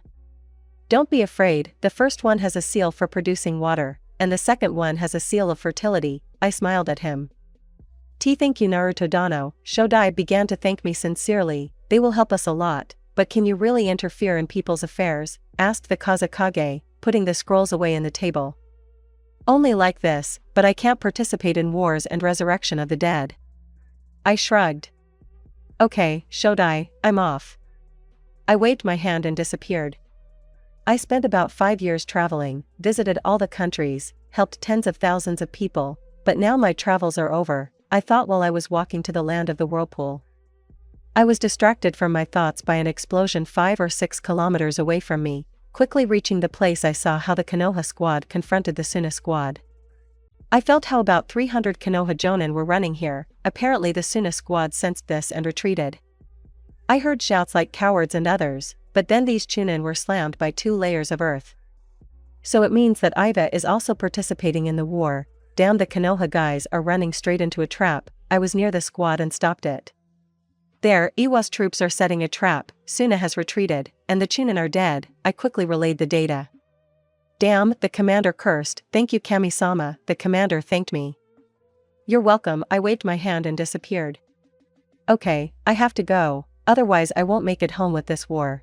"Don't be afraid, the first one has a seal for producing water, and the second one has a seal of fertility," I smiled at him. Thank you Naruto Dano." Shodai began to thank me sincerely. "They will help us a lot, but can you really interfere in people's affairs?" asked the Kazakage, putting the scrolls away in the table. "Only like this, but I can't participate in wars and resurrection of the dead." I shrugged. "Okay, Shodai, I'm off." I waved my hand and disappeared. I spent about 5 years traveling, visited all the countries, helped tens of thousands of people, but now my travels are over, I thought while I was walking to the land of the whirlpool. I was distracted from my thoughts by an explosion 5 or 6 kilometers away from me. Quickly reaching the place I saw how the Konoha squad confronted the Suna squad. I felt how about 300 Konoha Jonin were running here. Apparently the Suna squad sensed this and retreated. I heard shouts like cowards and others, but then these Chunin were slammed by 2 layers of earth. So it means that Iva is also participating in the war. Damn, the Konoha guys are running straight into a trap. I was near the squad and stopped it. There, Iwa's troops are setting a trap. Suna has retreated, and the Chunin are dead. I quickly relayed the data. Damn, the commander cursed. "Thank you Kami-sama," the commander thanked me. "You're welcome," I waved my hand and disappeared. "Okay, I have to go, otherwise I won't make it home with this war."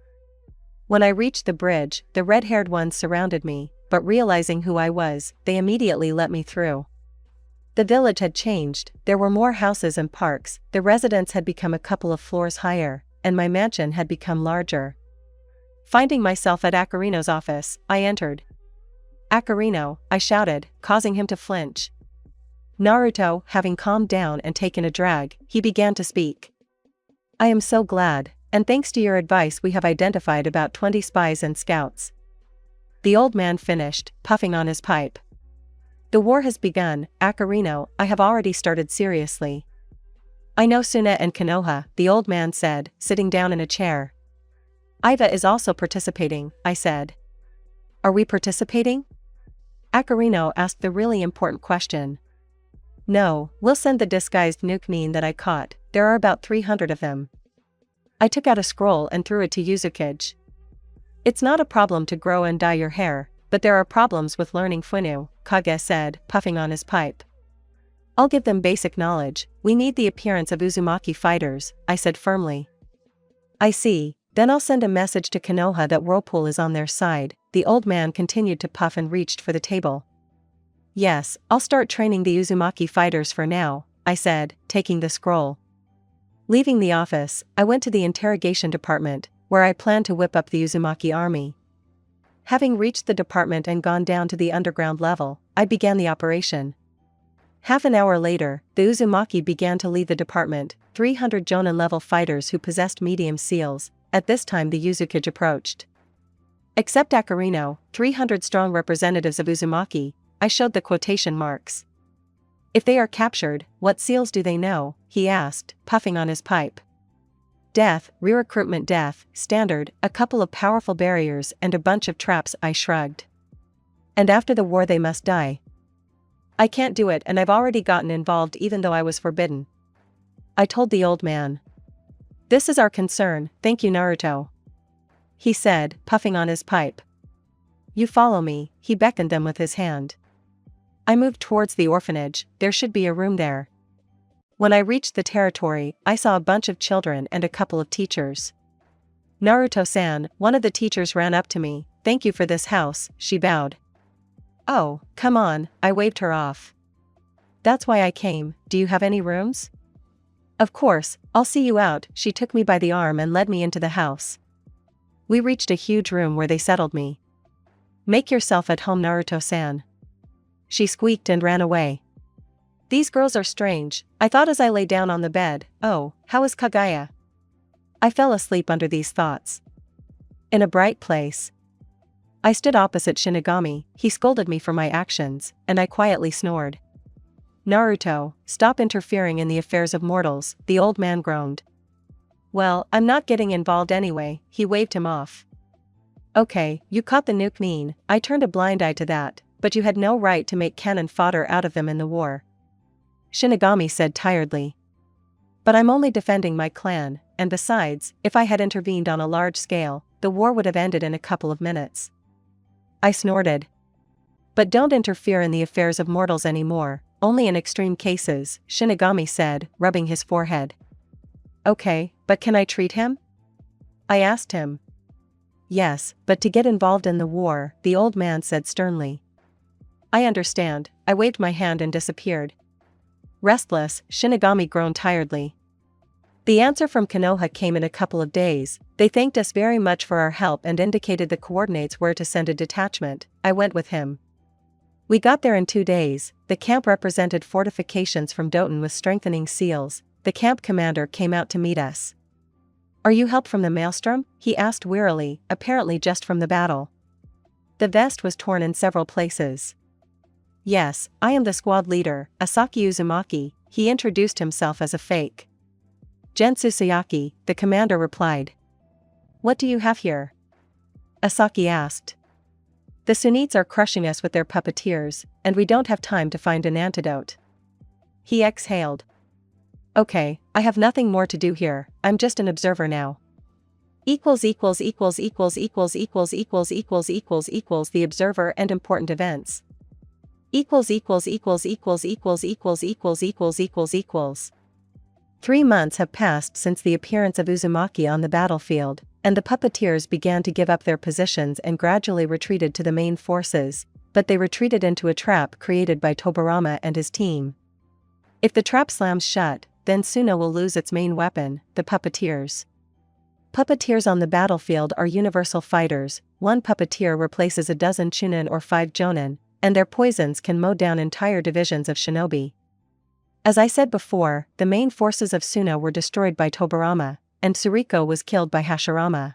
When I reached the bridge, the red-haired ones surrounded me, but realizing who I was, they immediately let me through. The village had changed, there were more houses and parks, the residence had become a couple of floors higher, and my mansion had become larger. Finding myself at Akarino's office, I entered. "Akarino," I shouted, causing him to flinch. Naruto, having calmed down and taken a drag, he began to speak. "I am so glad, and thanks to your advice we have identified about 20 spies and scouts." The old man finished, puffing on his pipe. "The war has begun, Akarino. I have already started seriously." "I know Suna and Konoha," the old man said, sitting down in a chair. Iva is also participating, I said. Are we participating? Akarino asked the really important question. No, we'll send the disguised Nuknin that I caught, there are about 300 of them. I took out a scroll and threw it to Yuzukage. It's not a problem to grow and dye your hair, but there are problems with learning Funu, Kage said, puffing on his pipe. I'll give them basic knowledge, we need the appearance of Uzumaki fighters, I said firmly. I see, then I'll send a message to Konoha that Whirlpool is on their side. The old man continued to puff and reached for the table. Yes, I'll start training the Uzumaki fighters for now, I said, taking the scroll. Leaving the office, I went to the interrogation department, where I planned to whip up the Uzumaki army. Having reached the department and gone down to the underground level, I began the operation. Half an hour later, the Uzumaki began to leave the department, 300 Jonin-level fighters who possessed medium seals. At this time the Yuzukage approached. Except Akarino, 300 strong representatives of Uzumaki, I showed the quotation marks. If they are captured, what seals do they know? He asked, puffing on his pipe. Death, re-recruitment death, standard, a couple of powerful barriers and a bunch of traps, I shrugged. And after the war they must die. I can't do it and I've already gotten involved even though I was forbidden. I told the old man. This is our concern, thank you Naruto. He said, puffing on his pipe. You follow me, he beckoned them with his hand. I moved towards the orphanage, there should be a room there. When I reached the territory, I saw a bunch of children and a couple of teachers. Naruto-san, one of the teachers ran up to me, thank you for this house, she bowed. Oh, come on, I waved her off. That's why I came, do you have any rooms? Of course, I'll see you out, she took me by the arm and led me into the house. We reached a huge room where they settled me. Make yourself at home Naruto-san. She squeaked and ran away. These girls are strange, I thought as I lay down on the bed, oh, how is Kagaya? I fell asleep under these thoughts. In a bright place. I stood opposite Shinigami, he scolded me for my actions, and I quietly snored. Naruto, stop interfering in the affairs of mortals, the old man groaned. Well, I'm not getting involved anyway, he waved him off. Okay, you caught the Nuknin, I turned a blind eye to that, but you had no right to make cannon fodder out of them in the war. Shinigami said tiredly. But I'm only defending my clan, and besides, if I had intervened on a large scale, the war would have ended in a couple of minutes. I snorted. But don't interfere in the affairs of mortals anymore, only in extreme cases, Shinigami said, rubbing his forehead. Okay, but can I treat him? I asked him. Yes, but to get involved in the war, the old man said sternly. I understand, I waved my hand and disappeared. Restless, Shinigami groaned tiredly. The answer from Konoha came in a couple of days, they thanked us very much for our help and indicated the coordinates where to send a detachment. I went with him. We got there in 2 days, the camp represented fortifications from Doton with strengthening seals, the camp commander came out to meet us. Are you help from the maelstrom? He asked wearily, apparently just from the battle. The vest was torn in several places. Yes, I am the squad leader, Asaki Uzumaki, he introduced himself as a fake. Gensu Sayaki, the commander replied. What do you have here? Asaki asked. The Sunites are crushing us with their puppeteers, and we don't have time to find an antidote. He exhaled. Okay, I have nothing more to do here, I'm just an observer now. The observer and important events. 3 months have passed since the appearance of Uzumaki on the battlefield, and the puppeteers began to give up their positions and gradually retreated to the main forces, but they retreated into a trap created by Tobirama and his team. If the trap slams shut, then Suna will lose its main weapon, the puppeteers. Puppeteers on the battlefield are universal fighters, one puppeteer replaces a dozen Chunin or 5 Jonin, and their poisons can mow down entire divisions of shinobi. As I said before, the main forces of Suna were destroyed by Tobirama, and Tsuriko was killed by Hashirama.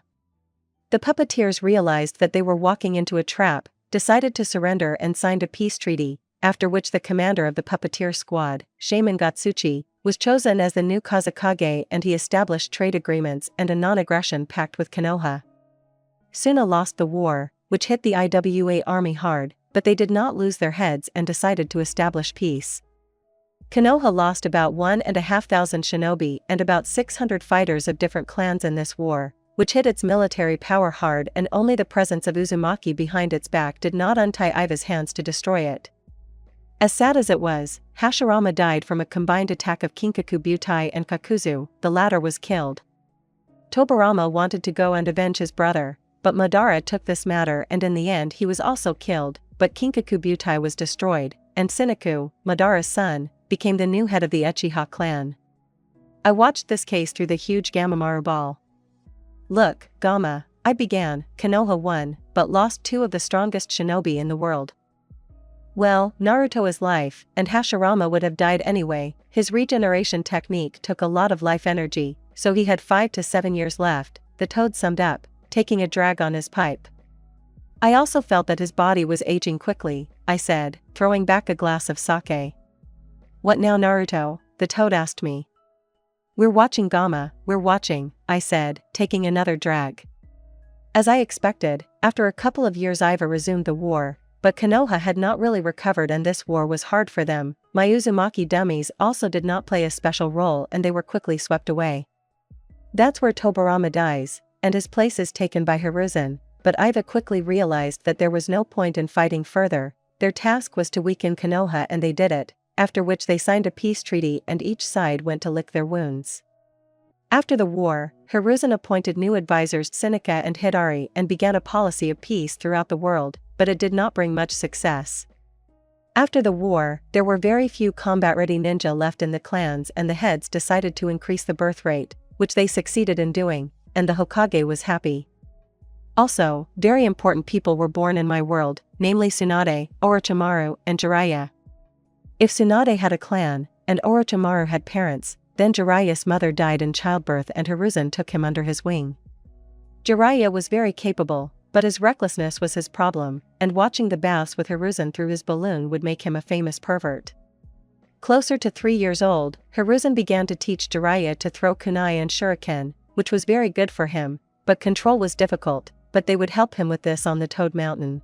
The puppeteers realized that they were walking into a trap, decided to surrender and signed a peace treaty, after which the commander of the puppeteer squad, Shaman Gatsuchi, was chosen as the new Kazekage and he established trade agreements and a non-aggression pact with Konoha. Suna lost the war, which hit the IWA army hard, but they did not lose their heads and decided to establish peace. Konoha lost about 1,500 shinobi and about 600 fighters of different clans in this war, which hit its military power hard, and only the presence of Uzumaki behind its back did not untie Iva's hands to destroy it. As sad as it was, Hashirama died from a combined attack of Kinkaku Butai and Kakuzu. The latter was killed. Tobarama wanted to go and avenge his brother, but Madara took this matter, and in the end he was also killed, but Kinkaku Butai was destroyed, and Sinaku, Madara's son, became the new head of the Uchiha clan. I watched this case through the huge Gamamaru ball. Look, Gamma, I began. Konoha won, but lost 2 of the strongest shinobi in the world. Well, Naruto is life, and Hashirama would have died anyway. His regeneration technique took a lot of life energy, so he had 5 to 7 years left, the toad summed up, taking a drag on his pipe. I also felt that his body was aging quickly, I said, throwing back a glass of sake. What now, Naruto? The toad asked me. We're watching, Gamma, we're watching, I said, taking another drag. As I expected, after a couple of years Iva resumed the war, but Konoha had not really recovered and this war was hard for them. My Uzumaki dummies also did not play a special role and they were quickly swept away. That's where Tobarama dies, and his place is taken by Hiruzen, but Iva quickly realized that there was no point in fighting further. Their task was to weaken Konoha and they did it, after which they signed a peace treaty and each side went to lick their wounds. After the war, Hiruzen appointed new advisors Seneca and Hidari and began a policy of peace throughout the world, but it did not bring much success. After the war, there were very few combat-ready ninja left in the clans and the heads decided to increase the birth rate, which they succeeded in doing, and the Hokage was happy. Also, very important people were born in my world, namely Tsunade, Orochimaru, and Jiraiya. If Tsunade had a clan, and Orochimaru had parents, then Jiraiya's mother died in childbirth and Hiruzen took him under his wing. Jiraiya was very capable, but his recklessness was his problem, and watching the baths with Hiruzen through his balloon would make him a famous pervert. Closer to 3 years old, Hiruzen began to teach Jiraiya to throw kunai and shuriken, which was very good for him, but control was difficult, but they would help him with this on the Toad Mountain.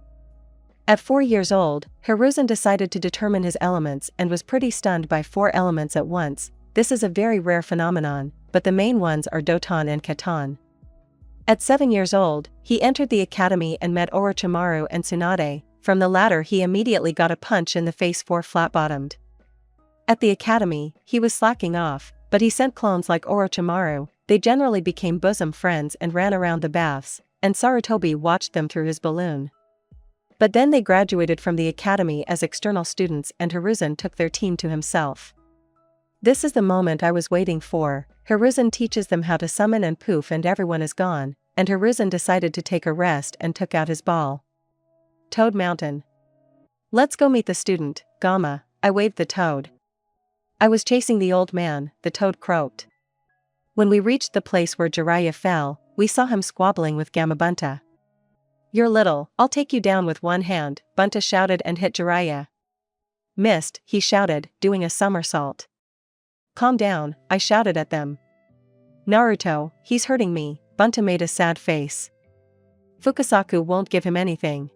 At 4 years old, Hiruzen decided to determine his elements and was pretty stunned by 4 elements at once. This is a very rare phenomenon, but the main ones are Doton and Katan. At 7 years old, he entered the academy and met Orochimaru and Tsunade. From the latter he immediately got a punch in the face for flat-bottomed. At the academy, he was slacking off, but he sent clones like Orochimaru. They generally became bosom friends and ran around the baths, and Sarutobi watched them through his balloon. But then they graduated from the academy as external students and Hiruzen took their team to himself. This is the moment I was waiting for. Hiruzen teaches them how to summon and poof and everyone is gone, and Hiruzen decided to take a rest and took out his ball. Toad Mountain. Let's go meet the student, Gamma, I waved the toad. I was chasing the old man, the toad croaked. When we reached the place where Jiraiya fell, we saw him squabbling with Gamma Bunta. You're little, I'll take you down with one hand, Bunta shouted and hit Jiraiya. Missed, he shouted, doing a somersault. Calm down, I shouted at them. Naruto, he's hurting me, Bunta made a sad face. Fukasaku won't give him anything.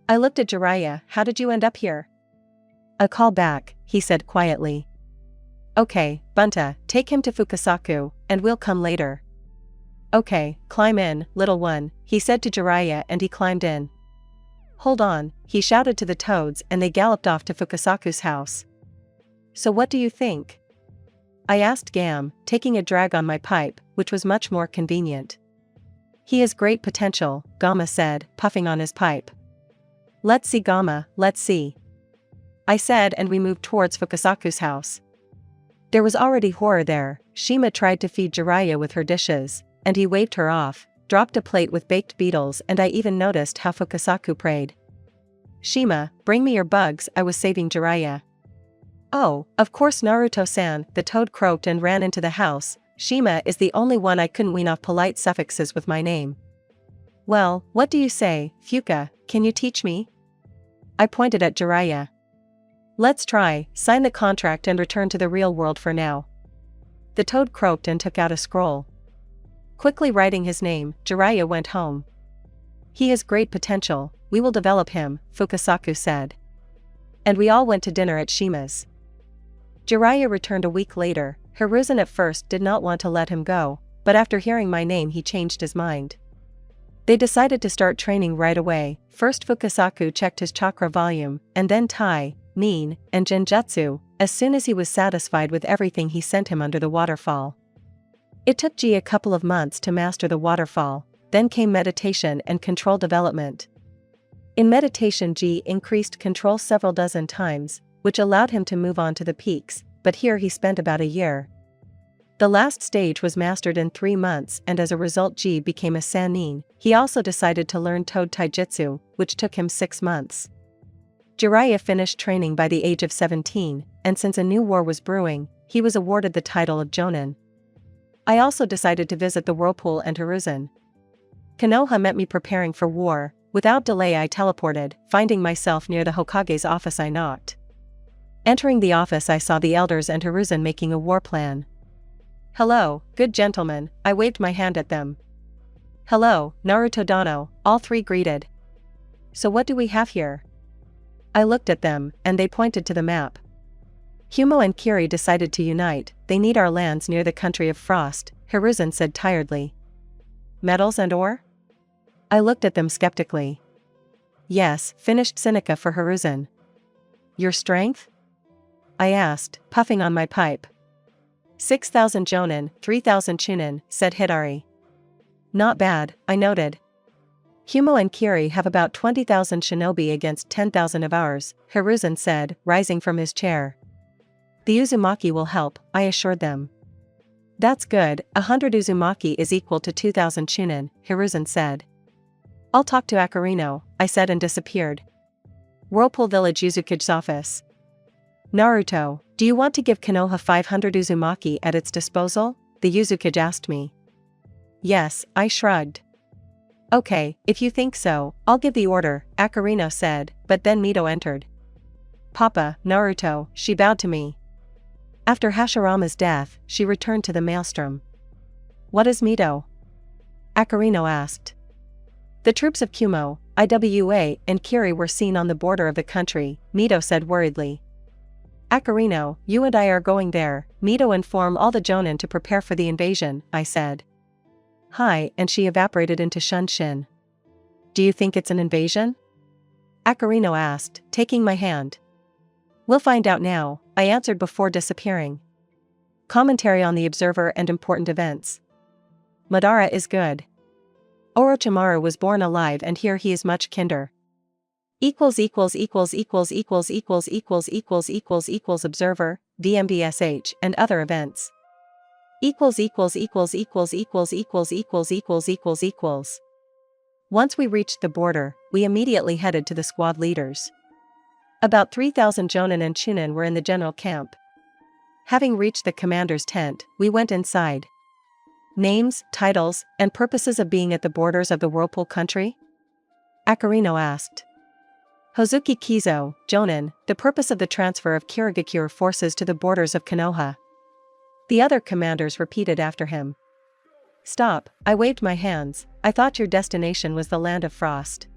I looked at Jiraiya, how did you end up here? A call back, he said quietly. Okay, Bunta, take him to Fukasaku, and we'll come later. Okay, climb in, little one, he said to Jiraiya and he climbed in. Hold on, he shouted to the toads and they galloped off to Fukasaku's house. So what do you think? I asked Gam, taking a drag on my pipe, which was much more convenient. He has great potential, Gamma said, puffing on his pipe. Let's see Gamma, let's see. I said and we moved towards Fukasaku's house. There was already horror there. Shima tried to feed Jiraiya with her dishes, and he waved her off, dropped a plate with baked beetles and I even noticed how Fukasaku prayed. Shima, bring me your bugs, I was saving Jiraiya. Oh, of course Naruto-san, the toad croaked and ran into the house. Shima is the only one I couldn't wean off polite suffixes with my name. Well, what do you say, Fuka, can you teach me? I pointed at Jiraiya. Let's try, sign the contract and return to the real world for now. The toad croaked and took out a scroll. Quickly writing his name, Jiraiya went home. He has great potential, we will develop him, Fukasaku said. And we all went to dinner at Shima's. Jiraiya returned a week later. Hiruzen at first did not want to let him go, but after hearing my name he changed his mind. They decided to start training right away. First Fukasaku checked his chakra volume, and then Tai, Nin, and Genjutsu. As soon as he was satisfied with everything he sent him under the waterfall. It took Ji a couple of months to master the waterfall, then came meditation and control development. In meditation Ji increased control several dozen times, which allowed him to move on to the peaks, but here he spent about a year. The last stage was mastered in 3 months and as a result Ji became a Sannin. He also decided to learn Toad Taijutsu, which took him 6 months. Jiraiya finished training by the age of 17, and since a new war was brewing, he was awarded the title of Jonin. I also decided to visit the whirlpool and Hiruzen. Konoha met me preparing for war. Without delay I teleported, finding myself near the Hokage's office. I knocked. Entering the office I saw the elders and Hiruzen making a war plan. "Hello, good gentlemen," I waved my hand at them. "Hello, Naruto Dano," all three greeted. "So what do we have here?" I looked at them, and they pointed to the map. Humo and Kiri decided to unite. "They need our lands near the country of frost," Hiruzen said tiredly. "Metals and ore?" I looked at them skeptically. "Yes," finished Seneca for Hiruzen. "Your strength?" I asked, puffing on my pipe. 6,000 jonin, 3,000 chunin, said Hidari. "Not bad," I noted. "Humo and Kiri have about 20,000 shinobi against 10,000 of ours," Hiruzen said, rising from his chair. "The Uzumaki will help," I assured them. "That's good, 100 Uzumaki is equal to 2,000 chunin," Hiruzen said. "I'll talk to Akarino," I said and disappeared. Whirlpool Village Uzukage's office. "Naruto, do you want to give Konoha 500 Uzumaki at its disposal?" the Uzukage asked me. "Yes," I shrugged. "Okay, if you think so, I'll give the order," Akarino said, but then Mito entered. "Papa, Naruto," she bowed to me. After Hashirama's death, she returned to the maelstrom. "What is Mito?" Akarino asked. "The troops of Kumo, Iwa, and Kiri were seen on the border of the country," Mito said worriedly. "Akarino, you and I are going there. Mito inform all the Jonin to prepare for the invasion," I said. "Hi," and she evaporated into Shunshin. "Do you think it's an invasion?" Akarino asked, taking my hand. "We'll find out now," I answered before disappearing. Commentary on the Observer and important events. Madara is good. Orochimaru was born alive and here he is much kinder. Observer, DMBSH, and other events. Once we reached the border, we immediately headed to the squad leaders. About 3,000 Jonin and Chunin were in the general camp. Having reached the commander's tent, we went inside. "Names, titles, and purposes of being at the borders of the Whirlpool country?" Akarino asked. "Hozuki Kizo, Jonin, the purpose of the transfer of Kirigakure forces to the borders of Konoha." The other commanders repeated after him. "Stop," I waved my hands, "I thought your destination was the land of frost."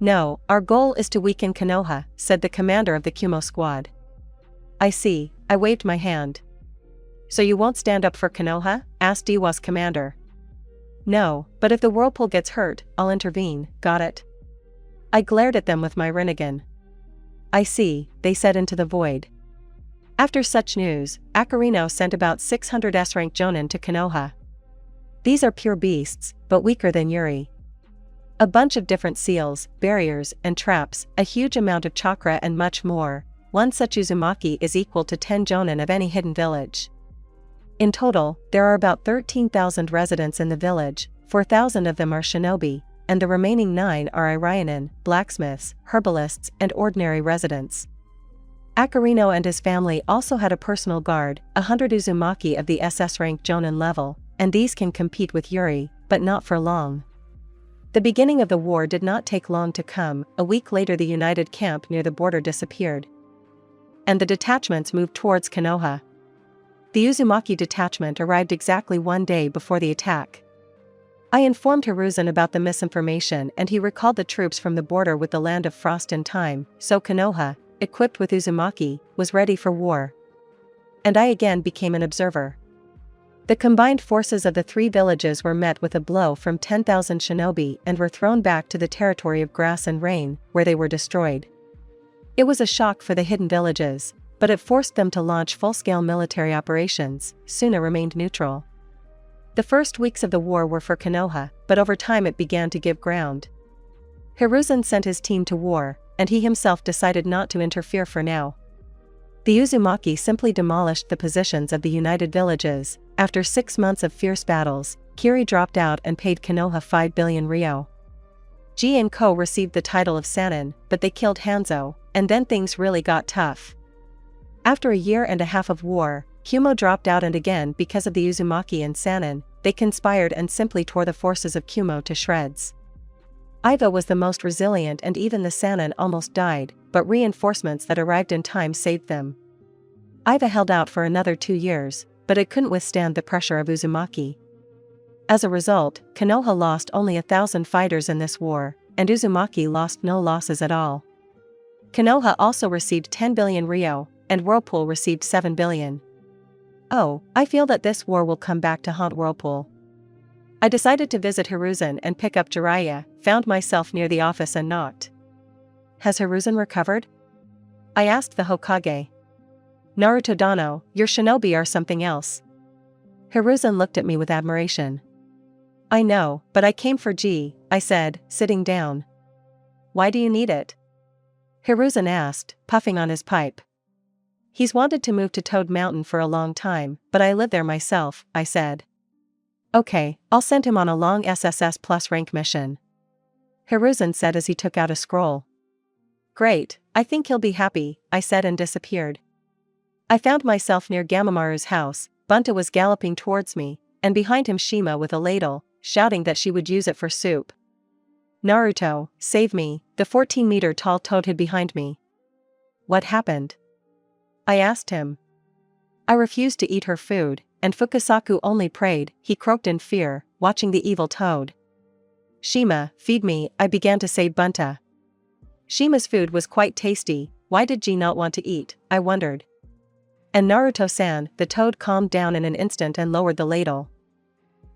"No, our goal is to weaken Konoha," said the commander of the Kumo squad. "I see," I waved my hand. "So you won't stand up for Konoha?" asked Iwa's commander. "No, but if the Whirlpool gets hurt, I'll intervene, got it?" I glared at them with my Rinnegan. "I see," they said into the void. After such news, Akarino sent about 600 S-rank Jonin to Konoha. These are pure beasts, but weaker than Yuri. A bunch of different seals, barriers, and traps, a huge amount of chakra and much more. One such Uzumaki is equal to 10 Jonin of any hidden village. In total, there are about 13,000 residents in the village, 4,000 of them are shinobi, and the remaining 9 are Irionin, blacksmiths, herbalists, and ordinary residents. Akarino and his family also had a personal guard, 100 Uzumaki of the SS rank Jonin level, and these can compete with Yuri, but not for long. The beginning of the war did not take long to come. A week later the united camp near the border disappeared. And the detachments moved towards Konoha. The Uzumaki detachment arrived exactly 1 day before the attack. I informed Hiruzen about the misinformation and he recalled the troops from the border with the Land of Frost in time, so Konoha, equipped with Uzumaki, was ready for war. And I again became an observer. The combined forces of the three villages were met with a blow from 10,000 shinobi and were thrown back to the territory of grass and rain, where they were destroyed. It was a shock for the hidden villages, but it forced them to launch full-scale military operations. Suna remained neutral. The first weeks of the war were for Konoha, but over time it began to give ground. Hiruzen sent his team to war, and he himself decided not to interfere for now. The Uzumaki simply demolished the positions of the united villages. After 6 months of fierce battles, Kiri dropped out and paid Konoha 5 billion ryo. Ji and Ko received the title of Sannin, but they killed Hanzo, and then things really got tough. After a year and a half of war, Kumo dropped out and again because of the Uzumaki and Sannin, they conspired and simply tore the forces of Kumo to shreds. Iva was the most resilient and even the Sannin almost died, but reinforcements that arrived in time saved them. Iva held out for another 2 years, but it couldn't withstand the pressure of Uzumaki. As a result, Konoha lost only 1,000 fighters in this war, and Uzumaki lost no losses at all. Konoha also received 10 billion ryo, and Whirlpool received 7 billion. Oh, I feel that this war will come back to haunt Whirlpool. I decided to visit Hiruzen and pick up Jiraiya, found myself near the office and knocked. Has Hiruzen recovered? I asked the Hokage. Naruto Dano, your shinobi are something else. Hiruzen looked at me with admiration. I know, but I came for Ji, I said, sitting down. Why do you need it? Hiruzen asked, puffing on his pipe. He's wanted to move to Toad Mountain for a long time, but I live there myself, I said. Okay, I'll send him on a long SSS plus rank mission. Hiruzen said as he took out a scroll. Great, I think he'll be happy, I said and disappeared. I found myself near Gamamaru's house. Bunta was galloping towards me, and behind him Shima with a ladle, shouting that she would use it for soup. Naruto, save me, the 14-meter-tall toad hid behind me. What happened? I asked him. I refused to eat her food, and Fukasaku only prayed, he croaked in fear, watching the evil toad. Shima, feed me, I began to say Bunta. Shima's food was quite tasty, why did Ji not want to eat, I wondered. And Naruto-san, the toad calmed down in an instant and lowered the ladle.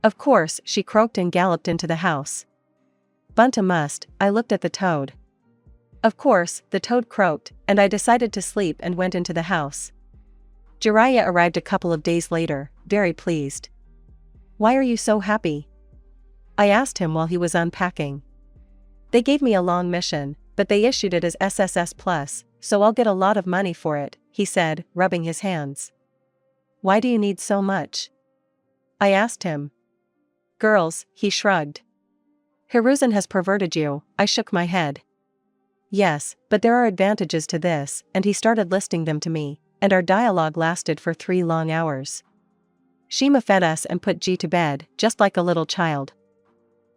Of course, she croaked and galloped into the house. Bunta must, I looked at the toad. Of course, the toad croaked, and I decided to sleep and went into the house. Jiraiya arrived a couple of days later, very pleased. Why are you so happy? I asked him while he was unpacking. They gave me a long mission, but they issued it as SSS Plus, so I'll get a lot of money for it, he said, rubbing his hands. Why do you need so much? I asked him. Girls, he shrugged. Hiruzen has perverted you, I shook my head. Yes, but there are advantages to this, and he started listing them to me, and our dialogue lasted for 3 long hours. Shima fed us and put Ji to bed, just like a little child.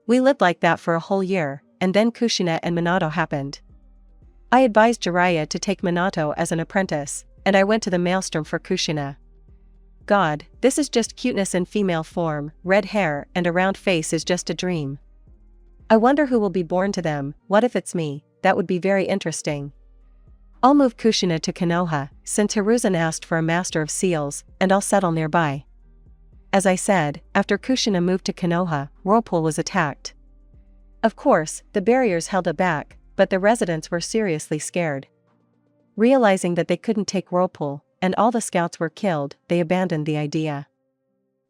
We lived like that for a whole year, and then Kushina and Minato happened. I advised Jiraiya to take Minato as an apprentice, and I went to the maelstrom for Kushina. God, this is just cuteness in female form, red hair and a round face is just a dream. I wonder who will be born to them, what if it's me, that would be very interesting. I'll move Kushina to Konoha, since Hiruzen asked for a master of seals, and I'll settle nearby. As I said, after Kushina moved to Konoha, Whirlpool was attacked. Of course, the barriers held it back, but the residents were seriously scared. Realizing that they couldn't take Whirlpool, and all the scouts were killed, they abandoned the idea.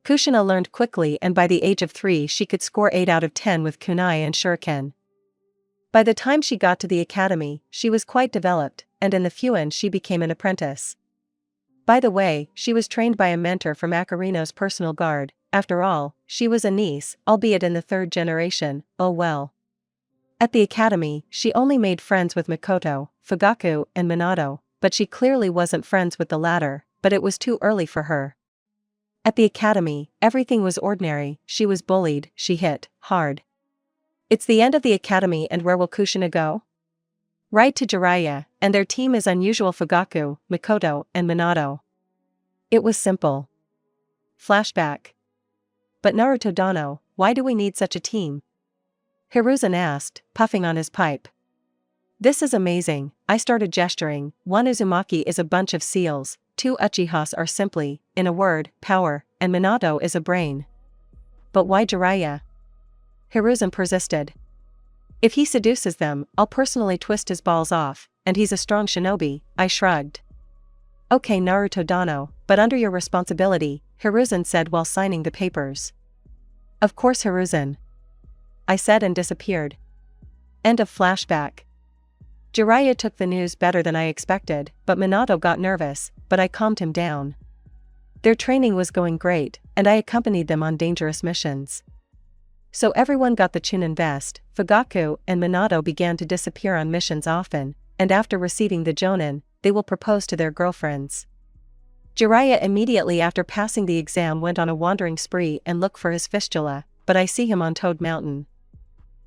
Kushina learned quickly and by the age of 3 she could score 8 out of 10 with kunai and shuriken. By the time she got to the academy, she was quite developed, and in the Fuin she became an apprentice. By the way, she was trained by a mentor from Akarino's personal guard. After all, she was a niece, albeit in the 3rd generation, oh well. At the academy, she only made friends with Mikoto, Fugaku, and Minato, but she clearly wasn't friends with the latter, but it was too early for her. At the academy, everything was ordinary, she was bullied, she hit hard. It's the end of the academy and where will Kushina go? Right to Jiraiya, and their team is unusual Fugaku, Mikoto, and Minato. It was simple. Flashback. But Naruto Dano, why do we need such a team? Hiruzen asked, puffing on his pipe. This is amazing, I started gesturing. 1 Uzumaki is a bunch of seals, 2 Uchihas are simply, in a word, power, and Minato is a brain. But why Jiraiya? Hiruzen persisted. If he seduces them, I'll personally twist his balls off, and he's a strong shinobi, I shrugged. Okay Naruto Dano, but under your responsibility, Hiruzen said while signing the papers. Of course Hiruzen, I said and disappeared. End of flashback. Jiraiya took the news better than I expected, but Minato got nervous, but I calmed him down. Their training was going great, and I accompanied them on dangerous missions. So everyone got the Chunin vest. Fugaku and Minato began to disappear on missions often, and after receiving the Jonin, they will propose to their girlfriends. Jiraiya immediately after passing the exam went on a wandering spree and looked for his fistula, but I see him on Toad Mountain.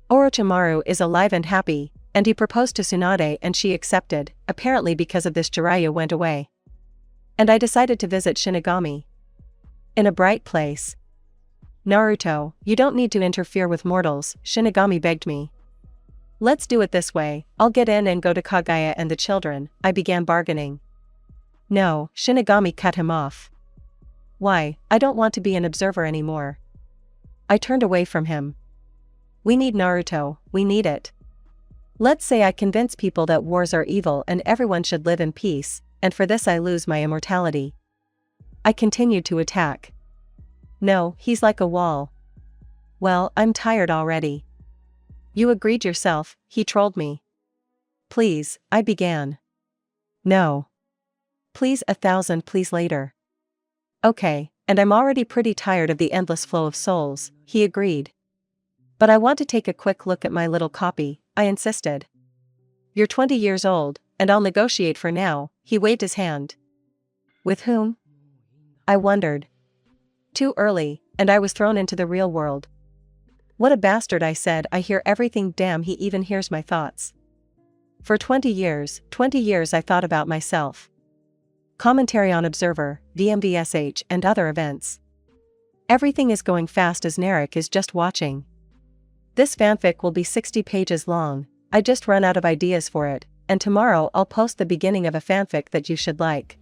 Orochimaru is alive and happy, and he proposed to Tsunade and she accepted. Apparently because of this Jiraiya went away. And I decided to visit Shinigami. In a bright place. Naruto, you don't need to interfere with mortals, Shinigami begged me. Let's do it this way, I'll get in and go to Kagaya and the children, I began bargaining. No, Shinigami cut him off. Why, I don't want to be an observer anymore. I turned away from him. We need Naruto, we need it. Let's say I convince people that wars are evil and everyone should live in peace, and for this I lose my immortality. I continued to attack. No, he's like a wall. Well, I'm tired already. You agreed yourself, he trolled me. Please, I began. No. Please 1,000 please later. Okay, and I'm already pretty tired of the endless flow of souls, he agreed. But I want to take a quick look at my little copy, I insisted. You're 20 years old, and I'll negotiate for now, he waved his hand. With whom? I wondered. Too early, and I was thrown into the real world. What a bastard, I said. I hear everything, damn, he even hears my thoughts. For 20 years I thought about myself. Commentary on Observer, VMVSH and other events. Everything is going fast as Narek is just watching. This fanfic will be 60 pages long, I just run out of ideas for it, and tomorrow I'll post the beginning of a fanfic that you should like.